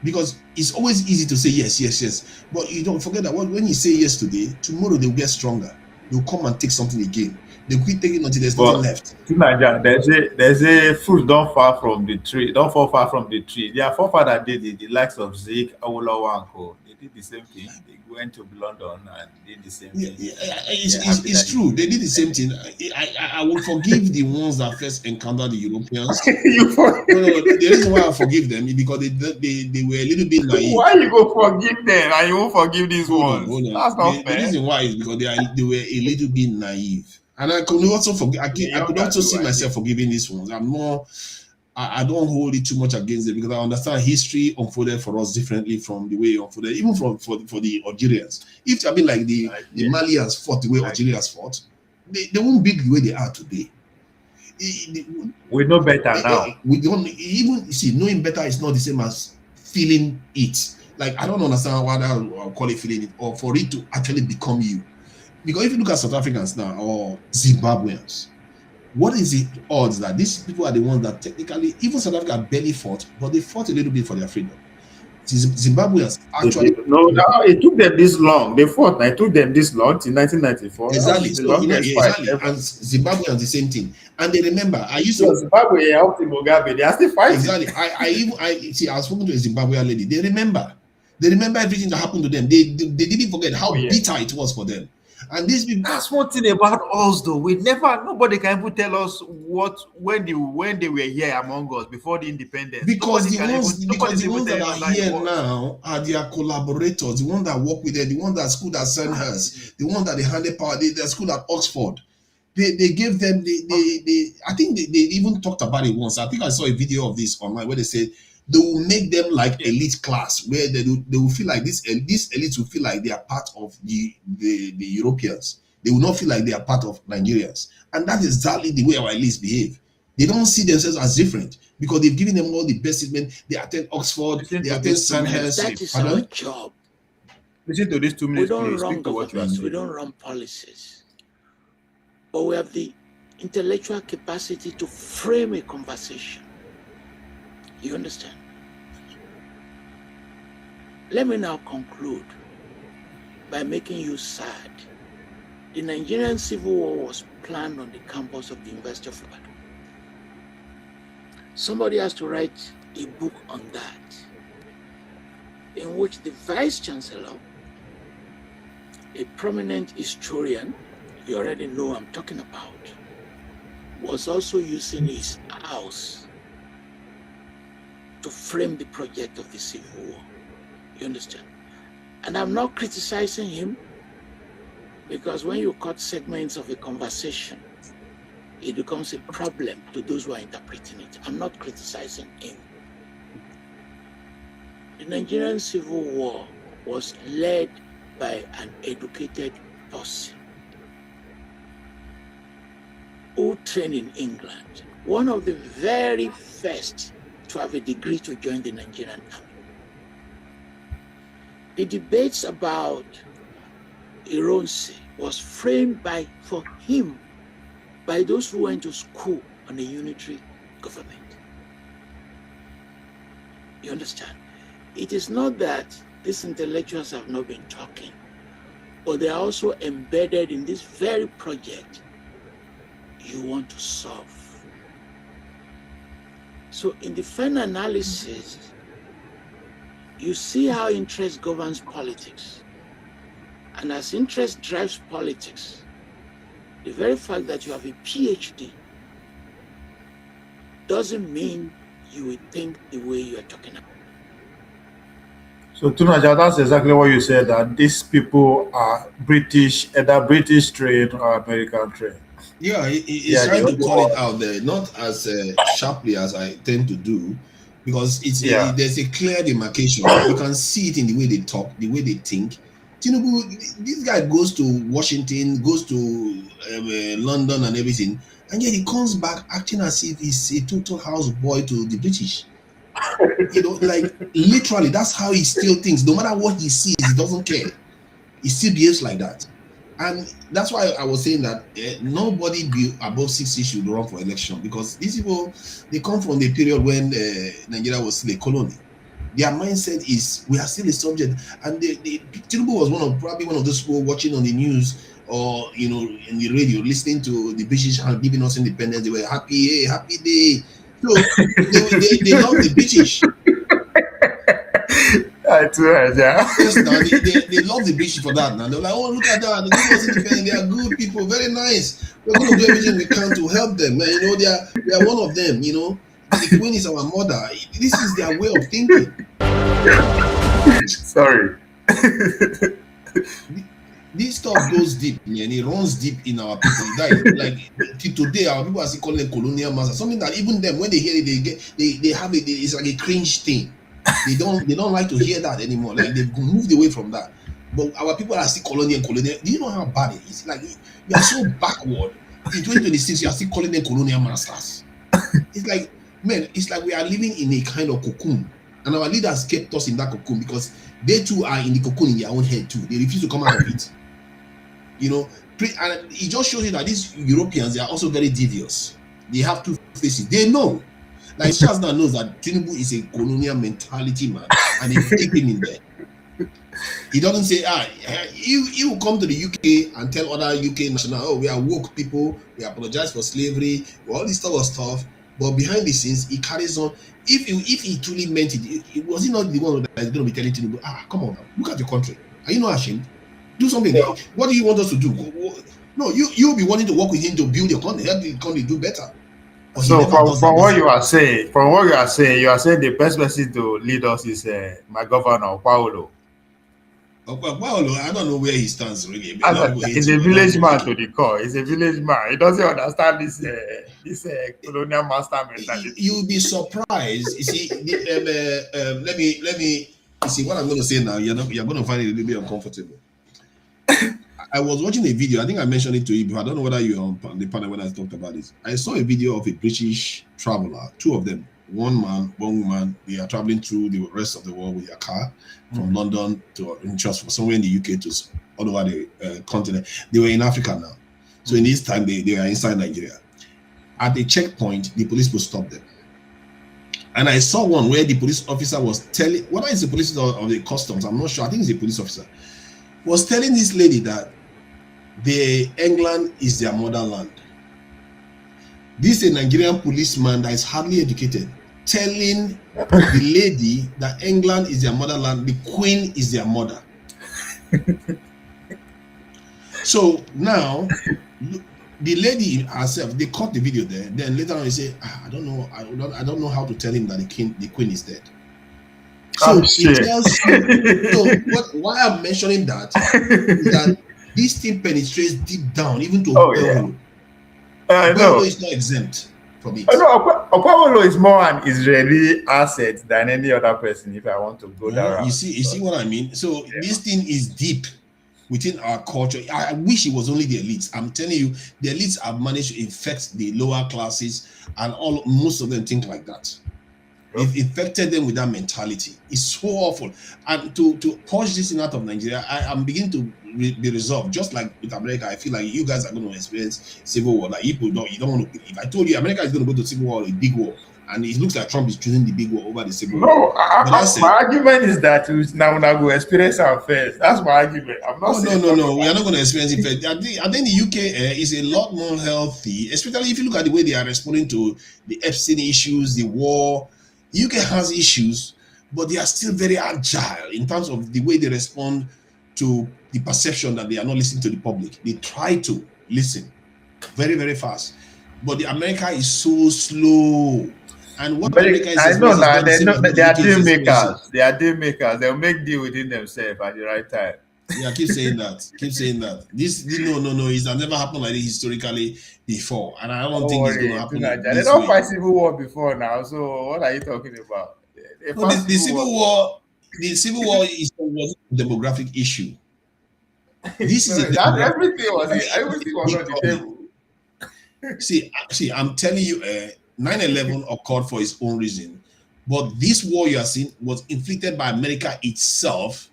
Because it's always easy to say yes, yes, yes. But you don't forget that when you say yes today, tomorrow they'll get stronger. They'll come and take something again. They'll quit taking until there's nothing left. There's a fruit don't fall far from the tree. Their forefather did it, the likes of Zeke, Awolowo and Co. They did the same thing. They went to London and did the same thing. It's true. They did the same thing. I will forgive the ones that first encountered the Europeans. No, the reason why I forgive them is because they were a little bit naive. Why you go forgive them and you won't forgive these ones? That's not fair. The reason why is because they were a little bit naive. And I could also forgive. I could also see myself forgiving these ones. I don't hold it too much against them because I understand history unfolded for us differently from the way it unfolded, even for the Algerians. If I mean like the Malians fought the way Algerians fought, they won't be the way they are today. We know better now. We don't even see knowing better is not the same as feeling it. Like, I don't understand why I'll call it feeling it, or for it to actually become you. Because if you look at South Africans now or Zimbabweans, what is the odds that these people are the ones that technically, even South Africa barely fought, but they fought a little bit for their freedom? Zimbabweans actually it took them this long. They fought. It took them this long in 1994. Exactly. So, exactly. And Zimbabweans the same thing. And they remember, I used to Zimbabwe helped Mugabe. They are still fighting. Exactly. I was speaking to a Zimbabwean lady. They remember everything that happened to them. They didn't forget how bitter it was for them. And these people, that's one thing about us, though. Nobody can even tell us when they were here among us before the independence. Because the ones that are here now are their collaborators, the ones that work with them, the ones that school that sent us, the ones that they handed power, the school at Oxford. They gave them I think they even talked about it once. I think I saw a video of this online where they said they will make them like elite class, where they will feel like this elites will feel like they are part of the Europeans. They will not feel like they are part of Nigerians. And that is exactly the way our elites behave. They don't see themselves as different because they've given them all the best treatment. They attend Oxford, they attend Sandhurst. That is our job. Listen to these 2 minutes. We don't run governments, we don't run policies. But we have the intellectual capacity to frame a conversation. You understand? Let me now conclude by making you sad. The Nigerian Civil War was planned on the campus of the University of Ibadan. Somebody has to write a book on that, in which the Vice Chancellor, a prominent historian, you already know I'm talking about, was also using his house to frame the project of the Civil War. You understand? And I'm not criticizing him, because when you cut segments of a conversation, it becomes a problem to those who are interpreting it. I'm not criticizing him. The Nigerian Civil War was led by an educated person who trained in England, one of the very first to have a degree to join the Nigerian army. the debates about Ironsi was framed for him by those who went to school on a unitary government. You understand? It is not that these intellectuals have not been talking, but they are also embedded in this very project you want to solve. So in the final analysis, you see how interest governs politics. And as interest drives politics, the very fact that you have a PhD doesn't mean you will think the way you are talking about. So, Tunaja, that's exactly what you said, that these people are British, either British trained or American trained. Yeah, he's trying to call it out there, not as sharply as I tend to do, because there's a clear demarcation. You can see it in the way they talk, the way they think. Tinubu, this guy goes to Washington, goes to London and everything, and yet he comes back acting as if he's a total houseboy to the British. You know, like literally, that's how he still thinks. No matter what he sees, he doesn't care. He still behaves like that. And that's why I was saying that nobody above 60 should run for election, because these people, they come from the period when Nigeria was still a colony. Their mindset is we are still a subject, and Tinubu was probably one of those people watching on the news or in the radio, listening to the British giving us independence. They were happy, hey, happy day. So they love the British. Yes, now they love the British for that. Now they're like, oh, look at that, they give us independence. They are good people, very nice. We're going to do everything we can to help them. Man, they are one of them. The Queen is our mother. This is their way of thinking. Sorry. This stuff goes deep, man. It runs deep in our people. Like today, our people are still calling it colonial master. Something that even them, when they hear it, they have it. It's like a cringe thing. They don't like to hear that anymore. Like they've moved away from that. But our people are still colonial. Do you know how bad it is? Like you are so backward. In 2026, you are still calling them colonial masters. It's like, man, it's like we are living in a kind of cocoon, and our leaders kept us in that cocoon because they too are in the cocoon in their own head too. They refuse to come out of it. And it just shows you that these Europeans, they are also very devious. They have two faces. They know. Like Charles now knows that Tinubu is a colonial mentality man, and they take him in there. He doesn't say, he will come to the UK and tell other UK nationals, oh, we are woke people, we apologize for slavery, all this type of stuff. But behind the scenes, he carries on. If he truly meant it, was he not the one that is going to be telling Tinubu, come on, look at your country. Are you not ashamed? Do something. No. What do you want us to do? No, you'll be wanting to work with him to build your country, help the country do better. So from what you are saying, you are saying the best person to lead us is my governor, Paulo. Paulo, I don't know where he stands really. He's a village man to the core. He's a village man. He doesn't understand this colonial master mentality. You'll be surprised. You see, let me. You see what I'm going to say now. You're going to find it a little bit uncomfortable. I was watching a video. I think I mentioned it to you before. I don't know whether you were on the panel when I talked about this. I saw a video of a British traveler, two of them, one man, one woman. They are traveling through the rest of the world with their car from London to from somewhere in the UK to all over the continent. They were in Africa now. So in this time, they were inside Nigeria. At the checkpoint, the police would stop them. And I saw one where the police officer was telling, whether it's the police or the customs, I'm not sure. I think it's a police officer. Was telling this lady that England is their motherland. This is a Nigerian policeman that is hardly educated telling the lady that England is their motherland, the Queen is their mother. So now the lady herself, they cut the video there. Then later on, they say, I don't know how to tell him that the Queen is dead. So it tells you. So why I'm mentioning that is that this thing penetrates deep down, even to Okwawolo. Okwawolo is not exempt from it. Okwawolo is more an Israeli asset than any other person. If I want to go that route, you see what I mean. So this thing is deep within our culture. I wish it was only the elites. I'm telling you, the elites have managed to infect the lower classes, and most of them think like that. They've infected them with that mentality. It's so awful. And to push this thing out of Nigeria, I'm beginning to be resolved. Just like with America, I feel like you guys are going to experience civil war. Like you don't want to believe. I told you America is going to go to civil war, a big war, and it looks like Trump is choosing the big war over the civil war. No, my argument is that now we're going to experience our first. That's my argument. I'm not saying no. We are not going to experience it first. I think the UK is a lot more healthy, especially if you look at the way they are responding to the Epstein issues, the war. UK has issues, but they are still very agile in terms of the way they respond to the perception that they are not listening to the public. They try to listen very, very fast. But the America is so slow. And what America is, I know now, they are deal makers. They are deal makers. They'll make deal within themselves at the right time. Yeah, keep saying that. Keep saying that. This no. It's never happened like this historically before, and I don't think it's going to happen. They don't fight civil war before now. So what are you talking about? The civil war was a demographic issue. This is everything was on the table. See, I'm telling you, 9/11 occurred for its own reason, but this war you are seeing was inflicted by America itself.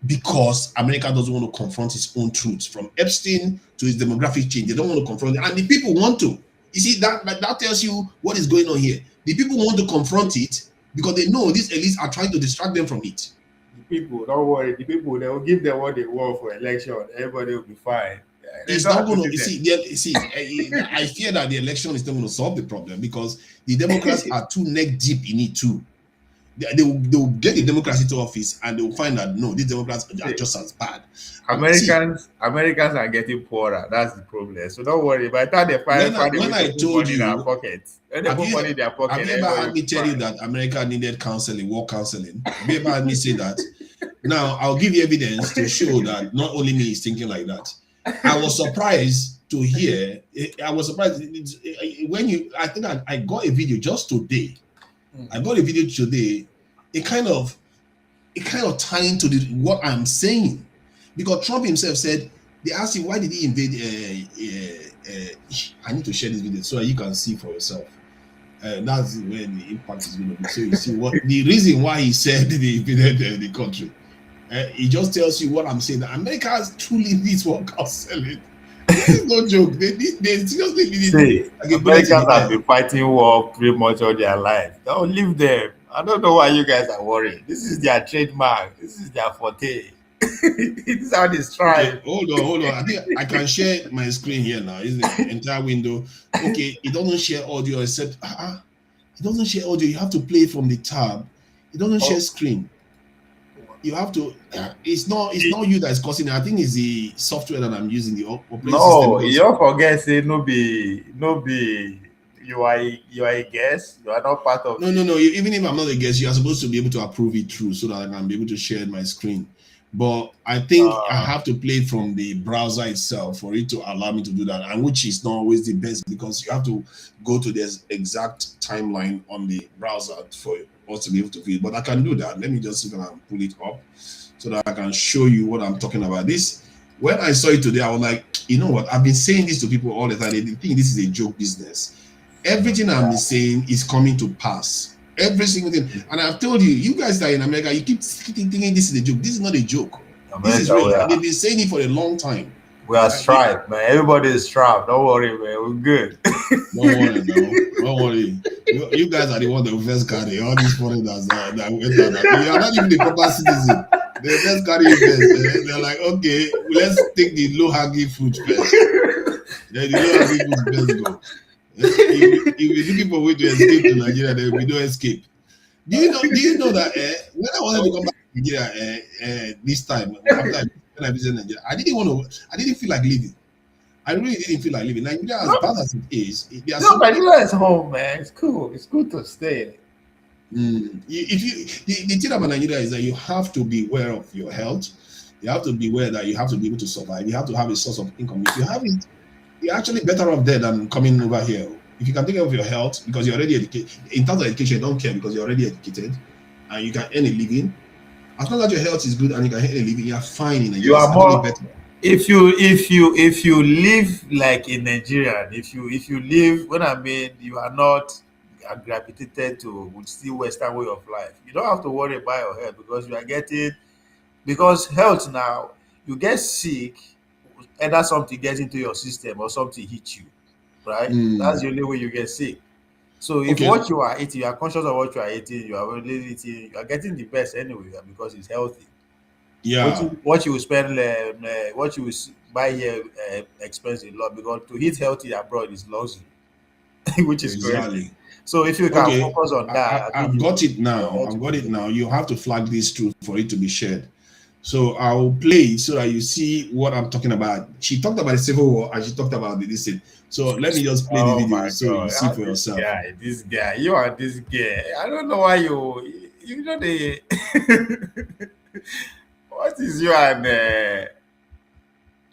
Because America doesn't want to confront its own truths, from Epstein to its demographic change. They don't want to confront it, and the people want to. You see, that tells you what is going on here. The people want to confront it because they know these elites are trying to distract them from it. The people, don't worry. The people, they will give them what they want for election. Everybody will be fine. It's not going to. You see, I fear that the election is not going to solve the problem because the Democrats are too neck deep in it too. They will get the Democrats into office and they will find that no, these Democrats are just as bad. Americans are getting poorer. That's the problem. So don't worry. By the time they find when I told you, in their pockets, when they put money in their pocket, have you ever had me tell you that America needed counseling, war counseling? Have you ever had me say that? Now I'll give you evidence to show that not only me is thinking like that. I was surprised to hear. I was surprised when I think I got a video just today. I got a video today. It kind of tying to what I'm saying, because Trump himself said they asked him why did he invade. I need to share this video so you can see for yourself. That's where the impact is going to be. So you see what the reason why he said they invaded the country. It just tells you what I'm saying. That America has truly needs what selling. This is no joke. They seriously need it. Americans have been fighting war pretty much all their life. Don't leave them. I don't know why you guys are worried. This is their trademark. This is their forte. This is how they strive. Okay, hold on. I think I can share my screen here now. Is the entire window? Okay, it doesn't share audio except it doesn't share audio. You have to play from the tab. It doesn't share screen. You have to. It's not you that is causing it. I think it's the software that I'm using. The operating system. No, you don't forget. Say no be. You are a guest. You are not part of. No. Even if I'm not a guest, you are supposed to be able to approve it through so that I can be able to share my screen. But I think I have to play it from the browser itself for it to allow me to do that, and which is not always the best because you have to go to this exact timeline on the browser for us to be able to view it. But I can do that. Let me just see if I can pull it up so that I can show you what I'm talking about. This, when I saw it today, I was like, you know what? I've been saying this to people all the time. They think this is a joke business. Everything I've been saying is coming to pass. Every single thing. And I've told you, you guys that are in America, you keep thinking this is a joke. This is not a joke. This is real. They've been saying it for a long time. We are strapped, man. Everybody is strapped. Don't worry, man. We're good. Don't worry. You guys are the one that first carry all these foreigners that went on. You are not even the proper citizen. They first carry you first. They're like, okay, let's take the low-hanging fruit first. Then the low-hanging fruit first go. If you're looking for a way to escape to Nigeria, there will be no escape. Do you know that when I wanted to come back to Nigeria this time, after I visited Nigeria, I didn't feel like leaving. I really didn't feel like leaving. Nigeria, as bad as it is, Nigeria is home, man. It's cool. It's good to stay. The thing about Nigeria is that you have to be aware of your health. You have to be aware that you have to be able to survive. You have to have a source of income. If you have it, you're actually better off there than coming over here. If you can take care of your health because you're already educated, in terms of education, you don't care because you're already educated and you can earn a living. As long as your health is good and you can earn a living, you're fine in Nigeria. You are more better. If you live like in Nigeria, if you live, when I mean you are not are gravitated to with still Western way of life. You don't have to worry about your health because you are getting, because health now, you get sick, either something gets into your system or something hits you, right? That's the only way you get sick. So if Okay. what you are eating, you are conscious of what you are eating, you are really eating, you are getting the best anyway because it's healthy. Yeah. What you will spend, what you will buy here expensive a lot because to eat healthy abroad is luxury, which is crazy. Exactly. So if you can Okay, focus on that, I think I've got it your now. health I've will got be it good. now. You have to flag this truth for it to be shared. So I'll play it so that you see what I'm talking about. She talked about the Civil War and she talked about the this thing. So let me just play the Oh video my so you God! see Ah, for yourself. this guy, you are this guy. I don't know why you know the what is you and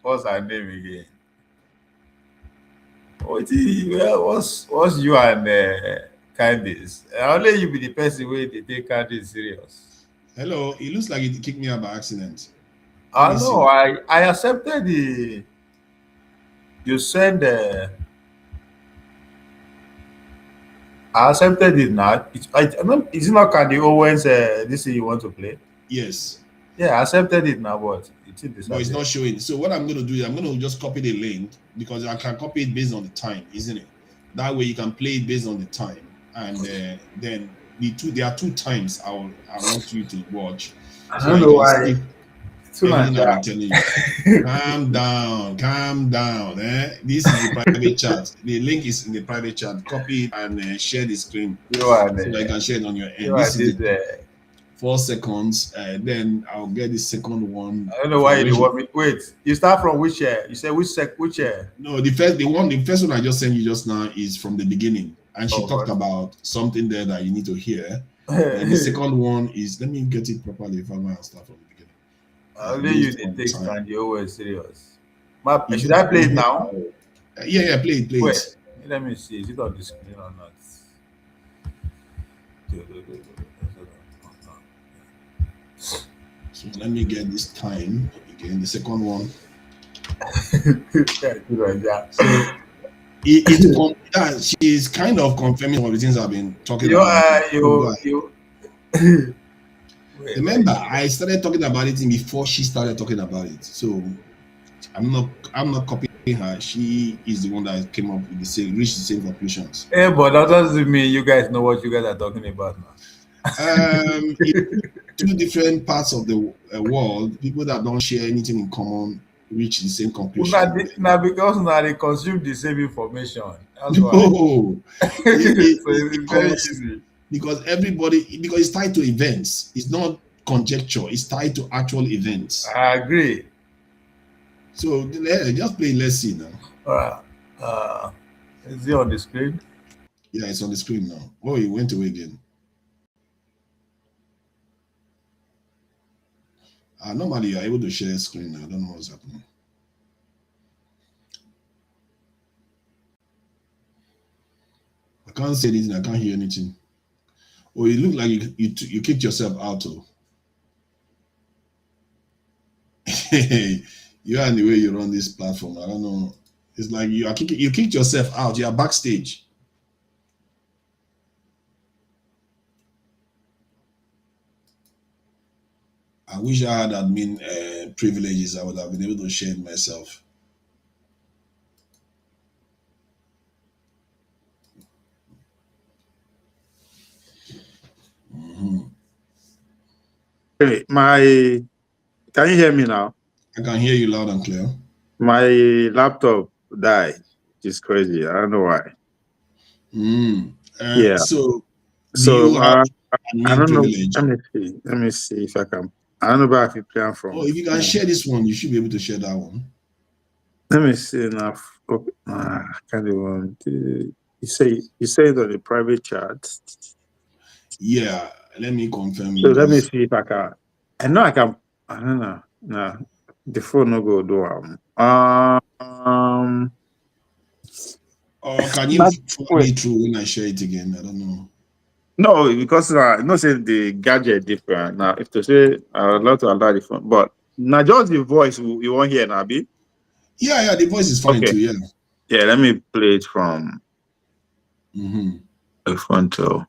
what's her name again? What's you and Candice? Only you be the person where they take Candice serious. Hello, it looks like it kicked me out by accident. Let I me know. see. I accepted the. You send. I accepted it now. I don't, is it not Candy Owens? This thing you want to play? Yes, Yeah, I accepted it now, but it's in but it's disappear. not showing. So what I'm going to do is I'm going to just copy the link because I can copy it based on the time, isn't it? That way you can play it based on the time, and then there are two times I want you to watch I so don't that you know can why. see everything I've been telling you. Calm down, calm down. This is the private chat. The link is in the private chat. Copy it and share the screen You are so that you can share it on your you end. are This is the 4 seconds. Then I'll get the second one I don't know for why you when want me. Wait, you start from which year? You say which year? No, the first one I just sent you just now is from the beginning, and she talked about something there that you need to hear. Then the second one is, let me get it properly if I'm gonna start from the beginning. Only you Based they on take time. Candy Owens serious. Should I play it now? Yeah, play it. Wait, let me see. Is it on the screen or not? So let me get this time again. The second one. So she's kind of confirming all the things I've been talking about. Remember, I started talking about it before she started talking about it. So I'm not copying her. She is the one that came up with reached the same conclusions. Hey, but that doesn't mean you guys know what you guys are talking about now. In two different parts of the world, people that don't share anything in common reach the same conclusion. Now because now they consume the same information. That's why. No, So it's very easy. Because it's tied to events. It's not conjecture. It's tied to actual events. I agree. So just play. Let's see now. All right. Is it on the screen? Yeah, it's on the screen now. Oh, it went away again. Normally, you're able to share screen. I don't know what's happening. I can't say anything. I can't hear anything. Oh, it looked like you kicked yourself out. Oh. You and the way you run this platform, I don't know. It's like you kicked yourself out. You are backstage. I wish I had admin privileges. I would have been able to share it myself. Hey, can you hear me now? I can hear you loud and clear. My laptop died. It's crazy. I don't know why. Yeah. So I don't privilege? know. Let me see if I can. I don't know where I can plan from. Oh, if you can share this one, you should be able to share that one. Let me see now. I can't even. You say it on the private chat. Yeah, let me confirm. So let me see if I can. I know I can. I don't know. No, the phone no go do. Or can you follow me through when I share it again? I don't know. No, because not saying the gadget different. Now, if to say I would love to allow the phone, but now just the voice you won't hear now, be? Yeah, the voice is fine too. Yeah. Yeah, let me play it from. a frontal.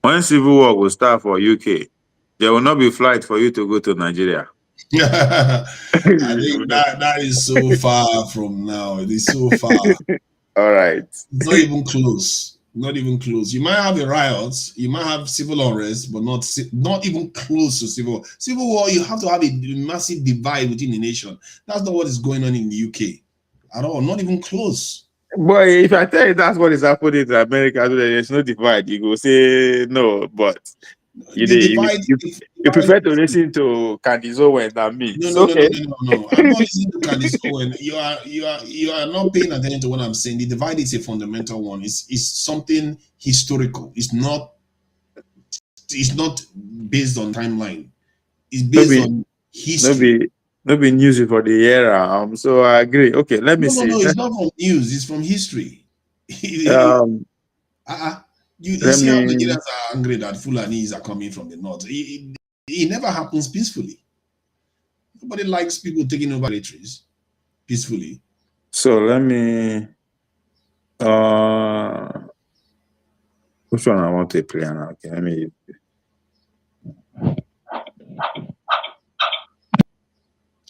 When civil war will start for UK, there will not be flight for you to go to Nigeria. I think that is so far from now. It is so far. All right. It's not even close. Not even close. You might have a riot, you might have civil unrest, but not even close to civil war. Civil war, you have to have a massive divide within the nation. That's not what is going on in the UK at all. Not even close. Boy, if I tell you that's what is happening in America, there's no divide. You go say no, but you prefer to listen to Candice Owen than me. No. I'm not listening to Candice Owen. You are not paying attention to what I'm saying. The divide is a fundamental one. It's something historical. It's not based on timeline. It's based on history. No be news for the era. So I agree. Okay, let me see. No, it's not from news. It's from history. You see how Nigerians are angry that Fulanis are coming from the north. It never happens peacefully. Nobody likes people taking over territories peacefully. So let me which one I want to play now? Okay, let me.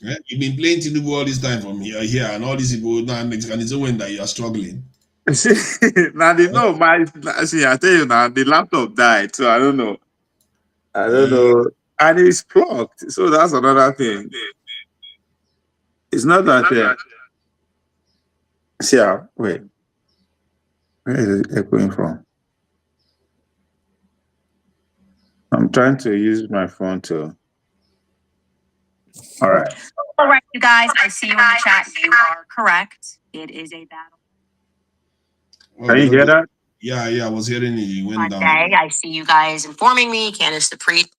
Yeah, you've been playing Tinubu all this time from here, and all these people now, and it's when that you are struggling. Now they know I tell you now, the laptop died, so I don't know. And it's plugged, so that's another thing. It's not that. Wait, where is it echoing from? I'm trying to use my phone to. All right. All right, you guys, I see you in the chat. You are correct. It is a battle. Can you hear that? Yeah, I was hearing it. You went down. Monday, I see you guys informing me. Candace the priest.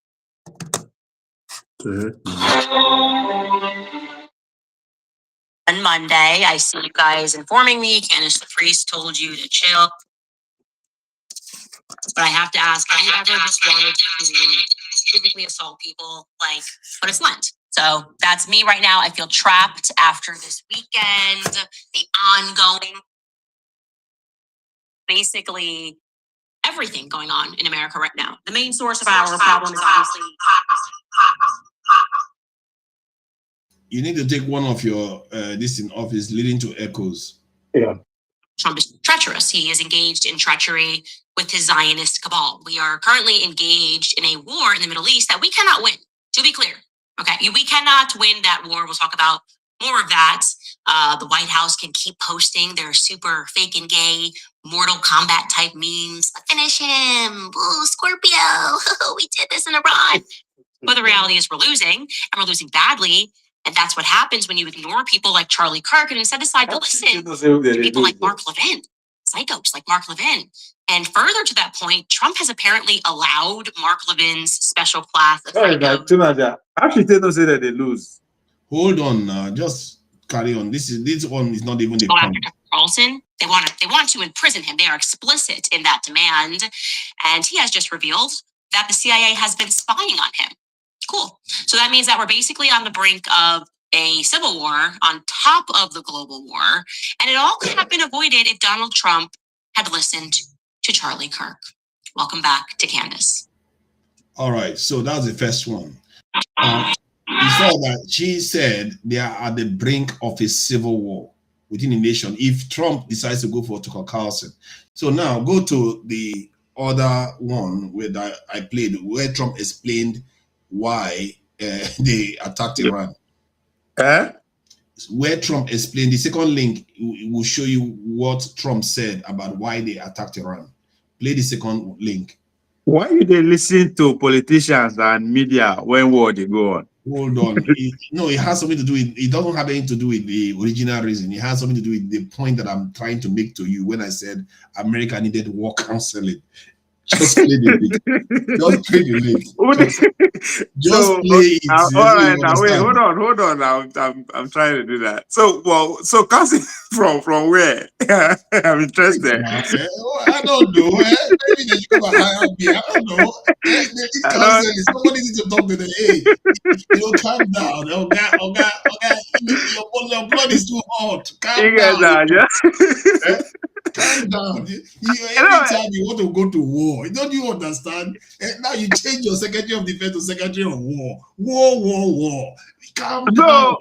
On Monday, I see you guys informing me. Candace the priest told you to chill. But I have to ask, have you ever just wanted to physically assault people? But it's Lent. So that's me right now. I feel trapped after this weekend, the ongoing, basically everything going on in America right now. The main source of our problem is obviously. You need to take one of your this in office leading to echoes. Yeah. Trump is treacherous. He is engaged in treachery with his Zionist cabal. We are currently engaged in a war in the Middle East that we cannot win, to be clear. Okay, we cannot win that war. We'll talk about more of that. The White House can keep posting their super fake and gay Mortal Kombat type memes. Finish him. Ooh, Scorpio. We did this in Iran. But the reality is we're losing, and we're losing badly. And that's what happens when you ignore people like Charlie Kirk and instead decide to listen to people like Mark Levin, psychos like Mark Levin. And further to that point, Trump has apparently allowed Mark Levin's special class of psychos. Actually, they don't say that they lose. Hold on, just carry on. This one is not even the point. Carlson, they want to imprison him. They are explicit in that demand, and he has just revealed that the CIA has been spying on him. Cool. So that means that we're basically on the brink of a civil war on top of the global war. And it all could have been avoided if Donald Trump had listened to Charlie Kirk. Welcome back to Candace. All right. So that's the first one. You saw that she said they are at the brink of a civil war within the nation if Trump decides to go for Tucker Carlson. So now go to the other one where I played, where Trump explained why they attacked Iran. Where Trump explained, the second link will show you what Trump said about why they attacked Iran. Play the second link. Why do they listen to politicians and media when war they go on? Hold on. It has something to do with, it doesn't have anything to do with the original reason. It has something to do with the point that I'm trying to make to you when I said America needed war counseling. Just play the link. Just play the link. Just So play it. all So right, you now wait, understand. hold on. Now I'm trying to do that. So cousin from where? I'm interested. I don't know. Maybe they should come and hire me. I don't know. They need counseling. Somebody needs to talk to them. Hey, calm down. Your blood is too hot. Calm down. Calm down. Every time you want to go to war, don't you understand? Now you change your Secretary of Defense to Secretary of War. War. Calm down.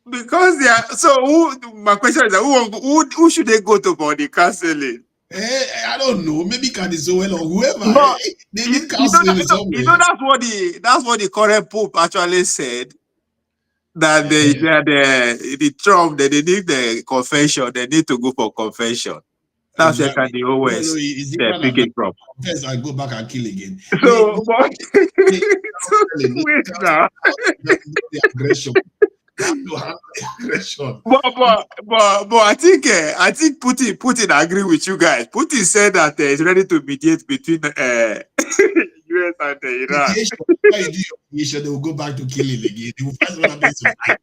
Because they are my question is that who should they go to for the counseling? I don't know. Maybe Kadizowel or whoever. But they need counseling somewhere. That's what the current Pope actually said. That the Trump they need the confession. They need to go for confession. That's exactly. The always pick it from. First, I go back and kill again. So, wait now. The aggression. But I think Putin agree with you guys. Putin said that he's ready to mediate between US and Iran. They will go back to killing again. They will find another place to fight.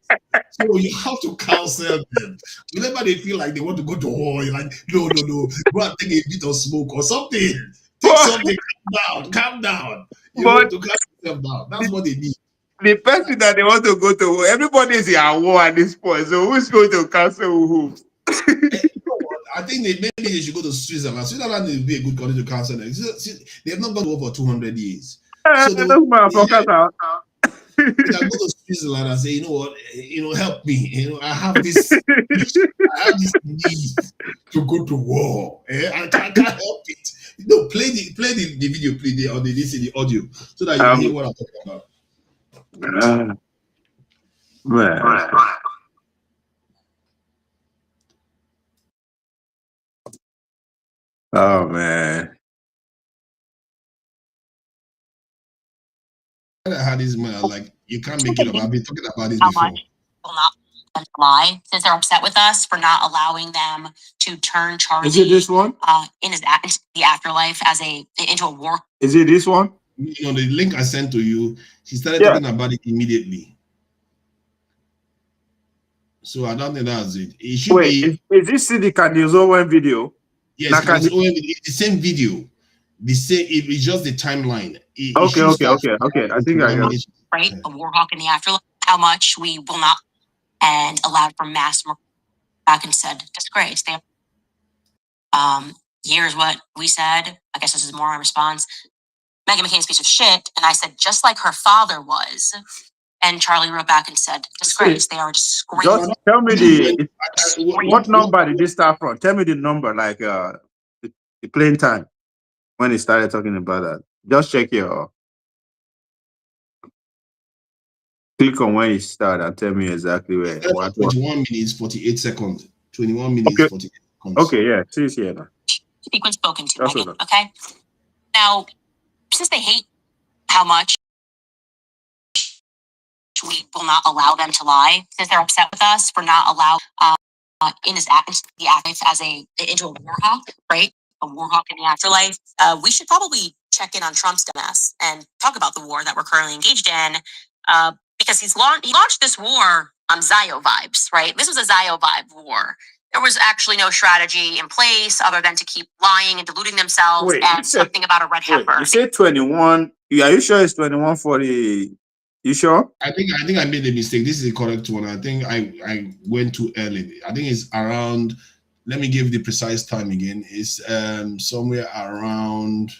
So you have to counsel them. Whenever they feel like they want to go to war, you're like, no. Go and take a bit of smoke or something. Take something. Calm down. You want to calm yourself down. That's what they need. The person that they want to go to war, everybody is at war at this point. So who's going to cancel who? I think maybe they should go to Switzerland. Switzerland will be a good country to cancel them. They have not gone to war for 200 years. So they will go to Switzerland and say, you know what, help me. I have this need to go to war. I can't help it. No, play the video, play the audio, so that you can hear what I'm talking about. Oh man. I had this man like you can't make it up. I've been talking about this before. Will not lie since they're upset with us for not allowing them to turn Charlie. Is it this one? Into the afterlife into a war. Is it this one? The link I sent to you, she started talking about it immediately. So I don't think that's it. It should be. Is this the Kadizowel video? Yes, it's the same video. The same. It's just the timeline. Okay. I think I got it. Right, a war hawk in the afterlife. How much we will not and allowed for mass murder. Back and said disgrace. Here's what we said. I guess this is more our response. Meghan McCain's a piece of shit, and I said just like her father was. And Charlie wrote back and said, disgrace. They are disgrace. Just tell me what number did this start from? Tell me the number, like the plane time when he started talking about that. Just check your click on when he started and tell me exactly where. 21 minutes, 48 seconds. 21 minutes, 48 seconds. Okay, yeah. See here. Sequence spoken to, Meghan, okay? Now, since they hate how much we will not allow them to lie, since they're upset with us for not allowing in his the afterlife into a war hawk, right? A war hawk in the afterlife. We should probably check in on Trump's mess and talk about the war that we're currently engaged in, because he launched this war on Zio vibes, right? This was a Zio vibe war. There was actually no strategy in place other than to keep lying and deluding themselves and something about a red heifer. You said 21. Are you sure it's 21 for the? You sure? I think I made a mistake. This is the correct one. I think I went too early. I think it's around. Let me give the precise time again. It's somewhere around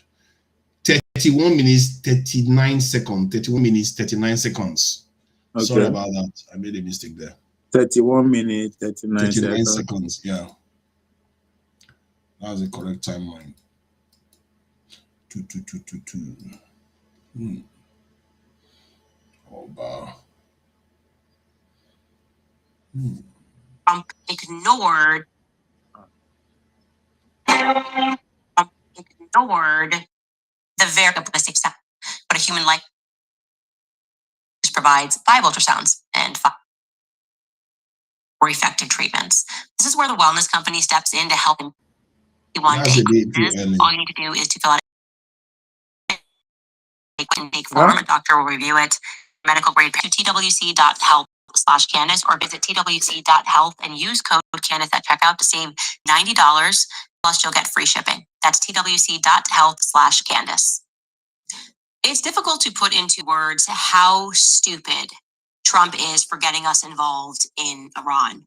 31 minutes 39 seconds. 31 minutes 39 seconds. Okay. Sorry about that. I made a mistake there. 31 minutes 39 seconds. Yeah, that was the correct timeline. 2. Ignored the very ballistic sound, but a human like provides 5 ultrasounds and 5 more effective treatments. This is where the wellness company steps in to help him. All you need to do is to fill out intake form. A doctor will review it. Medical grade to twc.health/Candace or visit twc.health and use code Candace at checkout to save $90 plus you'll get free shipping. That's twc.health/Candace. It's difficult to put into words how stupid Trump is for getting us involved in Iran.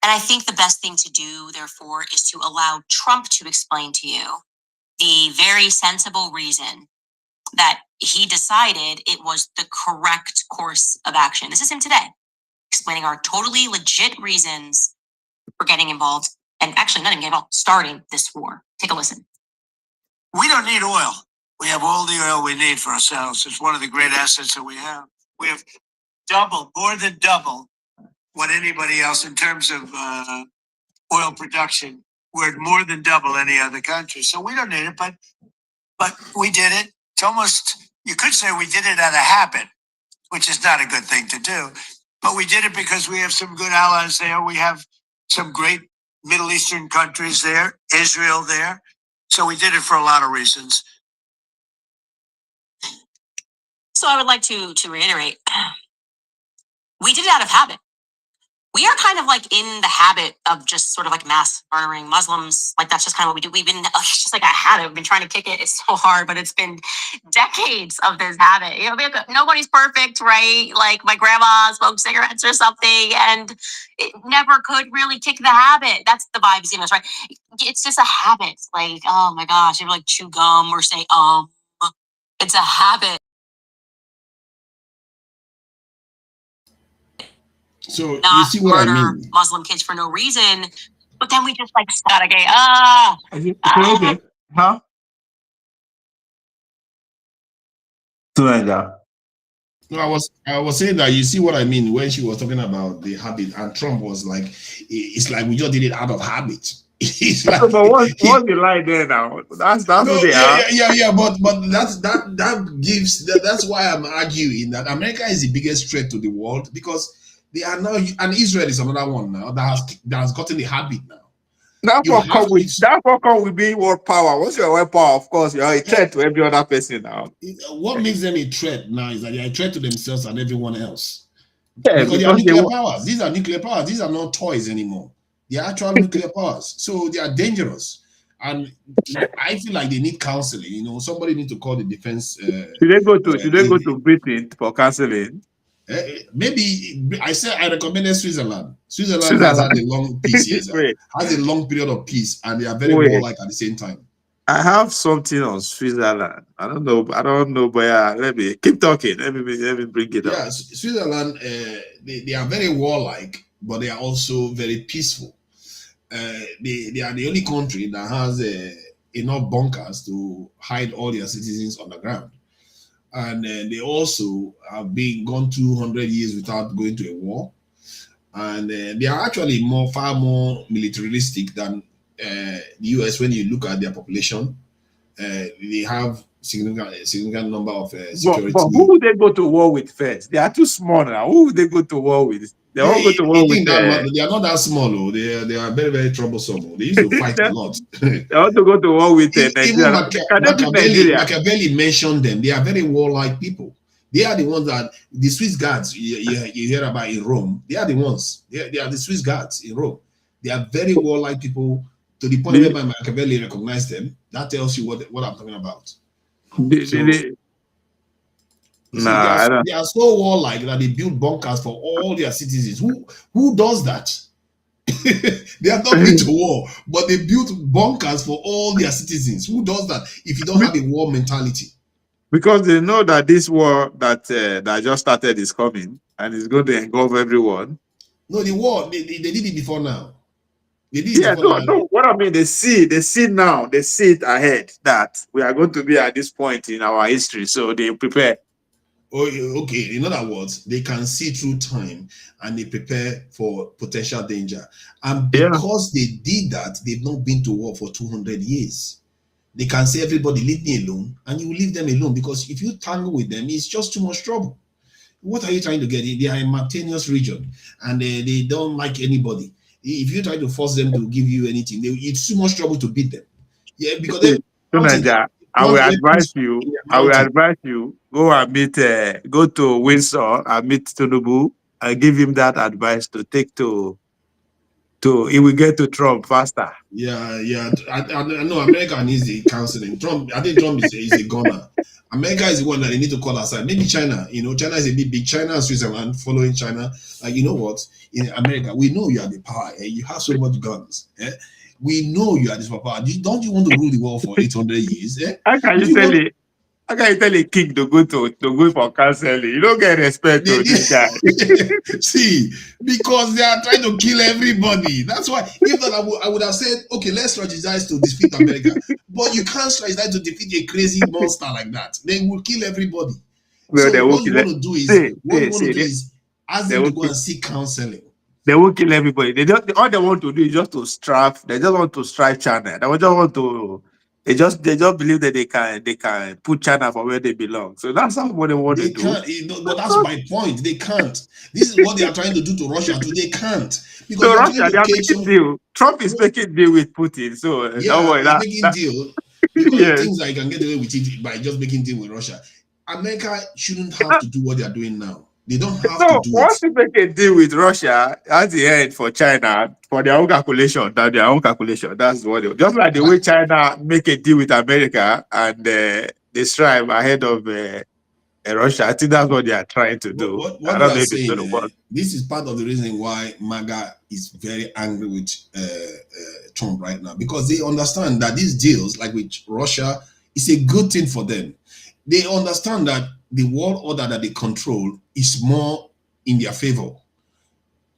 And I think the best thing to do, therefore, is to allow Trump to explain to you the very sensible reason that he decided it was the correct course of action. This is him today, explaining our totally legit reasons for getting involved, and actually not even getting involved, starting this war. Take a listen. We don't need oil. We have all the oil we need for ourselves. It's one of the great assets that we have. We have more than double what anybody else in terms of oil production. We're at more than double any other country. So we don't need it, but we did it. It's almost, you could say we did it out of habit, which is not a good thing to do. But we did it because we have some good allies there. We have some great Middle Eastern countries there, Israel there. So we did it for a lot of reasons. So I would like to reiterate, we did it out of habit. We are kind of like in the habit of just sort of like mass murdering Muslims. Like that's just kind of what we do. It's just like a habit. We've been trying to kick it. It's so hard, but it's been decades of this habit. You know, nobody's perfect, right? Like my grandma smoked cigarettes or something and it never could really kick the habit. That's the vibe you right? It's just a habit. Like, oh my gosh, you like chew gum or say, it's a habit. So Not you see what I mean? Muslim kids for no reason, but then we just like start again. Okay. Huh? No, I was saying that you see what I mean when she was talking about the habit, and Trump was like, it's like we just did it out of habit. It's like, but what's the lie there now? That's no, what they are. Yeah. But that's why I'm arguing that America is the biggest threat to the world because they are now, and Israel is another one now that has gotten the habit now. That's what come with being world power. Once you're world power, of course, you're a threat to every other person now. What makes them a threat now is that they are a threat to themselves and everyone else. Yeah, because they are nuclear powers. These are nuclear powers. These are not toys anymore. They are actual nuclear powers. So they are dangerous. And I feel like they need counseling. You know, somebody needs to call the defense. Should they go to Britain for counseling? Maybe I recommended Switzerland. Switzerland has had a long peace, yes, has a long period of peace, and they are very warlike at the same time. I have something on Switzerland. I don't know, but let me keep talking. Let me bring it up. Yeah, Switzerland, they are very warlike, but they are also very peaceful. They are the only country that has enough bunkers to hide all their citizens underground. And they also have gone 200 years without going to a war. And they are actually far more militaristic than the US. When you look at their population, they have significant number of security. But who would they go to war with first? They are too small now. Who would they go to war with? They all go to war with. They are not that small. Oh. They are very, very troublesome. Oh. They used to fight a lot. They want to go to war with Nigeria. Machiavelli mentioned them. They are very warlike people. They are the ones that the Swiss guards you hear about in Rome. They are the ones. They are the Swiss guards in Rome. They are very warlike people to the point where Machiavelli recognized them. That tells you what I'm talking about. They are so warlike that they build bunkers for all their citizens. Who does that? They have not been to war, but they built bunkers for all their citizens. Who does that if you don't have a war mentality? Because they know that this war that just started is coming and it's going to engulf everyone. No, the war they did it before now. They did it before now. No. What I mean, they see it ahead that we are going to be at this point in our history, so they prepare. Okay, in other words, they can see through time and they prepare for potential danger. And because they did that, they've not been to war for 200 years. They can say, everybody, leave me alone, and you will leave them alone, because if you tangle with them, it's just too much trouble. What are you trying to get? They are a mountainous region, and they don't like anybody. If you try to force them to give you anything, it's too much trouble to beat them. Yeah, because I will advise you. I will advise you. Go and meet. Go to Windsor and meet Tinubu and give him that advice to take to. He will get to Trump faster. Yeah. I know America needs the counseling. Trump, I think Trump is a gunner. America is the one that they need to call aside. Maybe China. China is a big. China and Switzerland following China. Like, you know what? In America, we know you are the power. You have so much guns. We know you are this power. Don't you want to rule the world for 800 years? How can you tell it? How can you tell a king to go for counseling? You don't get respect to this guy. See, because they are trying to kill everybody. That's why, if not, I would have said, okay, let's strategize to defeat America. But you can't strategize to defeat a crazy monster like that. They will kill everybody. Well, so what you want to do is ask them to go and seek counseling. They won't kill everybody. All they want to do is just to strike. They just want to strike China. They just want to. They just believe that they can put China for where they belong. So that's not what they want to do. But that's my point. They can't. This is what they are trying to do to Russia too. They can't. Because so Russia, they are making deal. Trump is making deal with Putin. So don't worry. He's making deal because he thinks that he can get away with it by just making deal with Russia. America shouldn't have to do what they are doing now. They don't have to do once you make a deal with Russia, at the end for China, for their own calculation, that's what they just like the way China make a deal with America and they strive ahead of Russia. I think that's what they are trying to do. What they are saying, this is part of the reason why MAGA is very angry with Trump right now, because they understand that these deals, like with Russia, is a good thing for them. They understand that the world order that they control is more in their favor.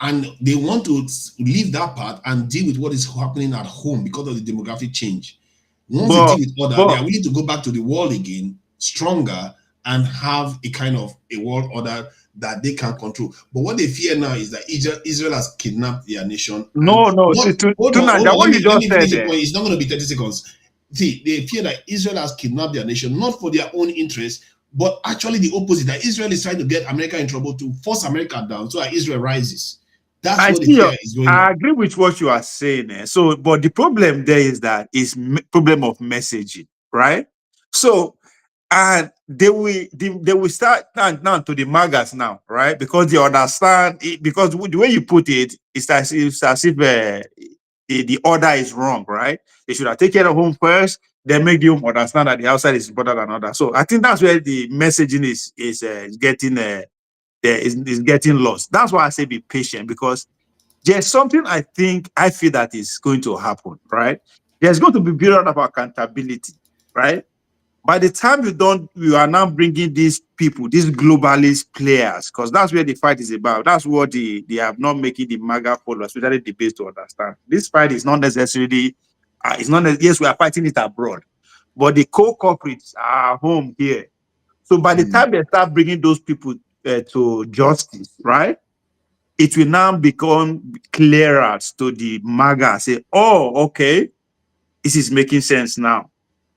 And they want to leave that part and deal with what is happening at home because of the demographic change. Once they deal with order, they are willing to go back to the world again, stronger, and have a kind of a world order that they can control. But what they fear now is that Israel has kidnapped their nation. No. It's not going to be 30 seconds. See, they fear that Israel has kidnapped their nation, not for their own interest, but actually the opposite, that Israel is trying to get America in trouble to force America down so that Israel rises. That's what the fear is going on. I agree with what you are saying. So, but the problem there is that it's problem of messaging, right? So, and they will start now to the MAGAs now, right? Because they understand it, because the way you put it, it's as if the order is wrong, right? They should have taken care of home first, then make the home understand that the outside is important than other. So I think that's where the messaging is getting lost. That's why I say be patient, because there's something I feel that is going to happen, right? There's going to be a period of accountability, right? By the time you are now bringing these people, these globalist players, because that's where the fight is about. That's what they are not making the MAGA followers, especially the base, to understand. This fight is not necessarily, yes, we are fighting it abroad, but the co-culprits are home here. So by the time they start bringing those people to justice, right, it will now become clearer to the MAGA. Say, oh, okay, this is making sense now.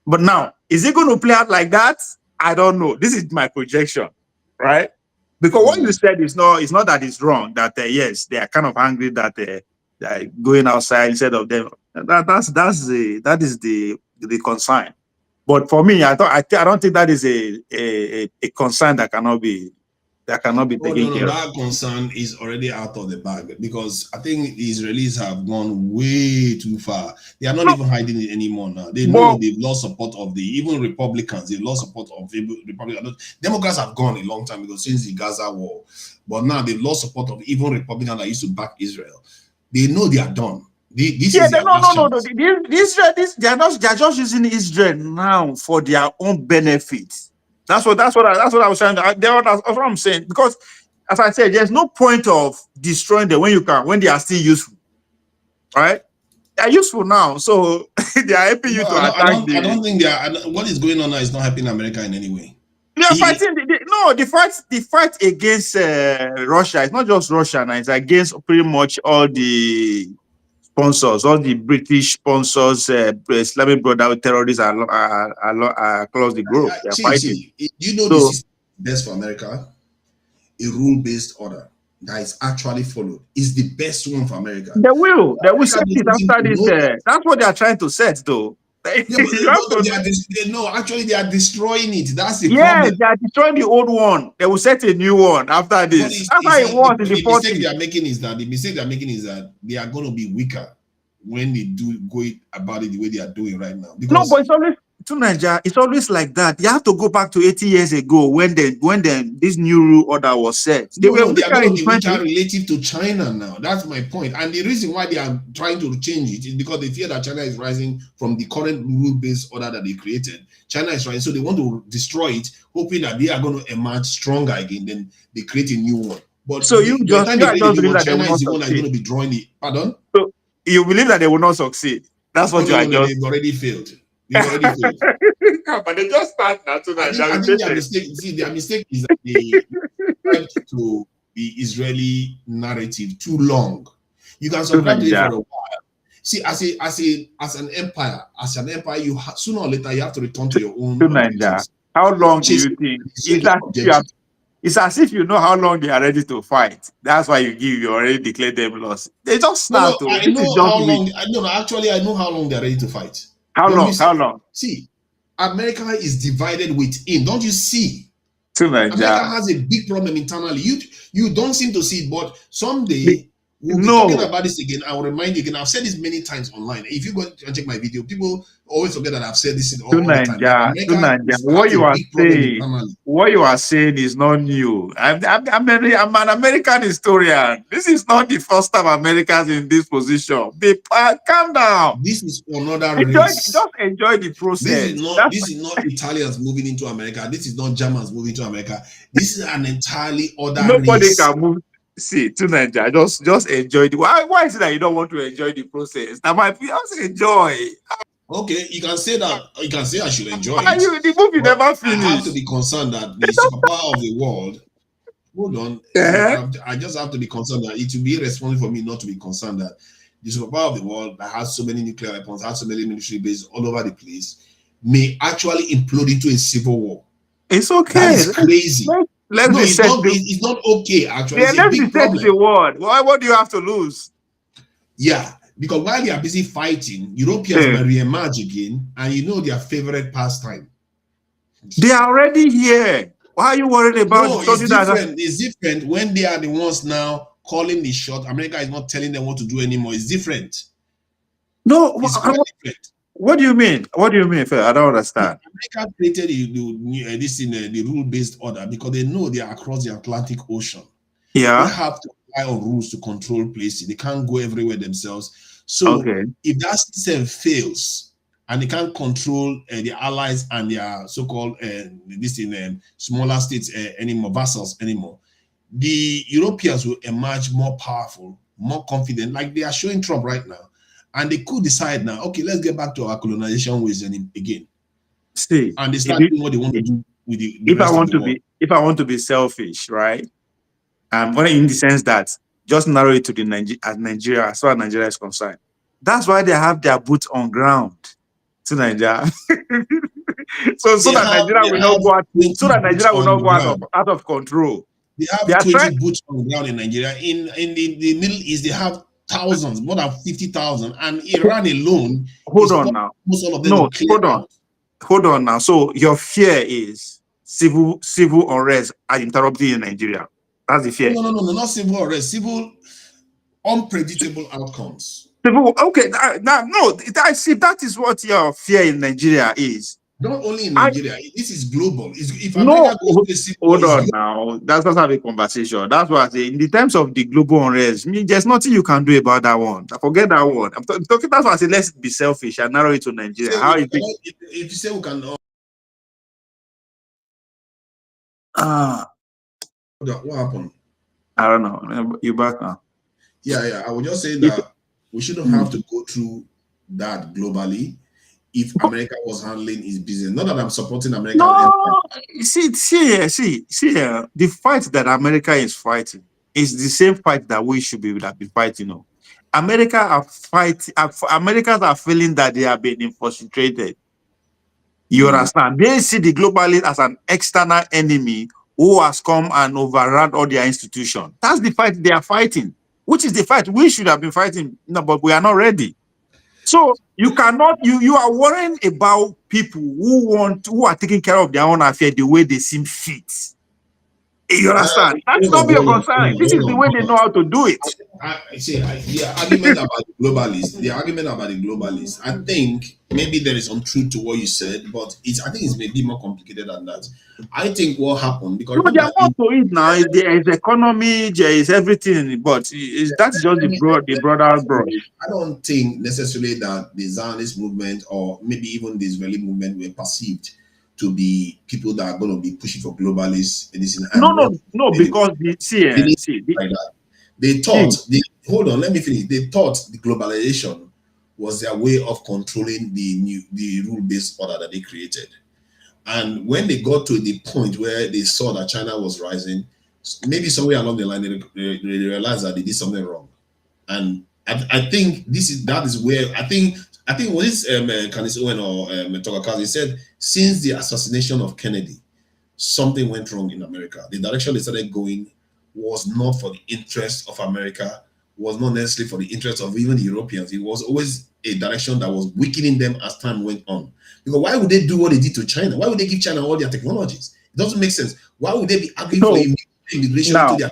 But now, is it going to play out like that? I don't know. This is my projection, right? Because what you said is not that it's wrong. That yes, they are kind of angry that they're going outside instead of them. That is the concern. But for me, I don't think that is a concern that cannot be taken care of. That concern is already out of the bag, because I think the Israelis have gone way too far. They are not even hiding it anymore now. They know they've lost support of even Republicans. They've lost support of Republicans. Democrats have gone a long time ago, since the Gaza war. But now they've lost support of even Republicans that used to back Israel. They know they are done. They are just using Israel now for their own benefit. That's what I was saying. That's what I'm saying. Because, as I said, there's no point of destroying them when they are still useful, right? They are useful now, so they are helping you to attack. I don't think they are. What is going on now is not helping America in any way. They are fighting. The fight against Russia. It's not just Russia now. It's against pretty much all the sponsors, all the British sponsors, Islamic Brotherhood terrorists are across the globe. They are fighting. You know, this is best for America. A rule-based order that is actually followed is the best one for America. They will set it after this. That's what they are trying to set, though. Yeah, but, You have to. actually they are destroying it. That's the Yes, problem. they are destroying the old one. They will set a new one after But this. That's how it was in the the mistake they 40s. are making is that they are going to be weaker when they do go about it the way they are doing right now. No, but Because it's always to Nigeria. It's always like that. You have to go back to 80 years ago when this new rule order was set. They were they are weaker going in to the be weaker 20s. relative to China now. That's my point. And the reason why they are trying to change it is because they fear that China is rising from the current rule-based order that they created. China is rising, so they want to destroy it, hoping that they are going to emerge stronger again. Then they create a new one. But So you by the time they are create a just new believe one, that they will China is not the one that's going succeed. to be drawing the pardon. So you believe that they will not succeed. That's what you are No, just. they've already failed. They've already failed. But they just start now to I think their mistake. See, their mistake is that they subscribed to the Israeli narrative too long. You can subscribe to it for a while. See, as an empire, you sooner or later you have to return to your own to Nigeria. objectives. How long do Chase you think? Israeli objectives. It's as if you know how long they are ready to fight. That's why you already declared them lost. They just No, start to. I This is know just how weak. long. No, actually, I know how long they're ready to fight. How long? How long? See, America is divided within. Don't you see? To America Nigeria. has a big problem internally. You don't seem to see it, but someday we'll be No. talking about this again. I will remind you again. I've said this many times online. If you go and check my video, people always forget that I've said this all the time. That America What has you a are big problem saying, internally. what you are saying is not new. I'm an American historian. This is not the first time Americans in this position. Calm down. This is another Just race. enjoy the process. This is not Italians moving into America. This is not Germans moving to America. This is an entirely other Nobody race. can move. See, to Nigeria, just enjoy the. Why is it that you don't want to enjoy the process? Now, my just enjoy. Okay, you can say that. You can say I should enjoy Why it. The movie never I have finished. to be concerned that the superpower of the world. Hold on. I just have to be concerned that it will be irresponsible for me not to be concerned that the superpower of the world that has so many nuclear weapons, has so many military bases all over the place, may actually implode into a civil war. It's okay. That is crazy. It's not okay, actually. Yeah, it's a big problem. The world. What do you have to lose? Yeah, because while they are busy fighting, Europeans might re-emerge again, and their favorite pastime. They are already here. Why are you worried about? No, it's different. It's different when they are the ones now calling the shot. America is not telling them what to do anymore. It's different. No, it's quite different. What do you mean? What do you mean? I don't understand. America created the rule-based order because they know they are across the Atlantic Ocean. Yeah, they have to rely on rules to control places. They can't go everywhere themselves. So if that system fails and they can't control the allies and their so-called smaller states anymore, vassals anymore, the Europeans will emerge more powerful, more confident, like they are showing Trump right now. And they could decide now, okay, let's get back to our colonization ways again. See, and they start doing what they want to do with the rest of the world. If I want to be selfish, right? I'm going in the sense that just narrow it to Nigeria, as far as Nigeria is concerned. That's why they have their boots on ground to Nigeria. so that Nigeria will not go out. So that Nigeria will not go out of control. They have 20 boots on the ground in Nigeria. In the Middle East, they have thousands, more than 50,000, and Iran alone. Hold on now. Hold on now. So your fear is civil unrest and interrupting in Nigeria. That's the fear. No, not civil unrest. Civil unpredictable outcomes. Okay, I see that is what your fear in Nigeria is. Not only in Nigeria, this is global. If America goes to civil hold on now. Let's have a conversation. That's what I say. In the terms of the global unrest, there's nothing you can do about that one. Forget that one. I'm talking. That's why I say let's be selfish and narrow it to Nigeria. If you say we can. What happened? I don't know. You're back now. Yeah. I was just saying that we shouldn't have to go through that globally. If America was handling its business, not that I'm supporting America. No, see, the fight that America is fighting is the same fight that we should be fighting. Americans are feeling that they are being infiltrated. You understand? They see the globalists as an external enemy who has come and overrun all their institutions. That's the fight they are fighting, which is the fight we should have been fighting, but we are not ready. So you cannot, you are worrying about people who are taking care of their own affairs the way they seem fit. You understand? That should not be a concern. This is the way they know how to do it. The argument about the globalists, I think maybe there is some truth to what you said, but I think it's maybe more complicated than that. I think what happened, because No, there are more to it now. There is economy, there is everything, but that's just the broader brush. I don't think necessarily that the Zionist movement or maybe even the Israeli movement were perceived to be people that are going to be pushing for globalists. No, because they thought, hold on, let me finish. They thought the globalization was their way of controlling the rule-based order that they created. And when they got to the point where they saw that China was rising, maybe somewhere along the line they realized that they did something wrong. And I think that is where I think what is Candice Owen or Togakazi said, since the assassination of Kennedy, something went wrong in America. The direction they started going was not for the interest of America, was not necessarily for the interest of even the Europeans. It was always a direction that was weakening them as time went on. Because why would they do what they did to China? Why would they give China all their technologies? It doesn't make sense. Why would they be arguing for immigration to their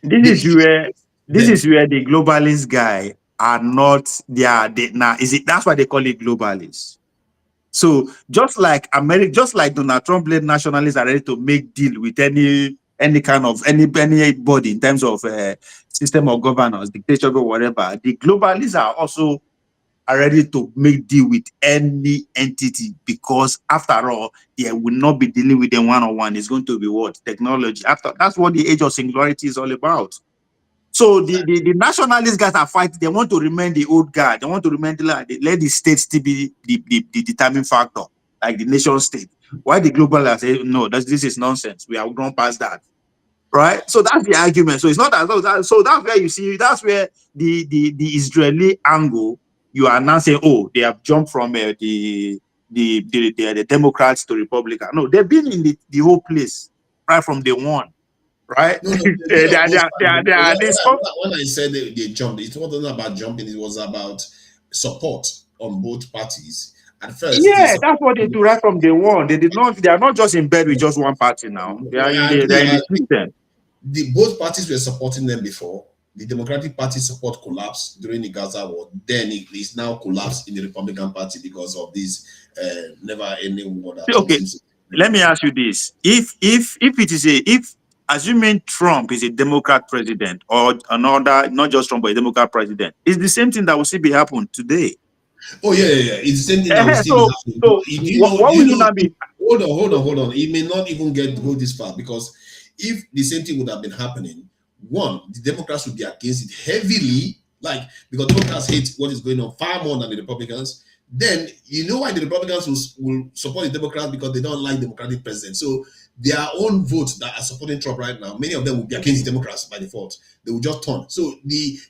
countries? This is where the globalist guy are not that's why they call it globalists. So just like Donald Trump led nationalists are ready to make deal with any kind of anybody in terms of system of governance, dictatorship or whatever, the globalists are also ready to make deal with any entity, because after all, they will not be dealing with them one-on-one. It's going to be what? Technology. That's what the age of singularity is all about. So the nationalist guys are fighting. They want to remain the old guard. They want to remain let the state still be the determining factor, like the nation state. Why the globalists say no? This is nonsense. We have gone past that, right? So that's the argument. So it's not as though so that's where you see that's where the Israeli angle, you are now saying, oh, they have jumped from the Democrats to Republican. No, they've been in the whole place right from day one. Right? When I said they jumped, it wasn't about jumping, it was about support on both parties. At first, that's what they do right from day one. They are not just in bed with just one party now. They are in the system. Both parties were supporting them before. The Democratic Party support collapsed during the Gaza war. Then it is now collapsed in the Republican Party because of this never-ending war. Okay, let me ask you this: if assuming Trump is a Democrat president or another, not just Trump but a Democrat president, it's the same thing that will still be happening today. Oh yeah. It's the same thing that will still be happening. So what will you not be? Hold on. It may not even go this far, because if the same thing would have been happening, one, the Democrats would be against it heavily, because Democrats hate what is going on far more than the Republicans. Then you know why the Republicans will support the Democrats, because they don't like Democratic presidents. So their own votes that are supporting Trump right now, many of them will be against the Democrats by default. They will just turn. So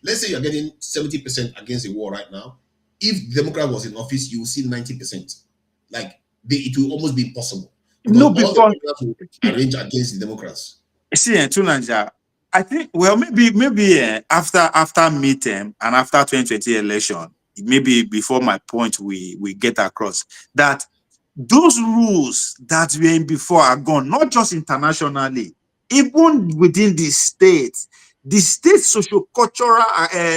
let's say you're getting 70% against the war right now. If the Democrat was in office, you will see 90%. It will almost be impossible. Because the Democrats will arrange against the Democrats. See, Tunanja, I think maybe after midterm and after 2020 election, maybe before my point we get across that those rules that were in before are gone, not just internationally, even within the state socio-cultural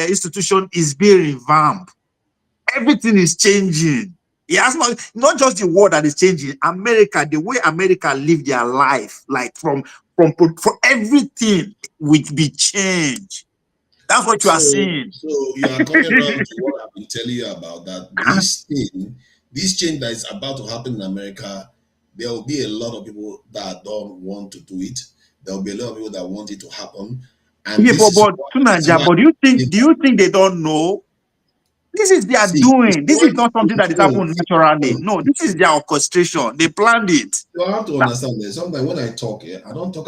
institution is being revamped. Everything is changing. It has not just the world that is changing. America, the way America live their life, for everything will be changed. That's what you are seeing. So you are coming around to what I've been telling you about, that this change that is about to happen in America, there will be a lot of people that don't want to do it. There will be a lot of people that want it to happen. And but do you think they don't know? This is their doing. This is not something that is happening naturally. No, this is their orchestration. They planned it. You have to understand that sometimes when I talk, I don't talk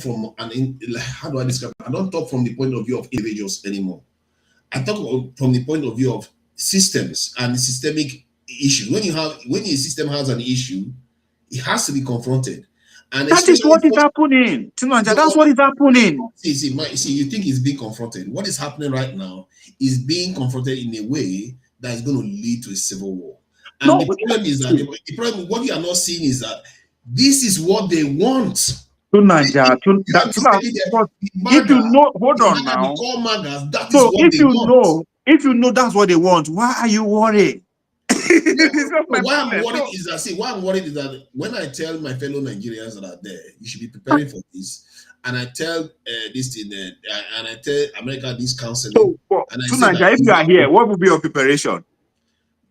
from how do I describe it? I don't talk from the point of view of individuals anymore. I talk from the point of view of systems and systemic issues. When a system has an issue, it has to be confronted. And that is what is happening. Tunanja, that's what is happening. See, you think it's being confronted. What is happening right now is being confronted in a way that is going to lead to a civil war. And No, the problem is that the problem, what you are not seeing is that this is what they want. To Nigeria, if you know, hold on now. That is So what if they you want. know that's what they want, why are you worried? Why I'm worried is that when I tell my fellow Nigerians that are there, you should be preparing for this, and I tell this thing, and I tell America this counseling, and I say that if you are here, what will be your preparation?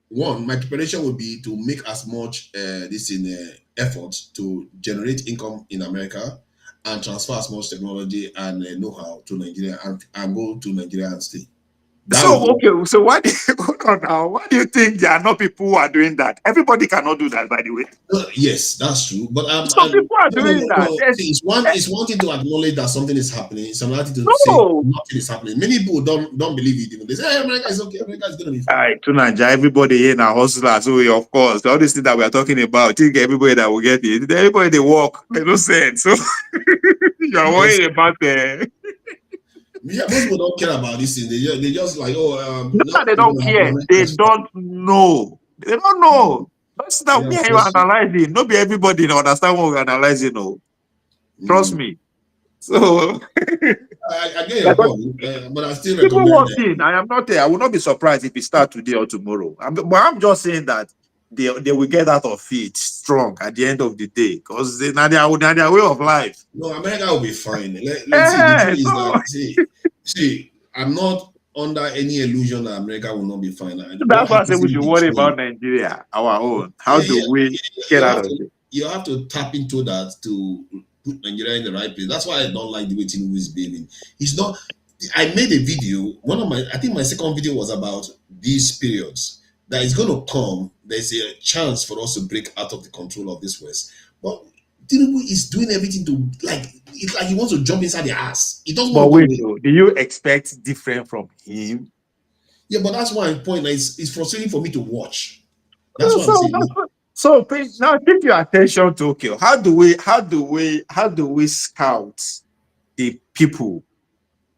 One, my preparation would be to make as much effort to generate income in America and transfer as much technology and know-how to Nigeria and go to Nigeria and stay. So why do hold on now? Why do you think there are not people who are doing that? Everybody cannot do that, by the way. Yes, that's true. But some people are doing that. It's one thing to acknowledge that something is happening. It's another thing to say nothing is happening. Many people don't believe it. They say, hey, America is okay. America is going to be fine. To Nigeria, everybody here in our hustler. So of course, all these things that we are talking about, think everybody that will get it. Everybody they work. They don't say it. So you are worried about the. Yeah, most people don't care about this thing. They just like, they don't care. They don't know. They don't know. That's not me. You analyzing. Not be everybody understand what we're analyzing. No, trust me. So I get your point, but I still recommend it. I am not there. I will not be surprised if it starts today or tomorrow. But I'm just saying that they will get out of it strong at the end of the day because they their way of life. No, America will be fine. Let's see. I'm not under any illusion that America will not be fine. That's why I say we should worry about Nigeria, our own. How do we get out of it? You have to tap into that to put Nigeria in the right place. That's why I don't like the way Tinubu is behaving. He's not. I made a video. I think my second video was about these periods that is going to come. There's a chance for us to break out of the control of this West, but Tinubu is doing everything to it's like he wants to jump inside the ass. He doesn't want to wait, do you expect different from him? Yeah, but that's why point it's frustrating for me to watch. That's what I'm saying. So now take your attention to okay. How do we scout the people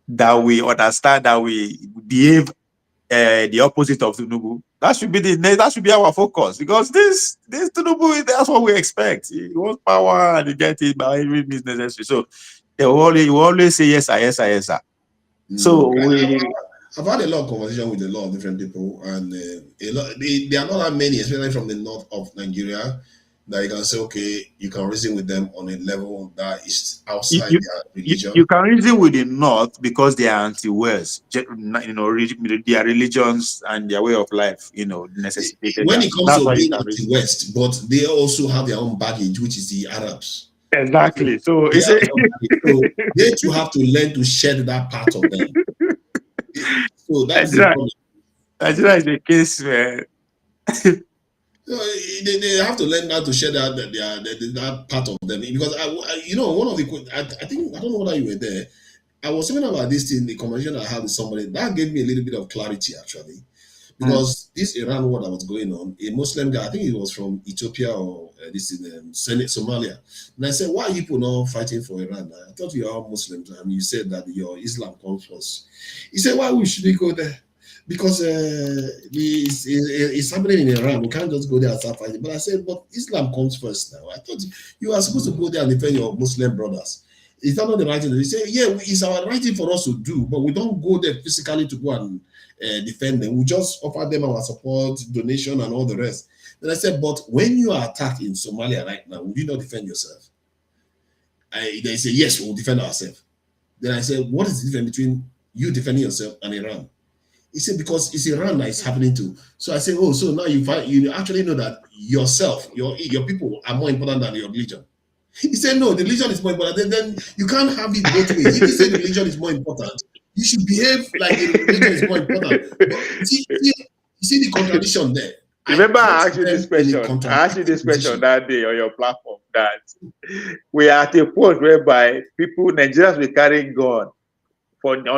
that we understand that we behave the opposite of Tinubu? That should be our focus because this Tinubu, that's what we expect. He wants power and he gets it by every means necessary. So they will always say yes, sir. So I've had a lot of conversation with a lot of different people, and there are not that many, especially from the north of Nigeria, that you can say, okay, you can reason with them on a level that is outside their religion. You can reason with the north because they are anti-West, their religions and their way of life, necessitated. When it comes to being anti-West, but they also have their own baggage, which is the Arabs. Exactly. So they too have to learn to shed that part of them. So that's the problem. Nigeria is the case where they have to learn how to share that part of them, because one of the I think I don't know whether you were there. I was talking about this in the conversation I had with somebody that gave me a little bit of clarity actually, because this Iran war that was going on, a Muslim guy, I think he was from Ethiopia or this in Somalia, and I said, why are you people not fighting for Iran? I thought you are all Muslims, and you said that your Islam comes first. He said, why should we go there? Because it's happening in Iran. We can't just go there and start fighting. But I said, but Islam comes first now. I thought you are supposed to go there and defend your Muslim brothers. Is that not the right thing? They say, yeah, it's our right thing for us to do, but we don't go there physically to go and defend them. We just offer them our support, donation, and all the rest. Then I said, but when you are attacked in Somalia right now, will you not defend yourself? They say, yes, we'll defend ourselves. Then I said, what is the difference between you defending yourself and Iran? He said, because it's Iran that is happening to. So I said, oh, so now you actually know that yourself, your people are more important than your religion. He said, no, the religion is more important. Then you can't have it both ways. If you say the religion is more important, you should behave like the religion is more important. But you see the contradiction there. Remember, I asked you this question. I asked you this question that day on your platform that we are at a point whereby Nigerians will carry gun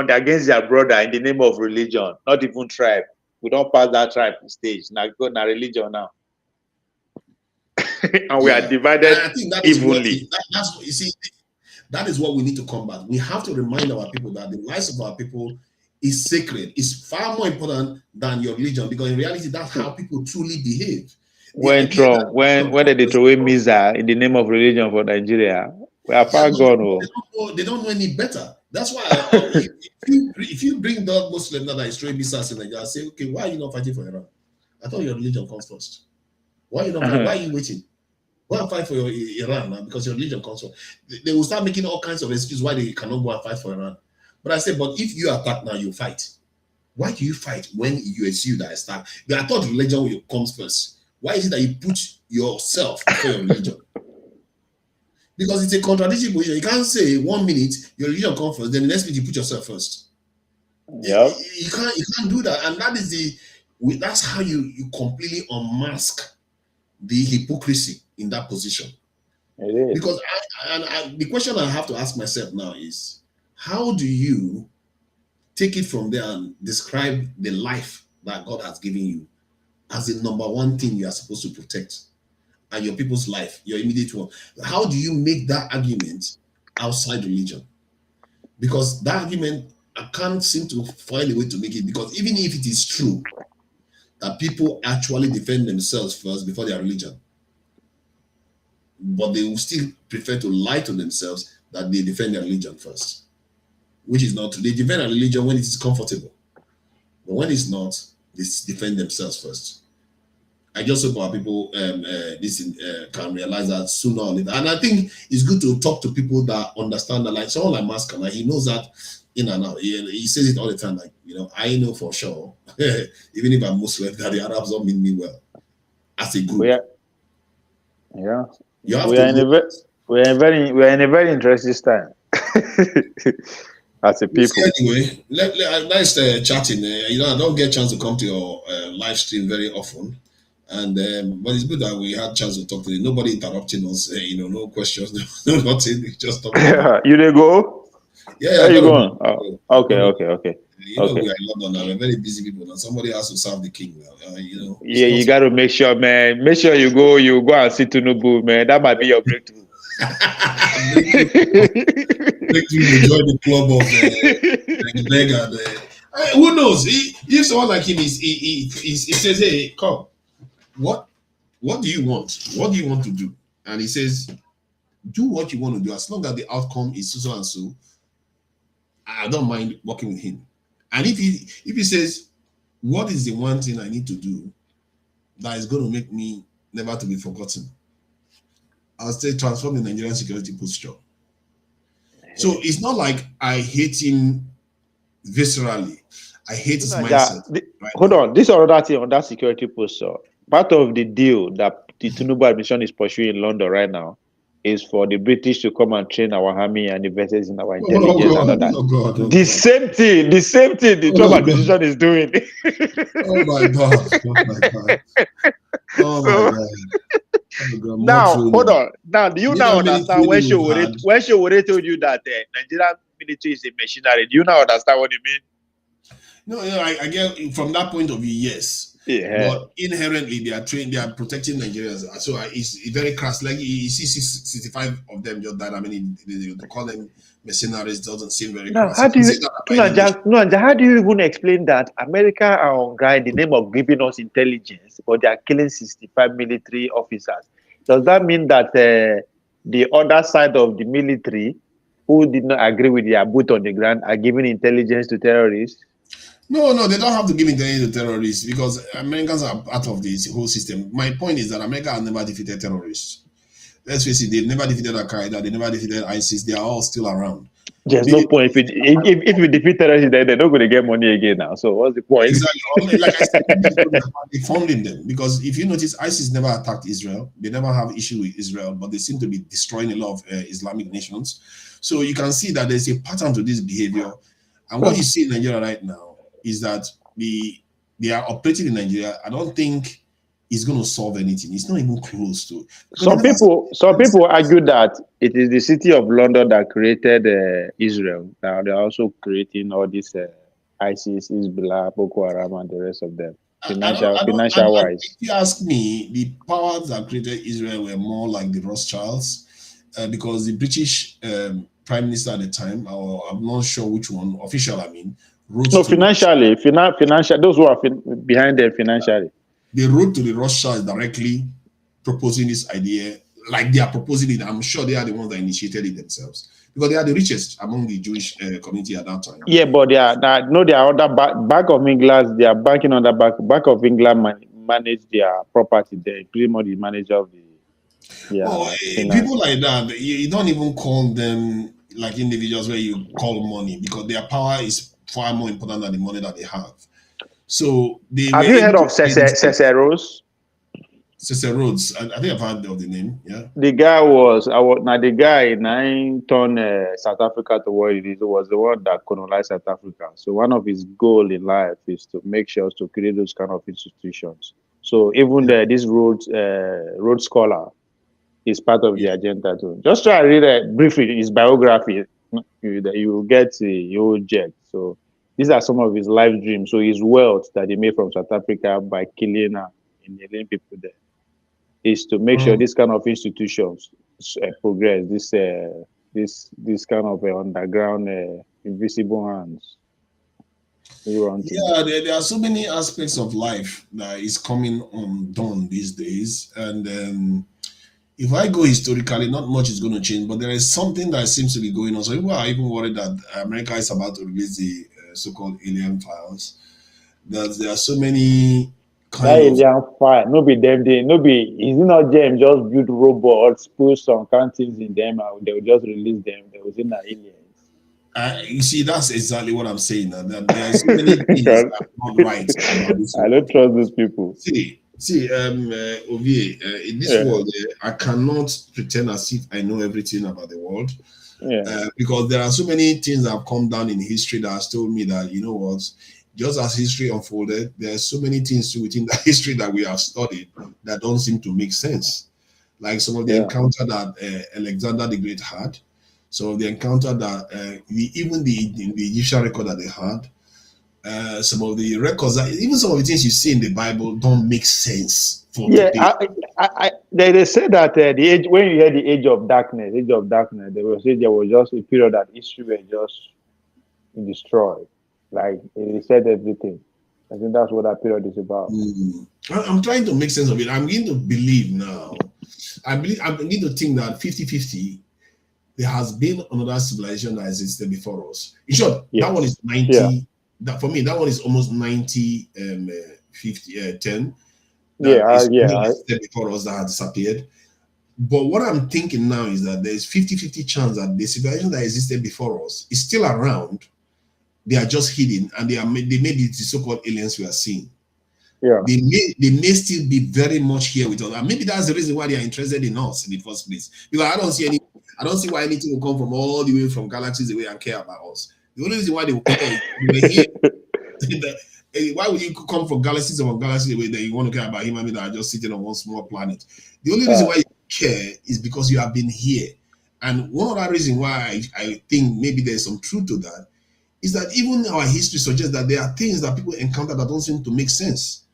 against their brother in the name of religion, not even tribe. We don't pass that tribe stage. Now go na religion now. And we are divided I think that evenly. That's what you see. That is what we need to combat. We have to remind our people that the lives of our people is sacred. It's far more important than your religion, because in reality, that's how people truly behave. When Trump, when they throw away misa in the name of religion for Nigeria, we are far gone. They don't know any better. That's why if you bring the Muslim that is throwing misas in Nigeria, say, okay, why are you not fighting for Iran? I thought your religion comes first. Why are you not fighting? Why are you waiting? Go and fight for your Iran now, because your religion comes first. They will start making all kinds of excuses why they cannot go and fight for Iran. But I say, but if you attack now, you fight. Why do you fight when you assume that I start? But I thought religion comes first. Why is it that you put yourself before your religion? Because it's a contradictory position. You can't say 1 minute your religion comes first, then the next minute you put yourself first. Yeah, you can't do that, and that is that's how you completely unmask the hypocrisy in that position. It is. Because the question I have to ask myself now is, how do you take it from there and describe the life that God has given you as the number one thing you are supposed to protect, and your people's life, your immediate one? How do you make that argument outside religion? Because that argument, I can't seem to find a way to make it, because even if it is true that people actually defend themselves first before their religion, but they will still prefer to lie to themselves that they defend their religion first, which is not true. They defend their religion when it is comfortable, but when it's not, they defend themselves first. I just hope our people can realize that sooner or later. And I think it's good to talk to people that understand that, like someone like Maskana, he knows that in and out. He says it all the time, like, I know for sure, even if I'm Muslim, that the Arabs don't mean me well as a group. We're in a very interesting time as a people. Anyway, nice chatting. I don't get a chance to come to your live stream very often. And but it's good that we had a chance to talk to you. Nobody interrupting us, no questions, no nothing. We just talking. You dey go? Yeah, where you going? Oh, okay. We are in London now. We're very busy people now. Somebody has to serve the king now. Yeah, you got to make sure, man. Make sure you go and see Tinubu, man. That might be your breakthrough. Breakthrough to join the club of Mega. Who knows? If someone like him he says, hey, come. What do you want? What do you want to do? And he says, do what you want to do, as long as the outcome is so and so. I don't mind working with him. And if he says, what is the one thing I need to do that is going to make me never to be forgotten? I'll say transform the Nigerian security posture. So it's not like I hate him viscerally. I hate his mindset. Hold on. This is another thing on that security posture. Part of the deal that the Tinubu administration is pursuing in London right now is for the British to come and train our army and invest in our intelligence and all that. The same thing the Trump administration is doing. Oh my God. Oh my God. Now, hold on. Now, do you now understand when Showore told you that Nigerian military is a machinery? Do you now understand what you mean? No, I get from that point of view, yes. Yeah. But inherently, they are trained, they are protecting Nigerians. So it's very crass. Like you see 65 of them just died. I mean, to call them mercenaries doesn't seem very crass. How do you even explain that America are on guard in the name of giving us intelligence, but they are killing 65 military officers? Does that mean that the other side of the military, who did not agree with their boot on the ground, are giving intelligence to terrorists? No, they don't have to give intelligence to terrorists, because Americans are part of this whole system. My point is that America has never defeated terrorists. Let's face it, they've never defeated Al-Qaeda, they never defeated ISIS, they are all still around. There's no point. If we defeat terrorists, they're not going to get money again now. So what's the point? Exactly. Like I said, they're funding them, because if you notice, ISIS never attacked Israel. They never have issue with Israel, but they seem to be destroying a lot of Islamic nations. So you can see that there's a pattern to this behavior. And what you see in Nigeria right now is that they are operating in Nigeria. I don't think it's going to solve anything. It's not even close to. Some people argue that it is the city of London that created Israel. Now they're also creating all this ISIS, Hezbollah, Boko Haram, and the rest of them. Financial wise. If you ask me, the powers that created Israel were more like the Rothschilds, because the British Prime Minister at the time, or I'm not sure which one, official, No, financially, financial. Those who are behind them financially. The road to the Russia is directly proposing this idea, like they are proposing it. I'm sure they are the ones that initiated it themselves because they are the richest among the Jewish community at that time. Yeah, but they are other back of England. They are banking on the back of England manage their property. They're pretty much the manager of the. People like that, you don't even call them like individuals where you call money because their power is far more important than the money that they have. So they have you heard of Cicero's? Cicero's, I think I've heard of the name. Yeah, the guy the guy 9 South Africa to what it is was the one that colonized South Africa. So one of his goal in life is to make sure to create those kind of institutions. So even this Rhodes Scholar is part of the agenda too. Just try to read briefly his biography. You will get your jet. So these are some of his life dreams. So his wealth that he made from South Africa by killing and enabling people there is to make sure this kind of institutions progress. This kind of underground invisible hands. Yeah, there are so many aspects of life that is coming undone these days, and if I go historically, not much is going to change, but there is something that seems to be going on. So people are even worried that America is about to release the so-called alien files. That there are so many alien file. No be them. Is it not them just build robots, put some counties in them, and they will just release them. They will say na aliens. You see, that's exactly what I'm saying. That there are so many things that are not right about this world. I don't trust those people. See, Ovie, in this world, I cannot pretend as if I know everything about the world. Because there are so many things that have come down in history that has told me that, you know what, just as history unfolded, there are so many things within the history that we have studied that don't seem to make sense. Like some of the encounter that Alexander the Great had, some of the encounter that even the Egyptian record that they had, some of the records, even some of the things you see in the Bible don't make sense for today. They say that the age, when you hear the age of darkness, they will say there was just a period that history were just destroyed. Like it said everything. I think that's what that period is about. I'm trying to make sense of it. I'm beginning to believe now. I'm beginning to think that 50-50, there has been another civilization that existed before us. In short, that one is 90. That for me, that one is almost 90, 50, 10. Before us that had disappeared. But what I'm thinking now is that there's 50-50 chance that the civilization that existed before us is still around. They are just hidden, and they may be the so-called aliens we are seeing. They may still be very much here with us, and maybe that's the reason why they are interested in us in the first place. Because I don't see why anything will come from all the way from galaxies away and care about us. The only reason why they will care is here. Why would you come from galaxies away that you want to care about human beings that are just sitting on one small planet? The only reason why you care is because you have been here. And one other reason why I think maybe there's some truth to that is that even our history suggests that there are things that people encounter that don't seem to make sense.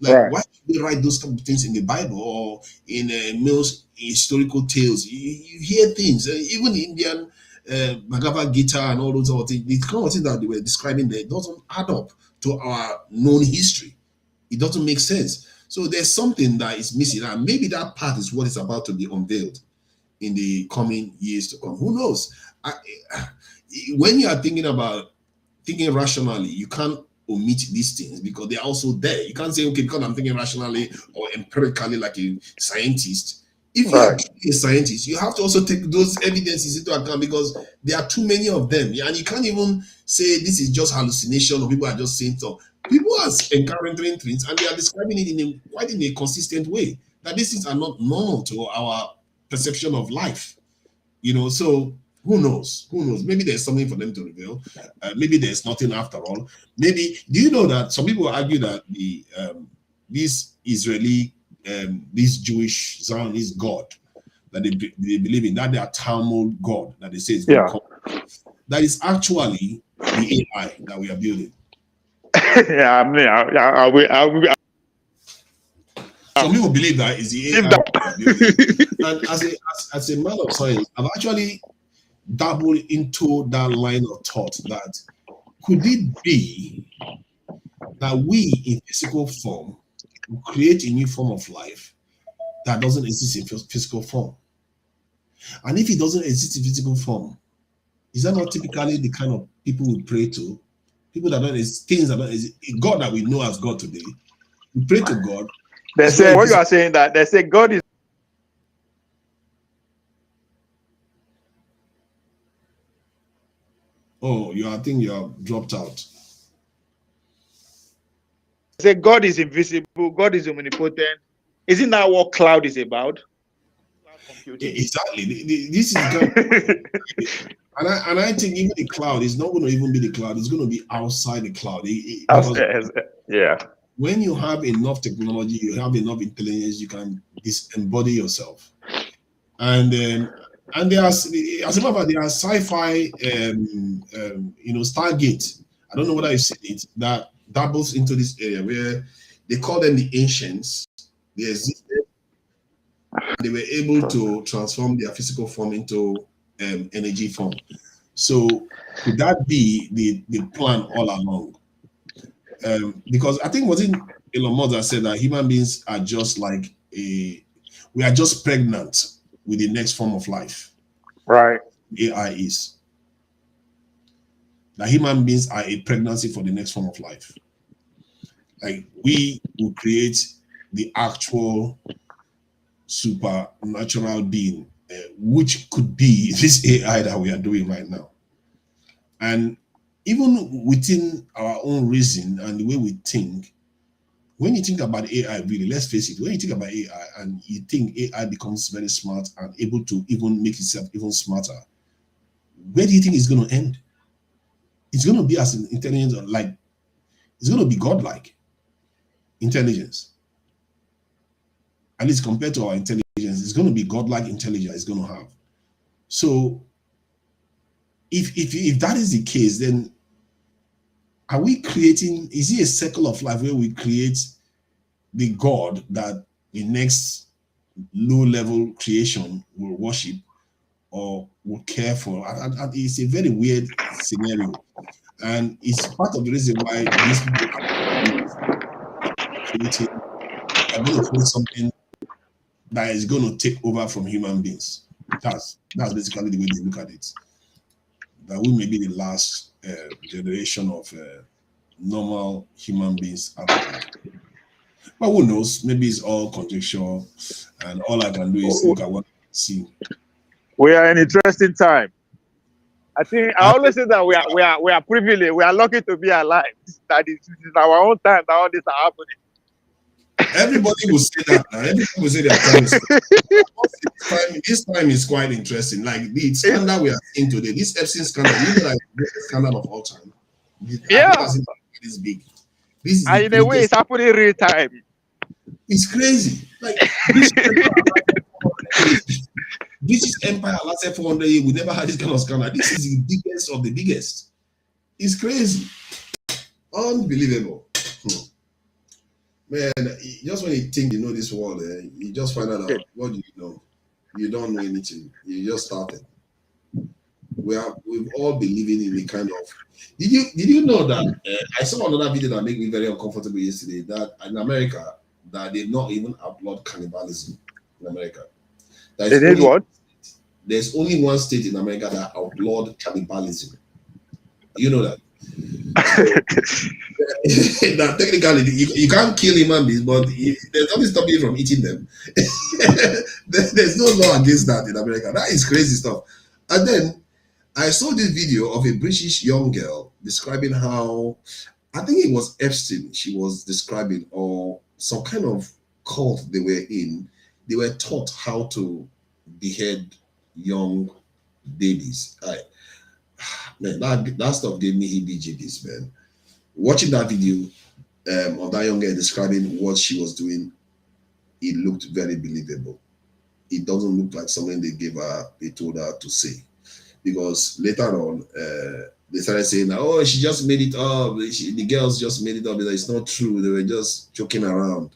Like, why should they write those kind of things in the Bible or in most historical tales? You hear things, even the Indian Bhagavad Gita and all those other things, the kind of things that they were describing there doesn't add up to our known history. It doesn't make sense. So there's something that is missing, and maybe that part is what is about to be unveiled in the coming years to come. Who knows? When you are thinking rationally, you can't omit these things because they're also there. You can't say, okay, because I'm thinking rationally or empirically like a scientist. If you are a scientist, you have to also take those evidences into account because there are too many of them. And you can't even say this is just hallucination or people are just saying stuff. People are encountering things and they are describing it in a consistent way. That these things are not normal to our perception of life. So who knows? Maybe there's something for them to reveal. Maybe there's nothing after all. Maybe, do you know that some people argue that this Israeli, this Jewish Zionist God that they believe in, that they are Talmud God, that they say is God, that is actually the AI that we are building. Some people believe that is the AI that we are building. And as a man of science, I've actually dabble into that line of thought that could it be that we in physical form will create a new form of life that doesn't exist in physical form? And if it doesn't exist in physical form, is that not typically the kind of people we pray to? People that don't exist, things that don't exist, God that we know as God today. We pray to God. They say what you are saying, that they say God is. Oh, I think you have dropped out. They say God is invisible, God is omnipotent. Isn't that what cloud is about? Exactly. This is kind of, and I think even the cloud is not going to even be the cloud. It's going to be outside the cloud. Because yeah. When you have enough technology, you have enough intelligence, you can disembody yourself. And there are, as a matter of fact, there are sci-fi, Stargate. I don't know whether you've seen it, that dabbles into this area where they call them the ancients. They existed. They were able to transform their physical form into energy form. So could that be the plan all along? Because I think was it Elon Musk that said that human beings are just like we are just pregnant with the next form of life. Right. AI is. That human beings are a pregnancy for the next form of life. Like we will create the actual supernatural being, which could be this AI that we are doing right now. And even within our own reason and the way we think, when you think about AI, really, let's face it, when you think about AI and you think AI becomes very smart and able to even make itself even smarter, where do you think it's going to end? It's going to be as intelligent, like it's going to be godlike intelligence. At least compared to our intelligence, it's going to be godlike intelligence it's going to have. So if that is the case, then are we creating, is it a circle of life where we create the God that the next low-level creation will worship or will care for? And it's a very weird scenario. And it's part of the reason why these people are going to create something that is going to take over from human beings. That's basically the way they look at it. That we may be the last generation of normal human beings out there. But who knows? Maybe it's all conjecture, and all I can do is look at what I see. We are in interesting time. I think I always say that we are privileged. We are lucky to be alive. That is our own time that all this are happening. Everybody will say that now. Everybody will say their time is. This time is quite interesting. Like the scandal we are seeing today, this Epstein scandal, like the scandal of all time. Yeah. This big. This is and in a way, it's happening real time. It's crazy. Like British Empire lasted 400 years. We never had this kind of scandal. This is the biggest of the biggest. It's crazy. Unbelievable. Man, just when you think you know this world, you just find out what do you know? You don't know anything. You just started. We've all been living in the kind of. Did you know that I saw another video that made me very uncomfortable yesterday? That in America, that they not even outlawed cannibalism in America. They did what? There's only one state in America that outlawed cannibalism. You know that. Now, technically, you can't kill human beings, but there's nothing stopping you from eating them. There's no law against that in America. That is crazy stuff. And then I saw this video of a British young girl describing how, I think it was Epstein she was describing, or some kind of cult they were in. They were taught how to behead young babies. Man, that stuff gave me heebie-jeebies, man. Watching that video of that young girl describing what she was doing, it looked very believable. It doesn't look like something they told her to say. Because later on, they started saying, oh, she just made it up. The girls just made it up. It's not true. They were just joking around.